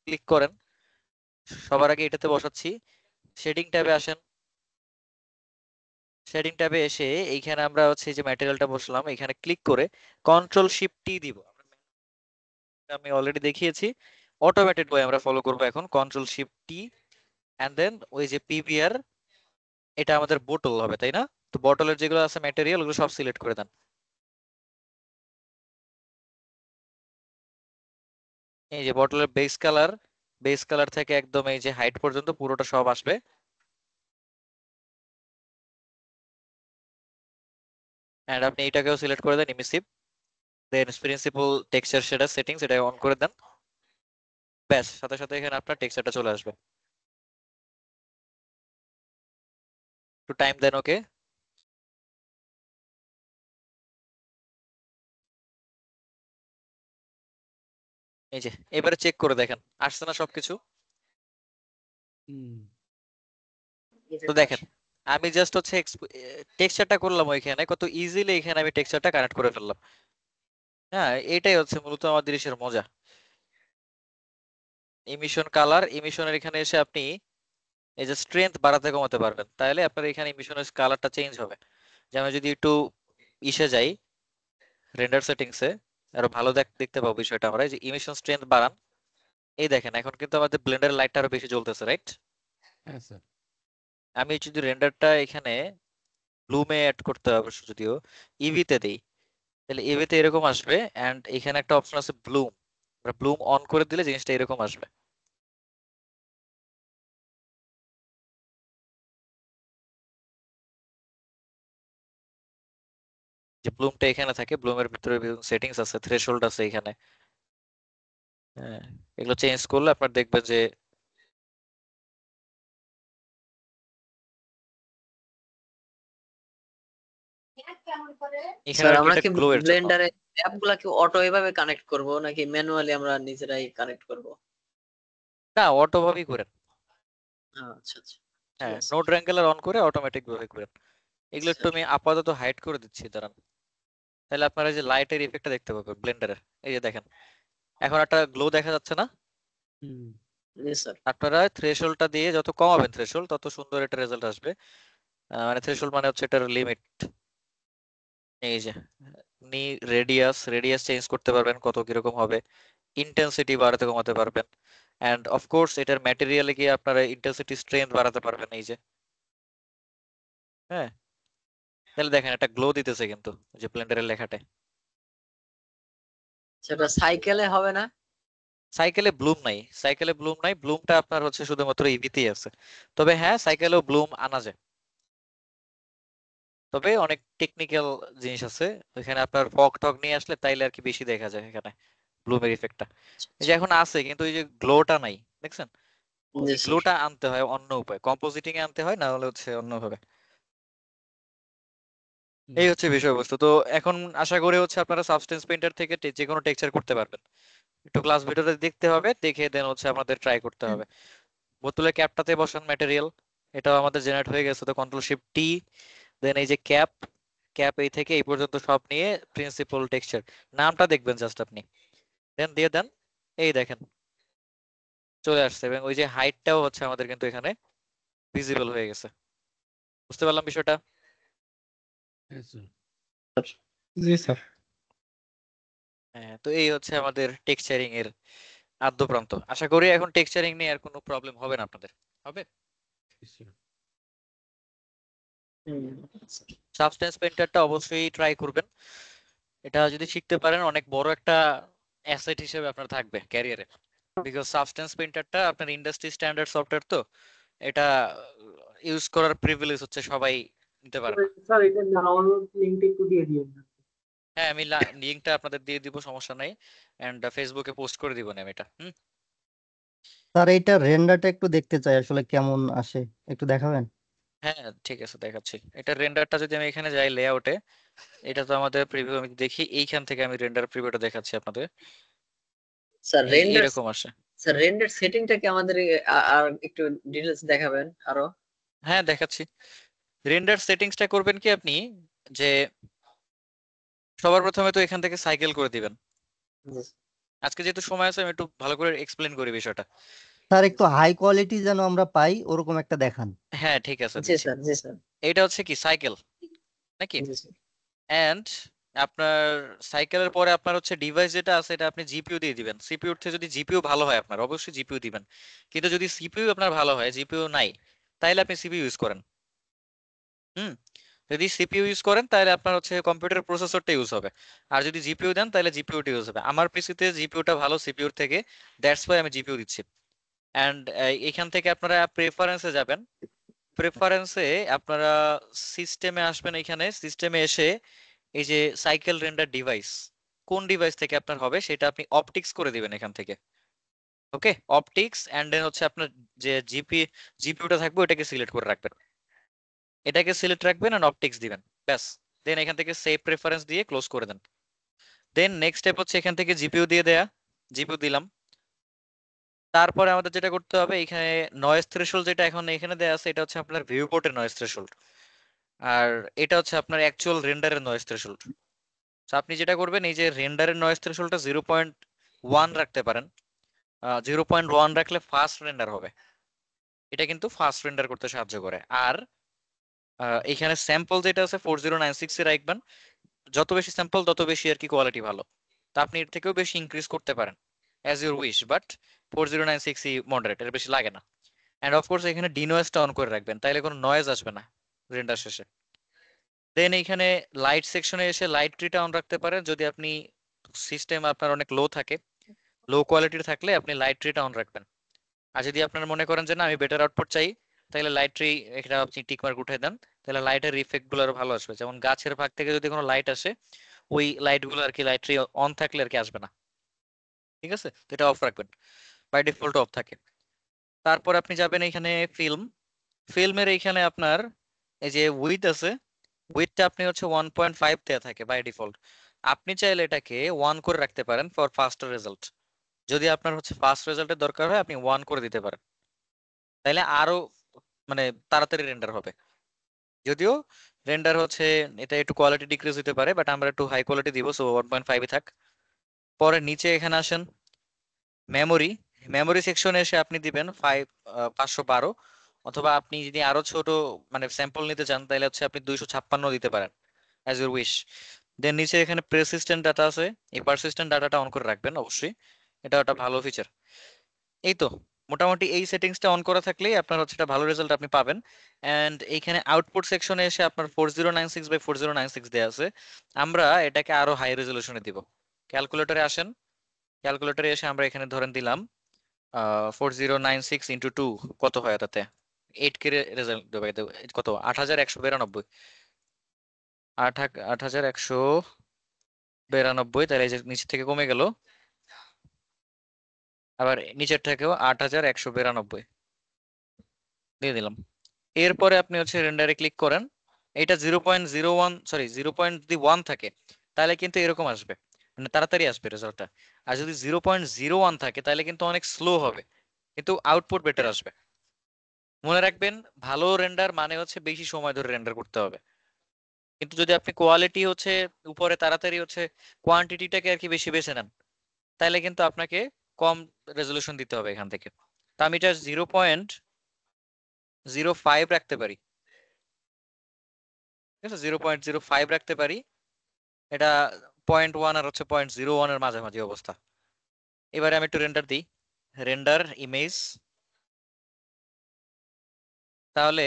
ক্লিক করেন, সবার আগে এটাতে বসাচ্ছি। শেডিং ট্যাবে আসেন, শেডিং ট্যাবে এসে এইখানে আমরা হচ্ছে এই যে ম্যাটেরিয়ালটা বসলাম, এখানে ক্লিক করে কন্ট্রোল শিফট টি দিব। আমি অলরেডি দেখিয়েছি, অটোমেটেড ওয়ে আমরা ফলো করব এখন, control shift T and then ওই যে পিভিআর, এটা আমাদের বোতল হবে তাই না? তো বটলের যেগুলো আছে ম্যাটেরিয়াল ওগুলো সব সিলেক্ট করে দেন। এই যে বটলের বেস কালার থেকে একদম এই যে হাইট পর্যন্ত পুরোটা সব আসবে। এন্ড আপনি এটাকেও সিলেক্ট করে দেন ইমিসিভ, দেন প্রিন্সিপাল টেক্সচার শেডার সেটিংস এটা অন করে দেন। ব্যাস, সাথে সাথে এখানে আপনার টেক্সচারটা চলে আসবে। একটু টাইম দেন ওকে। এই যে এবারে চেক করে দেখেন আসছে না সবকিছু। তো দেখেন আমি জাস্ট হচ্ছে টেক্সচারটা করলাম ওইখানে, কত ইজিলি এখানে আমি টেক্সচারটা কানেক্ট করে ফেললাম। হ্যাঁ, এটাই হচ্ছে মূলত আমাদের দেশের মজা। ইমিশন কালার, ইমিশনের এখানে এসে আপনি এই যে স্ট্রেংথ বাড়াতে কমাতে পারবেন, তাহলে আপনার এখানে ইমিশনের কালারটা চেঞ্জ হবে। যেমন যদি একটু ইসে যাই রেন্ডার সেটিংসে, আরো ভালো দেখতে পাবো বিষয়টা আমরা। এই যে ইমিশন স্ট্রেংথ বাড়ান, এই দেখেন এখন কিন্তু আমাদের ব্লেন্ডারের লাইটটা আরো বেশি জ্বলতেছে, রাইট? হ্যাঁ স্যার। আমি যদি রেন্ডারটা এখানে ব্লুমে অ্যাড করতে হবে, যদিও ইভিতে দেই, তাহলে ইভিতে এরকম আসবে। এন্ড এখানে একটা অপশন আছে ব্লুম, ব্লুম অন করে দিলে জিনিসটা এরকম আসবে। যে ব্লুমটা এখানে থাকে, ব্লুমের ভিতরে সেটিংস আছে, থ্রেশহোল্ড আছে এখানে। হ্যাঁ, এগুলো চেঞ্জ করলে আপনার দেখবেন যে এখানে স্যার আর কি আমরা এটা কি গ্লো এর জন্য। ব্লেন্ডারে অ্যাপগুলা কি অটো এভাবে কানেক্ট করব নাকি ম্যানুয়ালি আমরা নিজেরাই কানেক্ট করব? না, অটো ভাবেই করেন। আচ্ছা আচ্ছা, ঠিক হ্যাঁ, আছে। নোড র্যাঙ্গেলার অন করে অটোমেটিক ভাবে করেন। এগুলো একটু স্যার আমি আপাতত হাইড করে দিচ্ছি, দাঁড়ান। তাহলে আপনারা যে লাইটের ইফেক্টটা দেখতে পাবেন ব্লেন্ডারের। এই যে দেখেন এখন একটা গ্লো দেখা যাচ্ছে না? জি স্যার। আপনারা থ্রেশহোল্ডটা দিয়ে যত কমাবেন থ্রেশহোল্ড, তত সুন্দর একটা রেজাল্ট আসবে। মানে থ্রেশহোল্ড মানে হচ্ছে এটার লিমিট। এই যে আপনি রেডিয়াস চেঞ্জ করতে পারবেন কত কিরকম হবে, ইন্টেন্সিটি বাড়াতে কমাতে পারবেন, এন্ড অফকোর্স এটার ম্যাটেরিয়ালে গিয়ে আপনারা ইন্টেন্সিটি স্ট্রেংথ বাড়াতে পারবেন। এই যে হ্যাঁ, তাহলে দেখেন একটা গ্লো দিতেছে কিন্তু যে ব্লেন্ডারের লেখাটায়। সেটা সাইকেলে হবে না? সাইকেলে ব্লুম নাই, ব্লুমটা আপনার হচ্ছে শুধুমাত্র ইভিতেই আছে। তবে হ্যাঁ, সাইকেলেও ব্লুম আনা যায়, তবে অনেক টেকনিক্যাল জিনিস আছে ওইখানে। আপনার ফগ টগ নিয়ে আসলে তাইলে আর কি বেশি দেখা যায় এখানে ব্লুমের ইফেক্টটা। এই যে এখন আছে কিন্তু ওই যে গ্লোটা নাই, দেখছেন? জি এই স্যার। গ্লোটা আনতে হয় অন্য উপায়, কম্পোজিটিং এ আনতে হয়, না হলে হচ্ছে অন্যভাবে। এই হচ্ছে বিষয়বস্তু। তো এখন আশা করি হচ্ছে আপনারা সাবস্টেন্স পেইন্টার থেকে যে কোনো টেক্সচার করতে পারবেন। একটু ক্লাস ভিডিওতে দেখতে হবে, দেখে দেন হচ্ছে আমাদের ট্রাই করতে হবে। বোতলের ক্যাপটাতে বসান ম্যাটেরিয়াল, এটাও আমাদের জেনারেট হয়ে গেছে। তো কন্ট্রোল শিফট টি, দেন এই যে ক্যাপ, এই থেকে এই পর্যন্ত সব নিয়ে প্রিন্সিপাল টেক্সচার নামটা দেখবেন জাস্ট আপনি, দেন দিয়ে দেন। এই দেখেন চলে আসছে, এবং ওই যে হাইটটাও হচ্ছে আমাদের কিন্তু এখানে ভিজিবল হয়ে গেছে। বুঝতে পারলাম বিষয়টা? জি স্যার। হ্যাঁ, তো এই হচ্ছে আমাদের টেক্সচারিং এর আদ্যপ্রান্ত। আশা করি এখন টেক্সচারিং নিয়ে আর কোনো প্রবলেম হবে না আপনাদের। হবে? সাবস্টেন্স পেইন্টারটা অবশ্যই ট্রাই করবেন। এটা যদি শিখতে পারেন অনেক বড় একটা অ্যাসেট হিসেবে আপনার থাকবে ক্যারিয়ারে। বিকজ সাবস্টেন্স পেইন্টারটা আপনার ইন্ডাস্ট্রি স্ট্যান্ডার্ড সফটওয়্যার, তো এটা ইউজ করার প্রিভিলেজ হচ্ছে সবাই নিতে পারে না। স্যার এটা ডাউনলোড লিংকটা একটু দিয়ে দিন। হ্যাঁ, আমি লিঙ্কটা আপনাদের দিয়ে দিব, সমস্যা নাই। এন্ড ফেসবুকে পোস্ট করে দিব না আমি এটা। স্যার এইটা রেন্ডারটা একটু দেখতে চাই আসলে কেমন আসে, একটু দেখাবেন? হ্যাঁ ঠিক আছে, দেখাচ্ছি। এটা রেন্ডারটা যদি আমি এখানে যাই লেআউটে, এটা তো আমাদের প্রিভিউ, আমি দেখি এইখান থেকে আমি রেন্ডার প্রিভিউটা দেখাচ্ছি আপনাদের। স্যার এই যে রেন্ডার, এরকম আসে। স্যার রেন্ডার সেটিংটা কি আমাদের আর একটু ডিটেইলস দেখাবেন আরো? হ্যাঁ দেখাচ্ছি। রেন্ডার সেটিংসটা করবেন কি আপনি, যে সবার প্রথমে তো এখান থেকে সাইকেল করে দিবেন। আজকে যেহেতু সময় আছে আমি একটু ভালো করে এক্সপ্লেন করি বিষয়টা। স্যার একটু হাই কোয়ালিটি যেন আমরা পাই ওরকম একটা দেখান। হ্যাঁ ঠিক আছে, জি দিচ্ছি। স্যার, জি স্যার। এটা হচ্ছে কি সাইকেল নাকি? এন্ড আপনার সাইকেলের পরে আপনার হচ্ছে ডিভাইস যেটা আছে এটা আপনি জিপিইউ দিয়ে দিবেন। সিপিইউ থেকে যদি জিপিইউ ভালো হয় আপনার অবশ্যই জিপিইউ দিবেন, কিন্তু যদি সিপিইউ আপনার ভালো হয় জিপিইউ নাই তাইলে আপনি সিপিইউ ইউজ করেন। হুম, যদি সিপিইউ ইউজ করেন তাহলে আপনার হচ্ছে কম্পিউটার প্রসেসরটা ইউজ হবে, আর যদি জিপিইউ দেন তাহলে জিপিইউটা ইউজ হবে। আমার পিসিতে জিপিইউটা ভালো সিপিইউর থেকে, দ্যাটস ওয়াই আমি জিপিইউ দিচ্ছি। অ্যান্ড এখান থেকে আপনারা প্রেফারেন্সে যাবেন। প্রেফারেন্সে আপনারা সিস্টেমে আসবেন, এখানে সিস্টেমে এসে এই যে সাইকেল রেন্ডার ডিভাইস কোন ডিভাইস থেকে আপনার হবে সেটা আপনি অপটিক্স করে দিবেন এখান থেকে। ওকে, অপটিক্স অ্যান্ড দেন হচ্ছে আপনার যে জিপিইউটা থাকবে ওটাকে সিলেক্ট করে রাখবেন, এটাকে সিলেক্ট রাখবেন আর অপটিক্স দিবেন, ব্যাস। দেন এখান থেকে সেভ প্রেফারেন্স দিয়ে ক্লোজ করে দেন। দেন নেক্সট স্টেপ হচ্ছে এখান থেকে জিপিইউ দিয়ে দেয়া, জিপিইউ দিলাম। তারপরে আমাদের যেটা করতে হবে এখানে নয়েজ থ্রেশহোল্ড যেটা এখন এখানে দেয়া আছে এটা হচ্ছে আপনার ভিউ পোর্টের নয়েজ থ্রেশহোল্ড, আর এটা হচ্ছে আপনার অ্যাকচুয়াল রেন্ডারের নয়েজ থ্রেশহোল্ড। তো আপনি যেটা করবেন এই যে রেন্ডারের নয়েজ থ্রেশহোল্ডটা 0.1 রাখতে পারেন। 0.1 রাখলে ফাস্ট রেন্ডার হবে, এটা কিন্তু ফাস্ট রেন্ডার করতে সাহায্য করে। আর এখানে স্যাম্পল যেটা আছে 4096 এ রাখবেন, যত বেশি স্যাম্পল তত বেশি আর কি কোয়ালিটি ভালো। তা আপনি এর থেকেও বেশি ইনক্রিজ করতে পারেন as your wish, but 4096 E moderate, এর বেশি লাগে না। অ্যান্ড অফকোর্স এখানে ডিনয়েজটা অন করে রাখবেন, তাইলে কোনো নয়েজ আসবে না রেন্ডার শেষে। দেন এইখানে লাইট সেকশনে এসে লাইট ট্রিটা অন রাখতে পারেন, যদি আপনি সিস্টেম আপনার অনেক লো থাকে, লো কোয়ালিটির থাকলে আপনি লাইট ট্রিটা অন রাখবেন। আর যদি আপনারা মনে করেন যে না আমি বেটার আউটপুট চাই, তাহলে লাইট ট্রি এটা আপনি টিক মার্ক উঠে দেন, তাহলে লাইটের ইফেক্ট গুলো আরো ভালো আসবে। যেমন গাছের ভাগ থেকে যদি কোনো লাইট আসে ওই লাইট গুলো আর কি লাইট ট্রি অন থাকলে আর কি আসবে না, ঠিক আছে? তো এটা অফ রাখবেন, বাই ডিফল্ট অফ থাকে। তারপর আপনি যাবেন এখানে ফিল্মের এইখানে আপনার এই যে উইথ আছে, উইথটা আপনি হচ্ছে 1.5 দেয়া থাকে বাই ডিফল্ট। আপনি চাইলে এটাকে 1 করে রাখতে পারেন ফর ফাস্টার রেজাল্ট। যদি আপনার হচ্ছে ফাস্ট রেজাল্টের দরকার হয় আপনি 1 করে দিতে পারেন, তাইলে আরো মানে তাড়াতাড়ি রেন্ডার হবে। যদিও রেন্ডার হচ্ছে এটা একটু কোয়ালিটি ডিক্রিজ হতে পারে, বাট আমরা একটু হাই কোয়ালিটি দিব, সো 1.5 এ থাক। পরে নিচে এখানে আসেন মেমোরি, মেমোরি সেকশনে এসে আপনি দিবেন 512, অথবা আপনি যদি আরো ছোট মানে স্যাম্পল নিতে চান তাহলে হচ্ছে আপনি 256 দিতে পারেন, অ্যাজ ইউর উইশ। দেন নিচে এখানে পারসিস্টেন্ট ডাটা আছে, এই পারসিস্টেন্ট ডাটাটা অন করে রাখবেন অবশ্যই, এটা একটা ভালো ফিচার। এই তো মোটামুটি এই সেটিংসটা অন করা থাকলেই আপনার হচ্ছে একটা ভালো রেজাল্ট আপনি পাবেন। এন্ড এইখানে আউটপুট সেকশনে এসে আপনার 4096/4096 দেয়া আছে, আমরা এটাকে আরো হাই রেজলিউশনে দিব। ক্যালকুলেটরে আসেন, ক্যালকুলেটরে এসে আমরা এখানে ধরেন দিলাম 4096 × 2 কত হয় তাতে 8K রেজাল্ট দেবে, কত 8192, 8192, তাহলে এই যে নিচে থেকে কমে গেল, আবার নিচের থেকেও 8192 দিয়ে দিলাম। এরপরে আপনি হচ্ছে রেন্ডারে ক্লিক করেন, এটা 0.01 সরি 0.1 থাকে তাহলে কিন্তু এরকম আসবে, মানে তাড়াতাড়ি আসবে রেজাল্টটা। আর যদি 0.01 থাকে তাহলে কিন্তু অনেক স্লো হবে, কিন্তু আউটপুট বেটার আসবে। মনে রাখবেন ভালো রেন্ডার মানে হচ্ছে বেশি সময় ধরে রেন্ডার করতে হবে, কিন্তু যদি আপনি কোয়ালিটি হচ্ছে উপরে তাড়াতাড়ি হচ্ছে কোয়ান্টিটিটাকে আর কি বেশি বেছে নেন তাহলে কিন্তু আপনাকে কম রেজলিউশন দিতে হবে এখান থেকে। তো আমি এটা 0.05 রাখতে পারি, ঠিক আছে? 0.05 রাখতে পারি, এটা 0.1 আর হচ্ছে 0.01 এর মাঝামাঝি অবস্থা। এবারে আমি একটু রেন্ডার দিই, রেন্ডার ইমেজ, তাহলে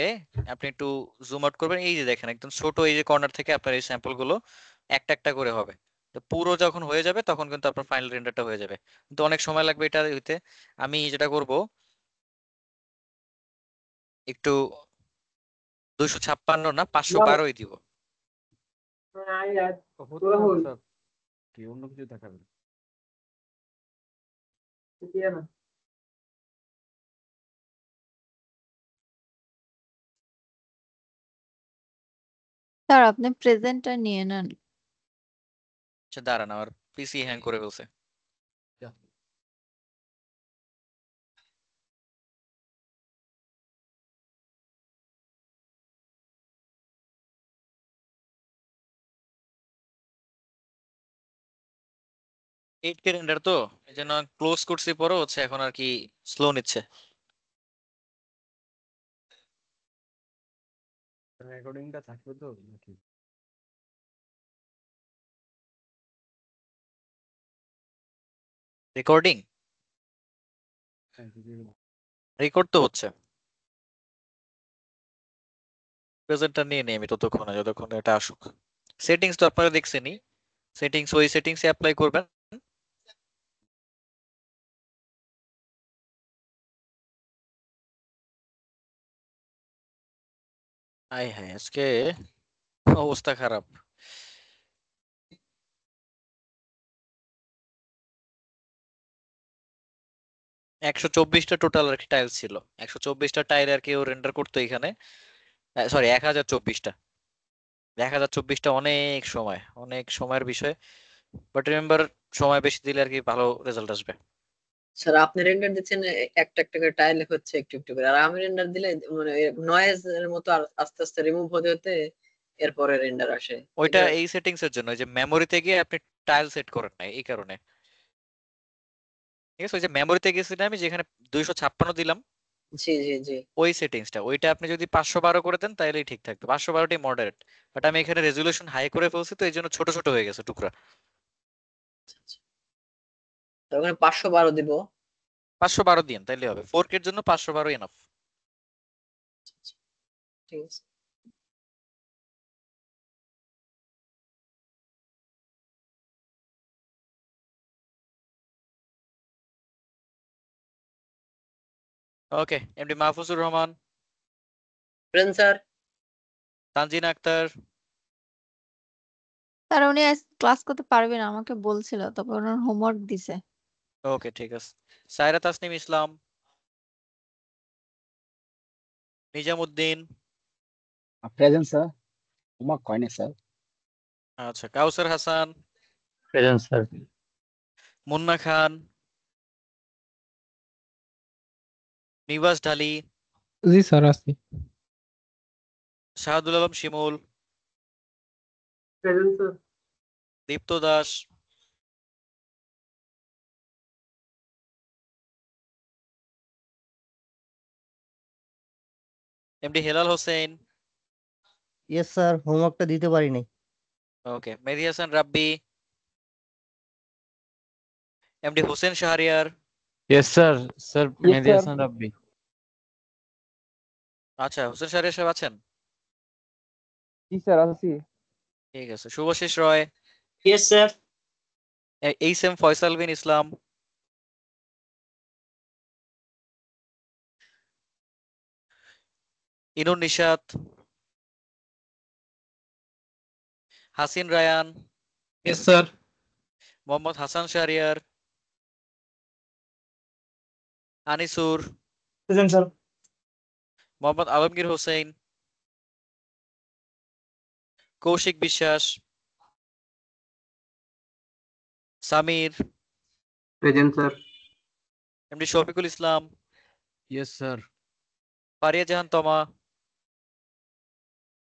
আপনি একটু জুম আউট করবেন, এই যে দেখেন একদম ছোট এই যে কর্নার থেকে আপনার এই স্যাম্পল গুলো একটা একটা করে হবে। তো পুরো যখন হয়ে যাবে তখন কিন্তু আপনার ফাইনাল রেন্ডারটা হয়ে যাবে, কিন্তু অনেক সময় লাগবে এটা হইতে। আমি যেটা করব একটু 256 না 512ই দিব। হতে হবে স্যার, কি অন্য কিছু দেখাবেন? স্যার আপনি প্রেজেন্টটা নিয়ে নেন। আচ্ছা দাঁড়ান, আমার পিসি হ্যাং করে ফেলছে। এইট কে রেন্ডার তো এই জন্য ক্লোজ করছি, পরে হচ্ছে এখন আর কি স্লো নিচ্ছে। রেকর্ডিংটা থাকবে তো নাকি? রেকর্ডিং হ্যাঁ, রেকর্ড তো হচ্ছে। প্রেজেন্টটা নিয়ে নেই আমি ততক্ষণে, যতক্ষণ এটা আসুক। সেটিংস তো আপনারা দেখছেনই, সেটিংস ওই সেটিংসে অ্যাপ্লাই করবেন। আয় হায়, আজকে অবস্থা খারাপ। 124টা টোটাল আর কি টাইল ছিল, 124টা টাইল আর কি ও রেন্ডার করতো এখানে। সরি, 1024টা। 1024টা অনেক সময়, অনেক সময়ের বিষয়। বাট রিমেম্বার, সময় বেশি দিলে আর কি ভালো রেজাল্ট আসবে। স্যার আপনি রেন্ডার দিচ্ছেন একটা একটা করে টাইল হচ্ছে একটু একটু করে, আর আমি রেন্ডার দিলে মানে নয়েজ এর মতো আস্তে আস্তে রিমুভ হতে হতে এরপরে রেন্ডার আসে। ওইটা এটা এই সেটিংস এর জন্য, ওই যে মেমোরিতে গিয়ে আপনি টাইল সেট করেন না এই কারণে। ঠিক আছে, ওই যে মেমোরিতে গেছি না আমি, যেখানে 256 দিলাম, জি জি জি। ওই সেটিংসটা, ওইটা আপনি যদি 512 করে দেন তাহলেই ঠিক থাকবে। 512টাই মডারেট, বাট আমি এখানে রেজুলেশন হাই করে ফেলছি, তো এই জন্য ছোট ছোট হয়ে গেছে টুকরা। তো ওখানে 512 দিব। 512 দিন তাইলে হবে, 4K এর জন্য 512 এনাফ। ঠিক আছে। Okay, MD Mahfuzur Rahman, sir Tanzin Akter. Sir উনি ক্লাস করতে পারবে না, আমাকে বলছিল, তবে ওনার হোমওয়ার্ক দিছে। ওকে, ঠিক আছে। Saira Tasnim Islam, Nizamuddin. Present sir. Homework হয়নি স্যার। আচ্ছা, কাউসার হাসান, প্রেজেন্ট স্যার। মুন্না খান, নিবাস ঢালি, জি স্যার আছি। Shahadul Alam Shimul, present sir. Dipto Das, MD Helal Hossain. Yes sir, হোমওয়ার্কটা দিতে পারিনি। Okay, Mehedi Hasan Rabbi, MD Hossain Shahriar. Yes sir. Sir yes Mehedi sir. Hasan Rabbi. আচ্ছা, হোসেন শাহরিয়ার সাহেব আছেন? জি স্যার আছি। ঠিক আছে, Shubhashesh Roy, yes sir. H M Faisal Bin Islam, Inun Nishat, Hasin Rayan, yes sir. Mohammad Hasan Shahriar, Anisur, present sir. Mohammad Alamgir Hossain, Koushik Biswas, Samir, present sir. MD Shafiqul Islam, yes sir. Faria Jahan Toma,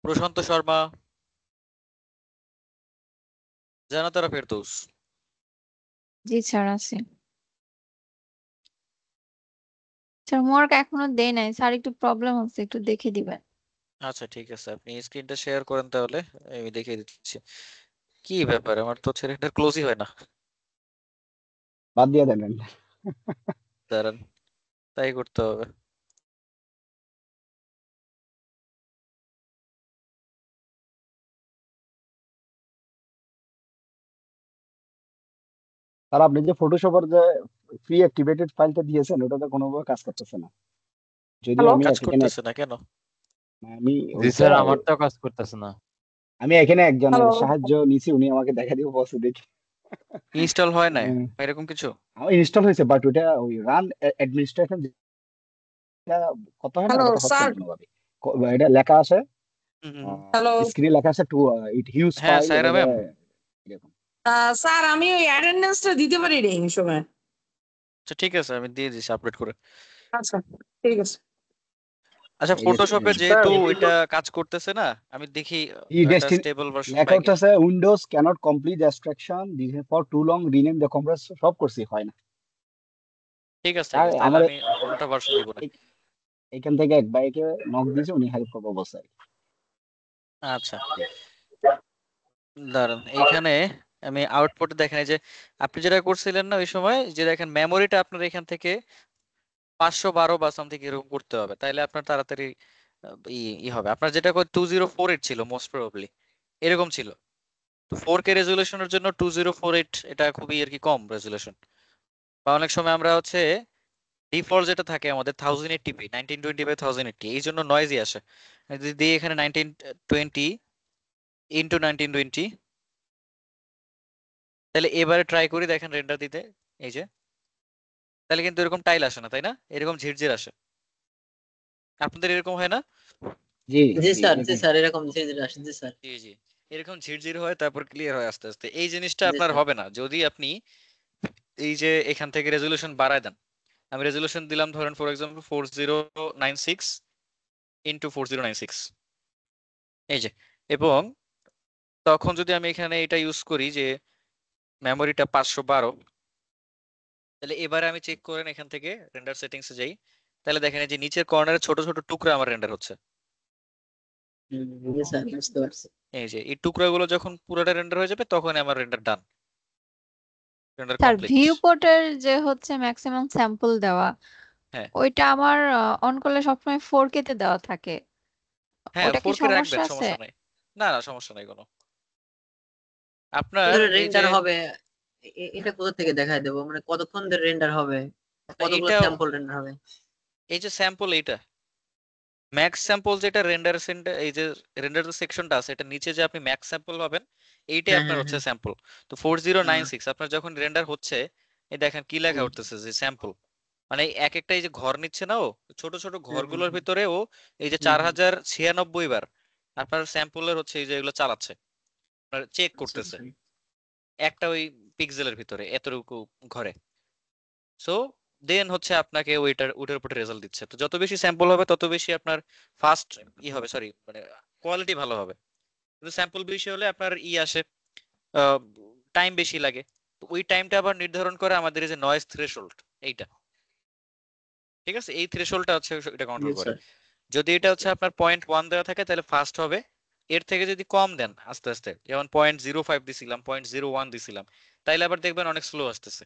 Prashanta Sharma, Janatara Ferdous. জি স্যার আছি। স্যার হোমওয়ার্ক এখনো দেই নাই স্যার, একটু প্রবলেম হচ্ছে, একটু দেখে দিবেন। আচ্ছা, ঠিক আছে, আপনি স্ক্রিনটা শেয়ার করেন তাহলে, আমি দেখিয়ে দিচ্ছি। কি ব্যাপার, আমার তো ছেলেটার ক্লোজই হয় না। বাদ দিয়ে দেন। দাঁড়ান, তাই করতে হবে। স্যার আপনি যে ফটোশপের যে ফ্রি অ্যাক্টিভেটেড ফাইলটা দিয়েছেন ওটাতে কোনোভাবে কাজ করতেছে না। যদি হ্যালো আমি কাজ এখানে করতেছে না কেন? আমি জি স্যার, আমার তো কাজ করতেছে না। আমি এখানে একজনের হ্যালো। সাহায্য নিছি, উনি আমাকে দেখা দিয়ে বলছে দেখি। ইনস্টল হয় নাই এরকম কিছু? আমার ইনস্টল হয়েছে বাট ওটা ওই রান অ্যাডমিনিস্ট্রেশন কত হয় না, হ্যালো ওটা হচ্ছে স্যার। না কোনোভাবে। এটা লেখা আছে হুম হুম হুম। হ্যালো স্ক্রিনে লেখা আছে টু ইট হিউজ হ্যাঁ, ফাইল সায়রা ম্যাম। এরকম। স্যার আমি ওই অ্যাটেন্ডেন্সটা দিতে পারি রে এই সময়। আচ্ছা, ঠিক আছে, আমি দিয়ে দিচ্ছি আপডেট করে। আচ্ছা ঠিক আছে। আচ্ছা, এই যে ফটোশপে স্যার যেহেতু এটা কাজ করতেছে না, আমি দেখি একটা স্টেবল ভার্সন লেখা পাই কিনা। হচ্ছে Windows cannot complete extraction this for too long rename the compressor, সব করছি হয় না। ঠিক আছে, ঠিক আছে, তাহলে আমার আমি অন্যটা ভার্সন দিব না। এখান থেকে এক ভাইকে নক দিয়েছে, উনি হেল্প করবো বলছে। আচ্ছা, দাঁড়ান এইখানে আমি আউটপুট দেখেন এই যে আপনি যেটা করছিলেন না ওই সময়, যে দেখেন মেমোরিটা আপনার এখান থেকে 512 বা সামথিং এরকম করতে হবে, তাইলে আপনার তাড়াতাড়ি ই হবে। আপনার যেটা 2048 ছিল মোস্ট প্রবাবলি, এরকম ছিল। তো 4K রেজুলেশনের জন্য 2048 এটা খুবই আর কি কম রেজুলেশন। বা অনেক সময় আমরা হচ্ছে ডিফল্ট যেটা থাকে আমাদের 1080p 1920 by 1080, এই জন্য নয়েজি আসে। যদি এখানে 1920 ইন্টু 1920, তাহলে এবারে ট্রাই করি দেখেন রেন্ডার দিতে। এই যে তাহলে কিন্তু এরকম টাইল আসে না, তাই না? এরকম ঝিরঝির আসে। আপনাদের এরকম হয় না? জি জি স্যার, জি এরকম স্যার, এরকম জি জি আসে, জি স্যার, জি জি, এরকম ঝিরঝির হয় তারপর ক্লিয়ার হয় আস্তে আস্তে। এই জিনিসটা জি আপনার স্যার। হবে না যদি আপনি এই যে এখান থেকে রেজলিউশন বাড়ায় দেন। আমি রেজলিউশন দিলাম ধরেন ফর এক্সাম্পল 4096 ইন্টু 4096, এই যে। এবং তখন যদি আমি এখানে এটা ইউজ করি যে মেমোরিটা 512, তাহলে এবারে আমি চেক করেন এখান থেকে রেন্ডার সেটিংসে যাই, তাহলে দেখেন এই যে নিচের কর্নারে ছোট ছোট টুকরা আমার রেন্ডার হচ্ছে। জি স্যার, বুঝতে পারছি। এই যে এই টুকরাগুলো যখন পুরোটা রেন্ডার হয়ে যাবে তখন আমার রেন্ডার ডান, রেন্ডার স্যার কমপ্লিট। ভিউ পোর্টের যে হচ্ছে ম্যাক্সিমাম স্যাম্পল দেওয়া, হ্যাঁ ওইটা আমার অন করলে সবসময় 4K তে দেওয়া থাকে, হ্যাঁ, ওটা কি 4K সমস্যা রাখবেন, আছে? সমস্যা নাই। না না, সমস্যা নাই কোনো। আপনার ধরে এই যে রেন্ডার হবে, এটা কোথা থেকে দেখায় দেবো, মানে কতক্ষণ ধরে রেন্ডার হবে, কতগুলো এইটা, স্যাম্পল রেন্ডার হবে? এই যে স্যাম্পল, এইটা ম্যাক্স স্যাম্পল যেটা রেন্ডার সেন্টার, এই যে রেন্ডার সেকশনটা আছে এটা নিচে যে আপনি ম্যাক্স স্যাম্পল পাবেন, এইটাই হ্যাঁ আপনার হ্যাঁ হচ্ছে হ্যাঁ। স্যাম্পল। তো 4096 আপনার যখন রেন্ডার হচ্ছে, এই দেখেন কি লেখা হুম, উঠতেছে যে স্যাম্পল। মানে এক একটা এই যে ঘর নিচ্ছে না ও, ছোট ছোট হুম, হুম, ঘরগুলোর ভিতরে ও এই যে হুম, হুম। 4096 বার আপনার স্যাম্পলের হচ্ছে এই যে এগুলো চালাচ্ছে, চেক আচ্ছা করতেছে আচ্ছা। একটা ওই পিক্সেলের ভিতরে এতটুকু ঘরে। সো দেন হচ্ছে আপনাকে ওইটার উপরে রেজাল্ট দিচ্ছে। তো যত বেশি স্যাম্পল হবে তত বেশি আপনার ফাস্ট হবে, সরি মানে কোয়ালিটি ভালো হবে। কিন্তু স্যাম্পল বেশি হলে আপনার আসে, টাইম বেশি লাগে। তো ওই টাইমটা আবার নির্ধারণ করে আমাদের এই যে নয়েজ থ্রেশহোল্ড, এইটা। ঠিক আছে, এই থ্রেশহোল্ডটা হচ্ছে এটা জি কন্ট্রোল করে। স্যার। যদি এটা হচ্ছে আপনার 0.1 দেওয়া থাকে তাহলে ফাস্ট হবে। এর থেকে যদি কম দেন আস্তে আস্তে, যেমন 0.05 দিছিলাম, 0.01 দিছিলাম, তাইলে আবার দেখবেন অনেক স্লো আসতেছে।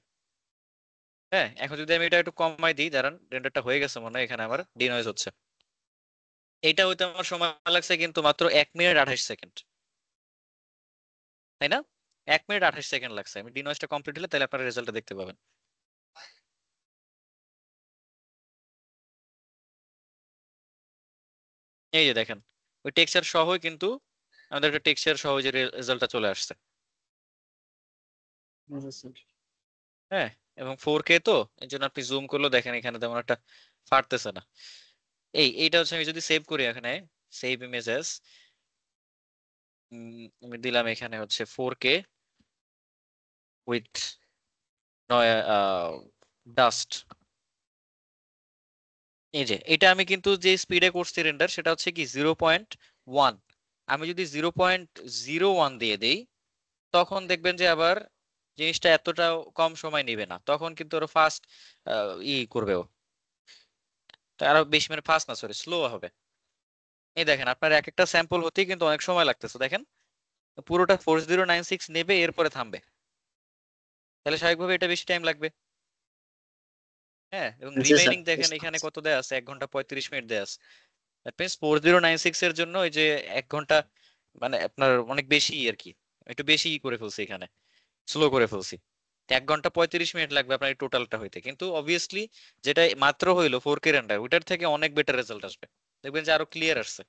হ্যাঁ, এখন যদি আমি এটা একটু কমাই দিই, দাঁড়ান রেন্ডারটা হয়ে গেছে মনে হয়, এখানে আমার ডিনয়েজ হচ্ছে। এইটা হইতে আমার সময় লাগছে কিন্তু মাত্র 1 মিনিট 28 সেকেন্ড, তাই না? 1 মিনিট 28 সেকেন্ড লাগছে। আমি ডিনয়েজটা কমপ্লিট হলে তাহলে আপনারা রেজাল্টটা দেখতে পাবেন। এই যে দেখেন ওই টেক্সচার সহই কিন্তু আমাদের একটা টেক্সচার সহ যে রেজাল্টটা চলে আসছে। জি স্যার। হ্যাঁ, এবং 4K তো এই জন্য আপনি জুম করলেও দেখেন এখানে তেমন একটা ফাটতেছে না। এইটা হচ্ছে আমি যদি সেভ করি এখানে, সেভ ইমেজেস, আমি দিলাম এখানে হচ্ছে 4K উইথ ডাস্ট। এই যে এটা আমি কিন্তু যে স্পিডে করছি রেন্ডার সেটা হচ্ছে কি 0.1। আমি যদি 0.01 দিয়ে দেই তখন দেখবেন যে আবার জিনিসটা এতটাও কম সময় নেবে না, তখন কিন্তু আরো ফাস্ট করবে ও। তো আরো বেশি, মানে ফাস্ট না, সরি স্লো হবে। এই দেখেন আপনার এক একটা স্যাম্পল হতেই কিন্তু অনেক সময় লাগতেছে, দেখেন পুরোটা 4096 নেবে এরপরে থামবে, তাহলে স্বাভাবিকভাবে এটা বেশি টাইম লাগবে। হ্যাঁ, এবং জি স্যার, রিমেইনিং দেখেন বুঝতে এখানে পারছি। কত দেয়া আছে, 1 ঘন্টা 35 মিনিট দেয়া আছে। দ্যাট মিনস 4096 এর জন্য ওই যে 1 ঘন্টা, মানে আপনার অনেক বেশি আর কি, একটু বেশি করে ফেলছি এখানে, স্লো করে ফেলছি। 1 ঘন্টা 35 মিনিট লাগবে আপনার এই টোটালটা হইতে, কিন্তু অবভিয়াসলি যেটা মাত্র হইলো 4K রেন্ডার ওইটার থেকে অনেক বেটার রেজাল্ট আসবে, দেখবেন যে আরো ক্লিয়ার আসছে।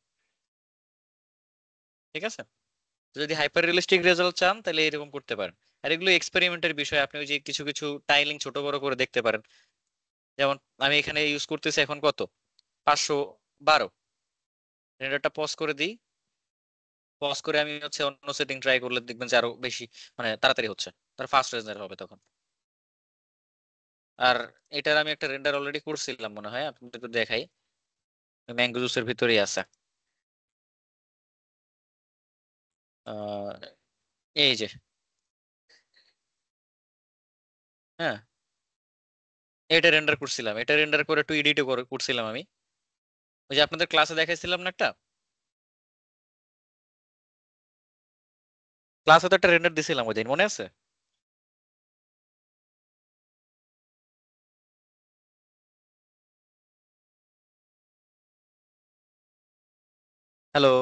ঠিক আছে, যদি হাইপার রিয়েলিস্টিক রেজাল্ট চান তাহলে এরকম করতে পারেন। আর এগুলো এক্সপেরিমেন্টের বিষয়, আপনি ওই যে কিছু কিছু টাইলিং ছোট বড় করে দেখতে পারেন। যেমন আমি এখানে ইউজ করতেছি এখন কত, 512। রেন্ডারটা পজ করে দিই, পজ করে আমি হচ্ছে অন্য সেটিং ট্রাই করলে দেখবেন যে আরো বেশি, মানে তাড়াতাড়ি হচ্ছে, তার ফাস্ট রেজাল্ট হবে তখন। আর এটার আমি একটা রেন্ডার অলরেডি করছিলাম মনে হয়, আপনাদের একটু দেখাই, ম্যাঙ্গো জুসের ভিতরেই আছে। আহ, এই যে, হ্যাঁ এটা রেন্ডার করছিলাম, এটা রেন্ডার করে একটু এডিটও করছিলাম আমি। ওই যে আপনাদের ক্লাসে দেখাইছিলাম না একটা, ক্লাসে তো একটা রেন্ডার দিছিলাম ওই দিন, মনে আছে? হ্যালো,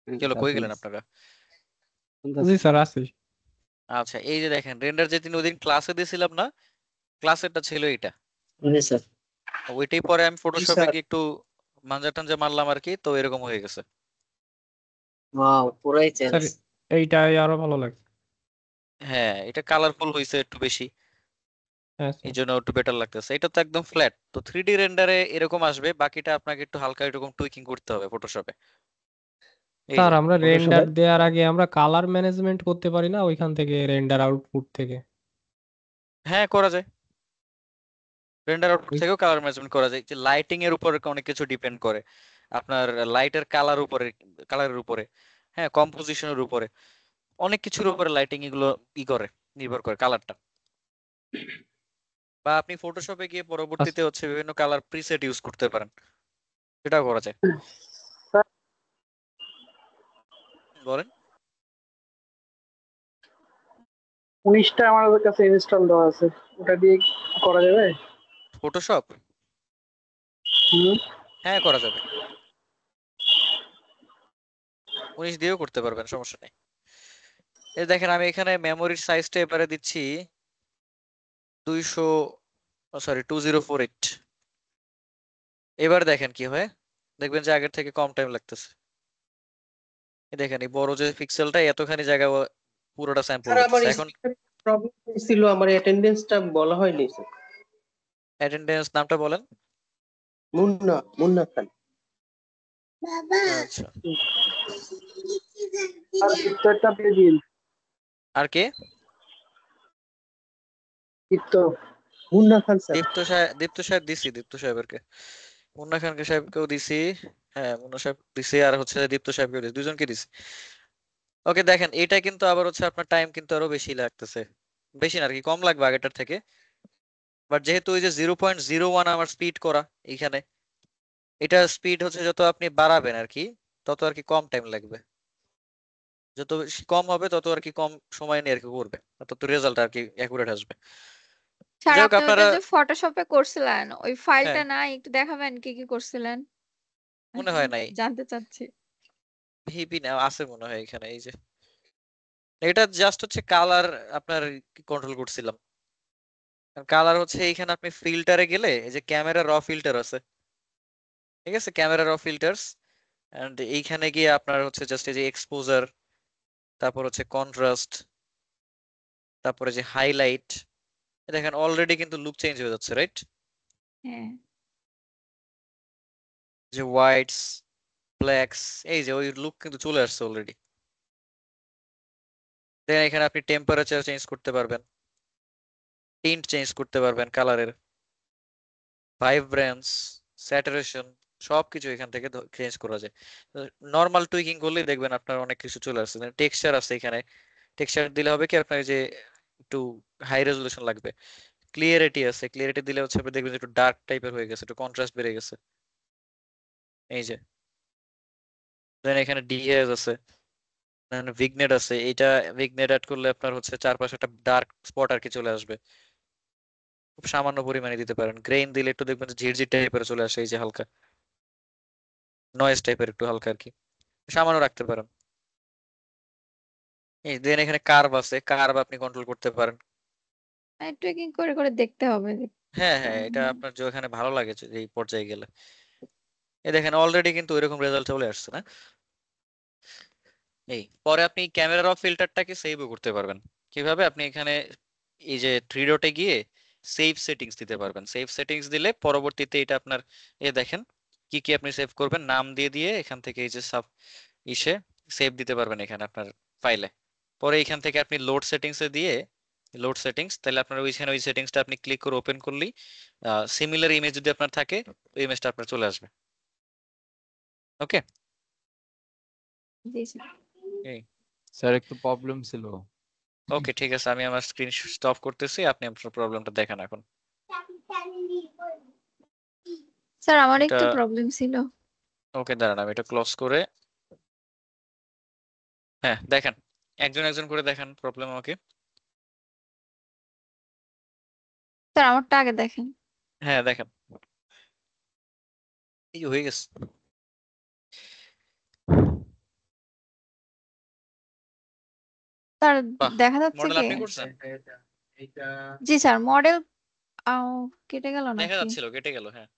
কি হলো, কই গেলেন আপনারা? জি স্যার আছি। আচ্ছা, এই যে দেখেন রেন্ডার যেদিন ওই দিন ক্লাসে দিছিলাম না, ক্লাসেরটা ছিল এটা। জি স্যার। ওইটাই পরে আমি জি ফটোশপে স্যার। গিয়ে একটু মাঞ্জা টাঞ্জা মারলাম আর কি, তো এরকম হয়ে গেছে। ওয়াও, পুরাই চেঞ্জ। স্যার এইটাই আরো ভালো লাগছে। হ্যাঁ, এটা কালারফুল হয়েছে একটু বেশি, হ্যাঁ এই স্যার। জন্য একটু বেটার লাগতেছে। এটা তো একদম ফ্ল্যাট, তো 3D রেন্ডারে এরকম আসবে, বাকিটা আপনাকে একটু হালকা এরকম টুইকিং করতে হবে ফটোশপে। এই স্যার যে আমরা ফটোশপে রেন্ডার দেওয়ার আগে আমরা কালার ম্যানেজমেন্ট করতে পারি না ওইখান থেকে, রেন্ডার আউটপুট থেকে? হ্যাঁ করা যায়, রেন্ডার আউটপুট ওই- থেকেও কালার ম্যানেজমেন্ট করা যায়। যে লাইটিং এর উপর অনেক কিছু ডিপেন্ড করে, আপনার লাইটের কালারের উপরে, হ্যাঁ কম্পোজিশনের উপরে, অনেক কিছুর উপরে লাইটিং এগুলো করে, নির্ভর করে কালারটা। বা আপনি ফটোশপে গিয়ে পরবর্তীতে হচ্ছে বিভিন্ন কালার প্রিসেট ইউজ করতে পারেন, সেটাও করা যায়। বলেন। 19টা আমাদের কাছে ইনস্টল দেওয়া আছে, ওটা দিয়ে করা যাবে? ফটোশপ হুম। হ্যাঁ করা যাবে, 19 দিয়েও করতে পারবেন, সমস্যা নেই। এই দেখেন আমি এখানে মেমোরির সাইজটা এবারে দিচ্ছি 2048। এবার দেখেন কি হয়, দেখবেন যে আগের থেকে কম টাইম লাগতেছে। এই দেখেন এই বড় যে পিক্সেলটা এতখানি জায়গা পুরোটা স্যাম্পল স্যার আমার হইতেছে। এখন স্পিকার প্রবলেম ছিল, আমার অ্যাটেন্ডেন্সটা বলা হয়নি স্যার। অ্যাটেন্ডেন্স নামটা বলেন। মুন্না খান। আচ্ছা, আর পিকচারটা দিয়ে দিন। আর কে? তো মুন্না খান স্যার। দীপ্ত সাহেব দিছি, দীপ্ত সাহেবেরকে, মুন্না খানকে সাহেবকেও দিছি। হ্যাঁ মুন্না সাহেব দিছি, আর হচ্ছে দীপ্ত সাহেবকেও দিছি, দুজনকে দিছি। ওকে দেখেন এটা কিন্তু আবার হচ্ছে আপনার টাইম কিন্তু আরো বেশি লাগতেছে, বেশি না আর কি, কম লাগবে আগেরটার থেকে। বাট যেহেতু ওই যে 0.01 আমার স্পিড করা এইখানে, এটা স্পিড হচ্ছে যত আপনি বাড়াবেন আর কি, তত আর কি কম টাইম লাগবে। যত বেশি কম হবে তত আর কি কম সময় নিয়ে আর কি করবে, তত রেজাল্ট আর কি অ্যাকুরেট আসবে। স্যার যাই হোক আপনি ওইটা আপনারা, যে ফটোশপে করছিলেন ওই হ্যাঁ ফাইলটা না একটু দেখাবেন কি কি করছিলেন? মনে হয় নাই, জানতে চাচ্ছি। ভিপি না আছে মনে হয় এখানে, এই যে এটা জাস্ট হচ্ছে কালার আপনার কন্ট্রোল করছিলাম। কালার হচ্ছে এইখানে আপনি ফিল্টারে গেলে এই যে ক্যামেরা র ফিল্টার আছে, ঠিক আছে, ক্যামেরা র ফিল্টার্স, এন্ড এইখানে গিয়ে আপনার হচ্ছে জাস্ট এই যে এক্সপোজার, তারপর হচ্ছে কন্ট্রাস্ট, তারপরে যে হাইলাইট, দেখেন অলরেডি কিন্তু লুক চেঞ্জ হয়ে যাচ্ছে, রাইট? হ্যাঁ যে হোয়াইটস, ব্ল্যাকস, এই যে ওই লুক কিন্তু চলে আসছে অলরেডি। দেন এখানে আপনি টেম্পারেচার চেঞ্জ করতে পারবেন, টিন্ট চেঞ্জ করতে পারবেন কালারের, ভাইব্রেন্স, স্যাচুরেশন, সবকিছু এখান থেকে চেঞ্জ করা যায়। নর্মাল টুইকিং করলেই দেখবেন আপনার অনেক কিছু চলে আসছে। টেক্সচার আছে এখানে, টেক্সচার দিলে হবে কি আপনার যে একটু হাই রেজলিউশন লাগবে। ক্লিয়ারিটি আছে, ক্লিয়ারিটি দিলে হচ্ছে আপনি দেখবেন যে একটু ডার্ক টাইপের হয়ে গেছে, একটু কন্ট্রাস্ট বেড়ে গেছে, এই যে। দেন এখানে ডিএস আছে, দেন ভিগনেট আছে, এইটা ভিগনেট অ্যাড করলে আপনার হচ্ছে চারপাশে একটা ডার্ক স্পট আর কি চলে আসবে। খুব সামান্য পরিমাণে দিতে পারেন। গ্রেইন দিলে একটু দেখবেন যে ঝিরঝির টাইপের চলে আসে, এই যে হালকা নয়েজ টাইপের একটু হালকা আর কি, সামান্য রাখতে পারেন। এই দেন এখানে কার্ভ আছে, কার্ভ আপনি কন্ট্রোল করতে পারেন। একটু কি করে করে দেখতে হবে। হ্যাঁ হ্যাঁ, এটা আপনার যেখানে ভালো লাগে যে এই পর্যায়ে গেলে। এই দেখেন অলরেডি কিন্তু ওইরকম রেজাল্ট চলে আসছে না? এই পরে আপনি ক্যামেরা র ফিল্টারটাকে সেভও করতে পারবেন। কিভাবে? আপনি এখানে এই যে থ্রি ডটে গিয়ে সেভ সেটিংস দিতে পারবেন। সেভ সেটিংস দিলে পরবর্তীতে এটা আপনার, এ দেখেন কি কি আপনি সেভ করবেন, নাম দিয়ে দিয়ে এখান থেকে এই যে সাব ইসে সেভ দিতে পারবেন এখানে আপনার ফাইলে। পরে এখান থেকে আপনি লোড সেটিংস এ দিয়ে, লোড সেটিংস, তাহলে আপনার ওইখানে ওই সেটিংসটা আপনি ক্লিক করে ওপেন করলেই সিমিলার ইমেজ যদি আপনার থাকে ওই ইমেজটা আপনার চলে আসবে। ওকে, জি স্যার। স্যার একটু প্রবলেম ছিল। ওকে ঠিক আছে, আমি আমার স্ক্রিন স্টপ করতেছি, আপনি আপনার প্রবলেমটা দেখান এখন। স্যার আমার এটা একটু প্রবলেম ছিল। ওকে দাঁড়ান, আমি এটা ক্লোজ করে হ্যাঁ দেখেন, একজন একজন করে দেখান প্রবলেম আমাকে। স্যার আমারটা আগে দেখেন। হ্যাঁ দেখেন, এই যে হয়ে গেছে। স্যার বাহ, দেখা যাচ্ছে মডেল কি? আপনি করছেন? জি স্যার, মডেল কেটে গেল দেখা নাকি? যাচ্ছিল, কেটে গেল, হ্যাঁ।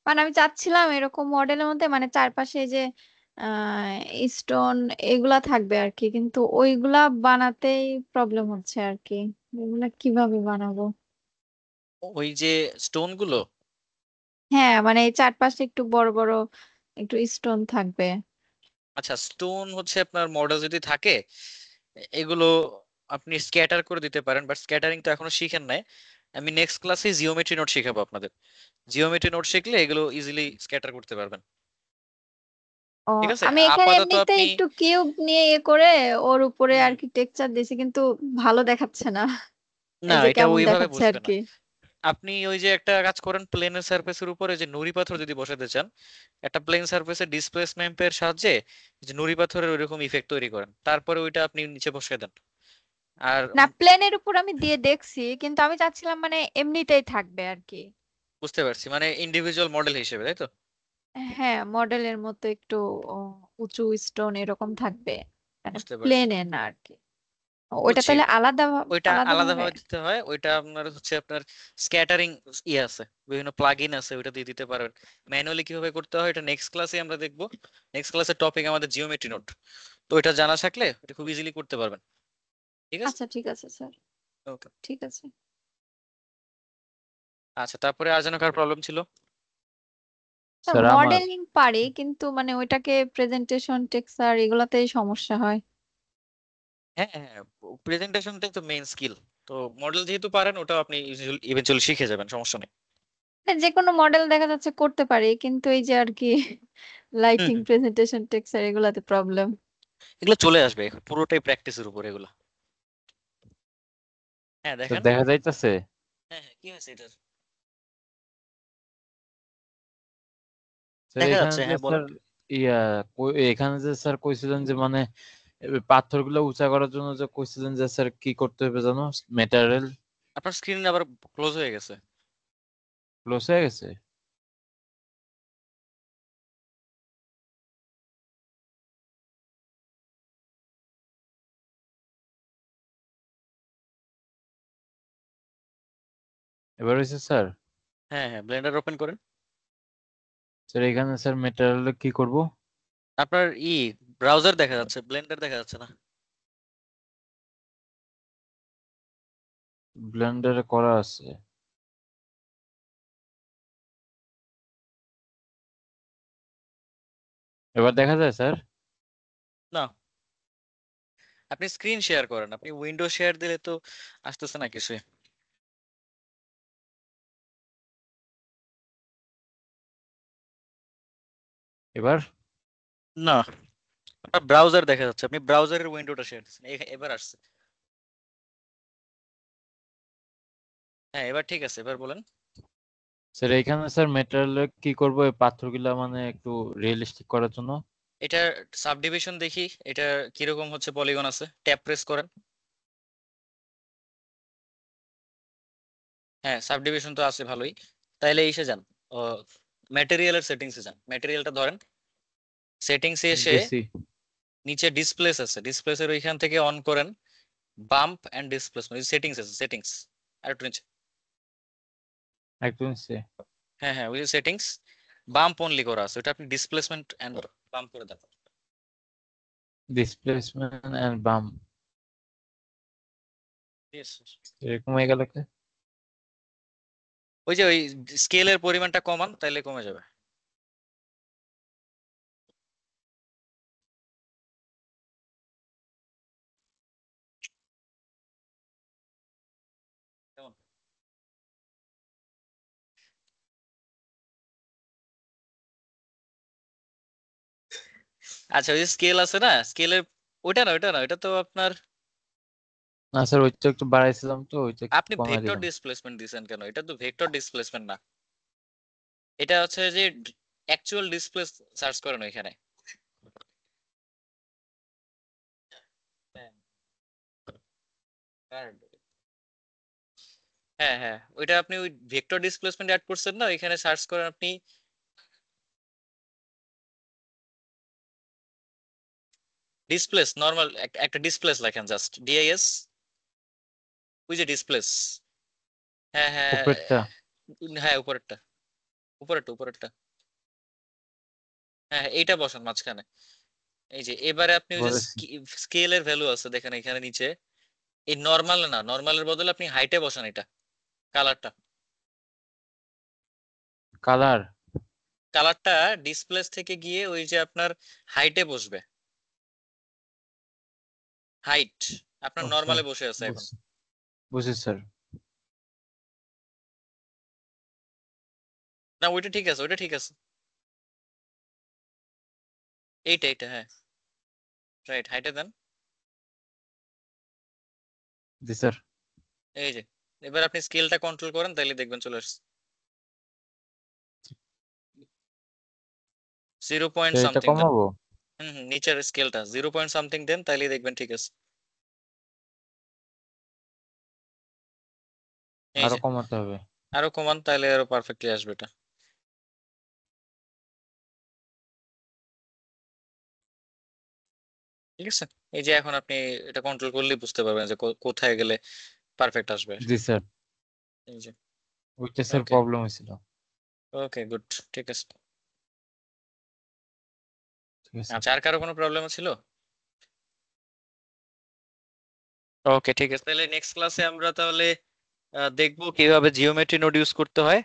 মানে আমি চাচ্ছিলাম এরকম মডেলের মধ্যে মানে চারপাশে এই যে স্টোন এগুলা থাকবে আর কি, কিন্তু ওইগুলা বানাতেই প্রবলেম হচ্ছে আর কি। এগুলা কিভাবে বানাবো? ওই যে স্টোন গুলো, হ্যাঁ মানে এই চারপাশে একটু বড় বড় একটু স্টোন থাকবে। আচ্ছা স্টোন হচ্ছে আপনার মডেল যদি থাকে, এগুলো আপনি স্ক্যাটার করে দিতে পারেন, বাট স্ক্যাটারিং তো এখনো শিখেন নাই। আমি নেক্সট ক্লাসে জিওমেট্রি নোট শেখাবো আপনাদের। জিওমেট্রি নোট শিখলে এগুলো ইজিলি স্ক্যাটার করতে পারবেন। ও, ঠিক আছে, আমি এখানে আপাতত এমনিতে আপনি, একটু কিউব নিয়ে করে ওর উপরে হুম, আর্কিটেকচার দিয়েছি, কিন্তু ভালো দেখাচ্ছে না। না এই যে এটা কেমন ওইভাবে দেখাচ্ছে আর বসবে না। কি। আপনি ওই যে একটা কাজ করেন, প্লেনের সারফেসের উপরে যে নুড়ি পাথর যদি বসাতে চান, একটা প্লেন সারফেসের ডিসপ্লেসমেন্টের সাহায্যে যে নুড়ি পাথরের ওইরকম ইফেক্ট তৈরি করেন, তারপরে ওইটা আপনি নিচে বসিয়ে দেন। আর না, প্লেনের উপর আমি দিয়ে দেখছি, কিন্তু আমি চাচ্ছিলাম মানে এমনিতেই থাকবে আর কি। বুঝতে পারছি, মানে ইন্ডিভিজুয়াল মডেল হিসেবে, তাই তো? হ্যাঁ, মডেলের মতো একটু ও, উঁচু স্টোন এরকম থাকবে, মানে বুঝতে পারছি, প্লেনে না আর কি। ওইটা বুঝছি। তাহলে আলাদা ওইটা আলাদা ভাবে। আলাদাভাবে দিতে হয়, ওইটা আপনার হচ্ছে আপনার স্ক্যাটারিং ইয়ে আছে, বিভিন্ন প্লাগইন আছে, ওইটা দিয়ে দিতে পারবেন। ম্যানুয়ালি কিভাবে করতে হয় এটা নেক্সট ক্লাসে আমরা দেখবো। নেক্সট ক্লাসের টপিক আমাদের জিওমেট্রি নোট। তো ওইটা জানা থাকলে এটা খুব ইজিলি করতে পারবেন। ঠিক আছে, আচ্ছা ঠিক আছে স্যার, ওকে। ঠিক আছে। আচ্ছা, তারপরে আর যেন কার প্রবলেম ছিল? স্যার স্যার আমার মডেলিং পারি, কিন্তু মানে ওইটাকে প্রেজেন্টেশন টেক্সচার এগুলাতেই সমস্যা হয়। হ্যাঁ হ্যাঁ, প্রেজেন্টেশনটাই তো মেইন স্কিল। তো মডেল যেহেতু পারেন, ওটা আপনি ইভেনচুয়ালি শিখে যাবেন, সমস্যা নেই। যে কোনো মডেল দেখা যাচ্ছে করতে পারি, কিন্তু এই যে আর কি হুম লাইটিং হুম, প্রেজেন্টেশন টেক্সচার এগুলাতে প্রবলেম। এগুলো চলে আসবে, পুরোটাই প্র্যাকটিসের উপর এগুলো। হ্যাঁ স্যার দেখেন। দেখা যাইতেছে। হ্যাঁ হ্যাঁ, কি হয়েছে এটার? স্যার দেখা এখানে যাচ্ছে, যে হ্যাঁ স্যার বলেন। ইয়া এখানে যে স্যার কইছিলেন যে মানে পাথরগুলো উঁচা করার জন্য যে কইছিলেন যে স্যার কি করতে হবে জানো, ম্যাটেরিয়াল আপনার স্ক্রিন আবার ক্লোজ হয়ে গেছে। ক্লোজ হয়ে গেছে। এবার হয়েছে স্যার। হ্যাঁ হ্যাঁ, ব্লেন্ডার ওপেন করেন। স্যার এখানে স্যার ম্যাটেরিয়াল কি করব? আপনার ব্রাউজার দেখা যাচ্ছে, ব্লেন্ডার দেখা যাচ্ছে না। ব্লেন্ডারে করা আছে। এবার দেখা যায় স্যার। না, আপনি স্ক্রিন শেয়ার করেন, আপনি উইন্ডো শেয়ার দিলে তো আসতেছে না কিছুই। এবার না, আপনার ব্রাউজার দেখা যাচ্ছে, আপনি ব্রাউজারের উইন্ডোটা শেয়ার দিচ্ছেন, এবার আসছে। হ্যাঁ এবার ঠিক আছে, এবার বলেন। স্যার এখানে স্যার ম্যাটেরিয়াল কি করব এই পাথরগুলা মানে একটু রিয়েলিস্টিক করার জন্য? এটা সাবডিভিশন দেখি, এটা কিরকম হচ্ছে, পলিগন আছে, ট্যাপ প্রেস করেন। হ্যাঁ সাবডিভিশন তো আছে ভালোই। তাইলে এসে যান, ম্যাটেরিয়ালের সেটিংসে যান, ম্যাটেরিয়ালটা ধরেন, সেটিংসে এসে গেছি। নিচে ডিসপ্লেস আছে, ডিসপ্লেসের ওইখান থেকে অন করেন বাম্প এন্ড ডিসপ্লেসমেন্ট, সেটিংস আছে, সেটিংস আর একটু নিচে। একটু নিচে। হ্যাঁ হ্যাঁ, ওই যে সেটিংস, বাম্প অনলি করা আছে, ওটা আপনি ডিসপ্লেসমেন্ট এন্ড বাম্প করে দেন। ডিসপ্লেসমেন্ট এন্ড বাম। Yes. এরকম হয়ে গেল কি? ওই যে ওই স্কেলের পরিমাণটা কমান, তাইলে কমে যাবে। কেমন? আচ্ছা, ওই যে স্কেল আছে না, স্কেলের ওইটা না, ওইটা না, ওইটা তো আপনার, না স্যার ওইটা একটু বাড়াইছিলাম তো ওইটা একটু আপনি কমাই ভেক্টর দিলাম। ডিসপ্লেসমেন্ট দিছেন কেন? এটা তো ভেক্টর ডিসপ্লেসমেন্ট না। এটা হচ্ছে যে অ্যাকচুয়াল ডিসপ্লে সার্চ করেন ওইখানে। হ্যাঁ হ্যাঁ, ওইটা আপনি ওই ভেক্টর ডিসপ্লেসমেন্ট অ্যাড করছেন না, ওইখানে সার্চ করেন আপনি ডিসপ্লেস নরমাল একটা ডিসপ্লেস লেখেন, জাস্ট ডিআইএস, ওই যে ডিসপ্লেস। হ্যাঁ হ্যাঁ উপরেরটা হ্যাঁ, উপরেরটা উপরেরটা উপরেরটা। হ্যাঁ এইটা বসান মাঝখানে। এই যে এবারে আপনি ওই যে বলেছি স্কেলের ভ্যালু আছে দেখেন এখানে নিচে, এই নরমাল না, নরমালের বদলে আপনি হাইটে বসান এটা, কালারটা। কালার কালারটা ডিসপ্লেস থেকে গিয়ে ওই যে আপনার হাইটে বসবে, হাইট আপনার আচ্ছা নরমালে বসে আছে এখন। বুঝছি বুঝছি স্যার। না ওইটা ঠিক আছে, ওইটা ঠিক আছে, এইটা এইটা হ্যাঁ রাইট, হাইটে দেন। জি স্যার। এই যে এবার আপনি স্কেলটা কন্ট্রোল করেন, তাইলে দেখবেন চলে আসছে 0 পয়েন্ট স্যার এটা সামথিং দেন। কমাবো? নিচের স্কেলটা 0 পয়েন্ট সামথিং দেন, তাইলে দেখবেন ঠিক আছে। এই আরো যে কমাতে হবে? আরো কমান, তাইলে আরো পারফেক্টলি আসবে এটা। ঠিক আছে, এই যে এখন আপনি এটা কন্ট্রোল করলেই বুঝতে পারবেন যে কোথায় গেলে পারফেক্ট আসবে। জি স্যার। এই যে ওইটা স্যার ওকে প্রবলেম হয়েছিল। ওকে গুড, ঠিক আছে। ঠিক আছে আচ্ছা, আর কারো কোনো প্রবলেম ছিল? ওকে ঠিক আছে, তাহলে নেক্সট ক্লাসে আমরা তাহলে দেখবো কিভাবে জিওমেট্রি নোড ইউজ করতে হয়।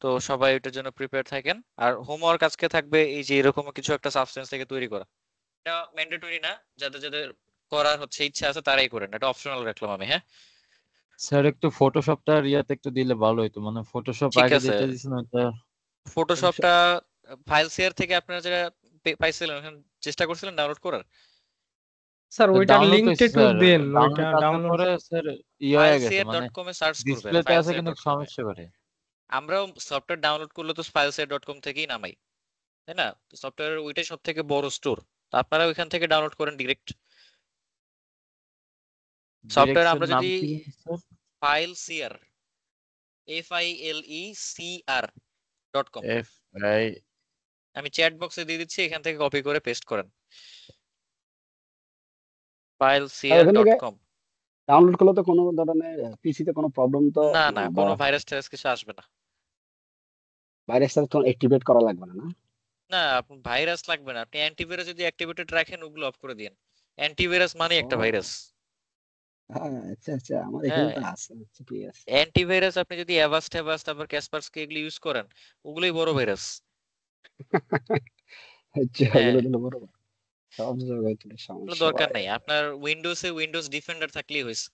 তো সবাই ওটার জন্য প্রিপেয়ার থাকেন। আর হোমওয়ার্ক আজকে থাকবে এই যে এরকম কিছু একটা সাবস্টেন্স থেকে তৈরি করা। এটা ম্যান্ডেটরি না, যাদের যাদের করার হচ্ছে ইচ্ছা আছে তারাই করেন, এটা অপশনাল রাখলাম আমি। হ্যাঁ স্যার একটু ফটোশপটা ইয়াতে একটু দিলে ভালো হতো, মানে ফটোশপ ঠিক আগে আছে, যেটা দিয়েছেন ওইটা। ফটোশপটা ফাইল শেয়ার থেকে আপনারা যেটা পাইছিলেন ওখানে চেষ্টা করছিলেন ডাউনলোড করার। স্যার ওইটার ডাউনলোড লিঙ্কটা হয়েছে একটু স্যার, দেন, ওইটা ডাউনলোড আসার ডাউনলোড। পরে স্যার ইয়ে হয়ে গেছে, মানে fileshare.com এ সার্চ করবেন, ডিসপ্লেতে আছে কিন্তু fileshare.com এ। সমস্যা করে। আমরাও সফটওয়্যার ডাউনলোড করলে তো fileshare.com থেকেই নামাই, তাই না? সফটওয়্যারের ওইটাই সব থেকে বড় স্টোর, তো আপনারা ওইখান থেকে ডাউনলোড করেন ডিরেক্ট। ডিরেক্ট সফটওয়্যার স্যার আমরা নাম যদি কি বলুন sir? FileSeer FILECR.com, F I আমি চ্যাট বক্সে দিয়ে দিচ্ছি, এখান থেকে কপি করে পেস্ট করেন, আর ওখান থেকে FileSeer.com। ডাউনলোড করলে তো কোনো ধরনের পিসিতে কোনো প্রবলেম তো না না, বা কোনো ভাইরাস টাইরাস কিছু আসবে না। ভাইরাসটা তো অ্যাক্টিভেট করা লাগবে না, না? না ভাইরাস লাগবে না, আপনি অ্যান্টিভাইরাস যদি অ্যাক্টিভেটেড রাখেন ওগুলো অফ করে দিন। অ্যান্টিভাইরাস মানে একটা ও ভাইরাস। হ্যাঁ, আচ্ছা আচ্ছা, আমার এখানে হ্যাঁ, তো আছে। আচ্ছা, ঠিক আছে। অ্যান্টিভাইরাস আপনি যদি অ্যাভাস্ট ট্যাভাস্ট তারপর ক্যাসপারস্কি এগুলো ইউজ করেন, ওগুলোই বড় ভাইরাস। আচ্ছা, হ্যাঁ, ওগুলো দিলে বড় সব জায়গায় তো ওগুলো সমস্যা দরকার ভাই। নাই, আপনার উইন্ডোজে উইন্ডোজ ডিফেন্ডার থাকলেই হয়েছে।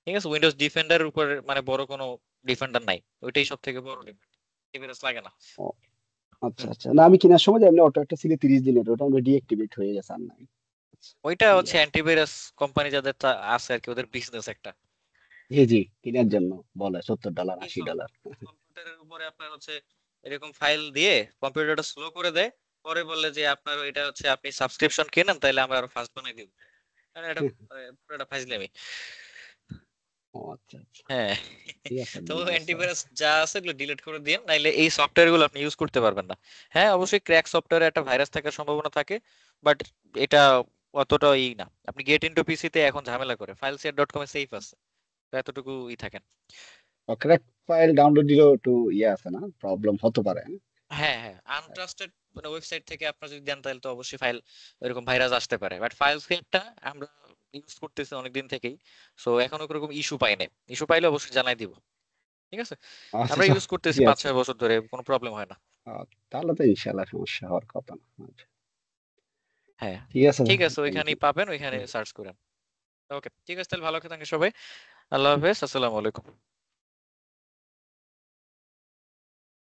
ঠিক আছে, উইন্ডোজ ডিফেন্ডারের উপর মানে বড় কোনো ডিফেন্ডার নাই, ওইটাই সব থেকে বড় ডিফেন্ডার, অ্যান্টিভাইরাস লাগে না। ও আচ্ছা হুম, আচ্ছা, না আমি কেনার সময় এমনি অটো একটা ছিল 30 দিনের, ওটা আমরা ডিঅ্যাক্টিভেট হয়ে গেছে আর নাই। আচ্ছা, ওইটা ঠিক হচ্ছে আছে। অ্যান্টিভাইরাস কোম্পানি যাদের আছে আর কি, ওদের বিজনেস একটা। জি জি, কেনার জন্য বলে $70 এই $80। কম্পিউটারের উপরে আপনার হচ্ছে এরকম ফাইল দিয়ে কম্পিউটারটা স্লো করে দেয়, পরে বললে যে আপনার এটা হচ্ছে আপনি সাবস্ক্রিপশন কেনেন তাহলে আমরা আরো ফাস্ট বানাই দিব। আরে এটা পুরোটা ফাইজলামি। ও আচ্ছা আচ্ছা, হ্যাঁ, ঠিক আছে, তো ধন্যবাদ স্যার। অ্যান্টিভাইরাস যা আছে এগুলো ডিলিট করে দিন, নাইলে এই সফটওয়্যার গুলো আপনি ইউজ করতে পারবেন না। হ্যাঁ অবশ্যই ক্র্যাক সফটওয়্যারে একটা ভাইরাস থাকার সম্ভাবনা থাকে, বাট এটা অতটা না। আপনি গেট ইনটু পিসি তে এখন ঝামেলা করে, fileshare.com এ সেফ আছে, তো এতটুকু থাকে। ক্র্যাক ফাইল ডাউনলোড দিলেও একটু ইয়ে আছে না, প্রবলেম হতে পারে, হ্যাঁ? হ্যাঁ হ্যাঁ, আনট্রাস্টেড মানে ওয়েবসাইট থেকে আপনারা যদি দেন তাহলে তো অবশ্যই ফাইল এরকম ভাইরাস আসতে পারে, বাট ফাইল সেটটা আমরা ইউজ করতেছি অনেকদিন থেকেই, সো এখনো কোনো ইস্যু পাই নাই। ইস্যু পাইলে অবশ্যই জানাই দিব। ঠিক আছে, আচ্ছা আমরা আচ্ছা, ইউজ করতেছি ঠিক আছে। 5-6 বছর ধরে, কোনো প্রবলেম হয় না। তাহলে তো ইনশাল্লাহ সমস্যা হওয়ার কথা না। আচ্ছা, হ্যাঁ ঠিক আছে ঠিক ভাই, আছে, থ্যাংক ওইখানেই ইউ। পাবেন, ওইখানে সার্চ করেন। ওকে ঠিক আছে, তাহলে ভালো থাকেন সবাই। আল্লাহ হাফেজ, আসসালামু আলাইকুম।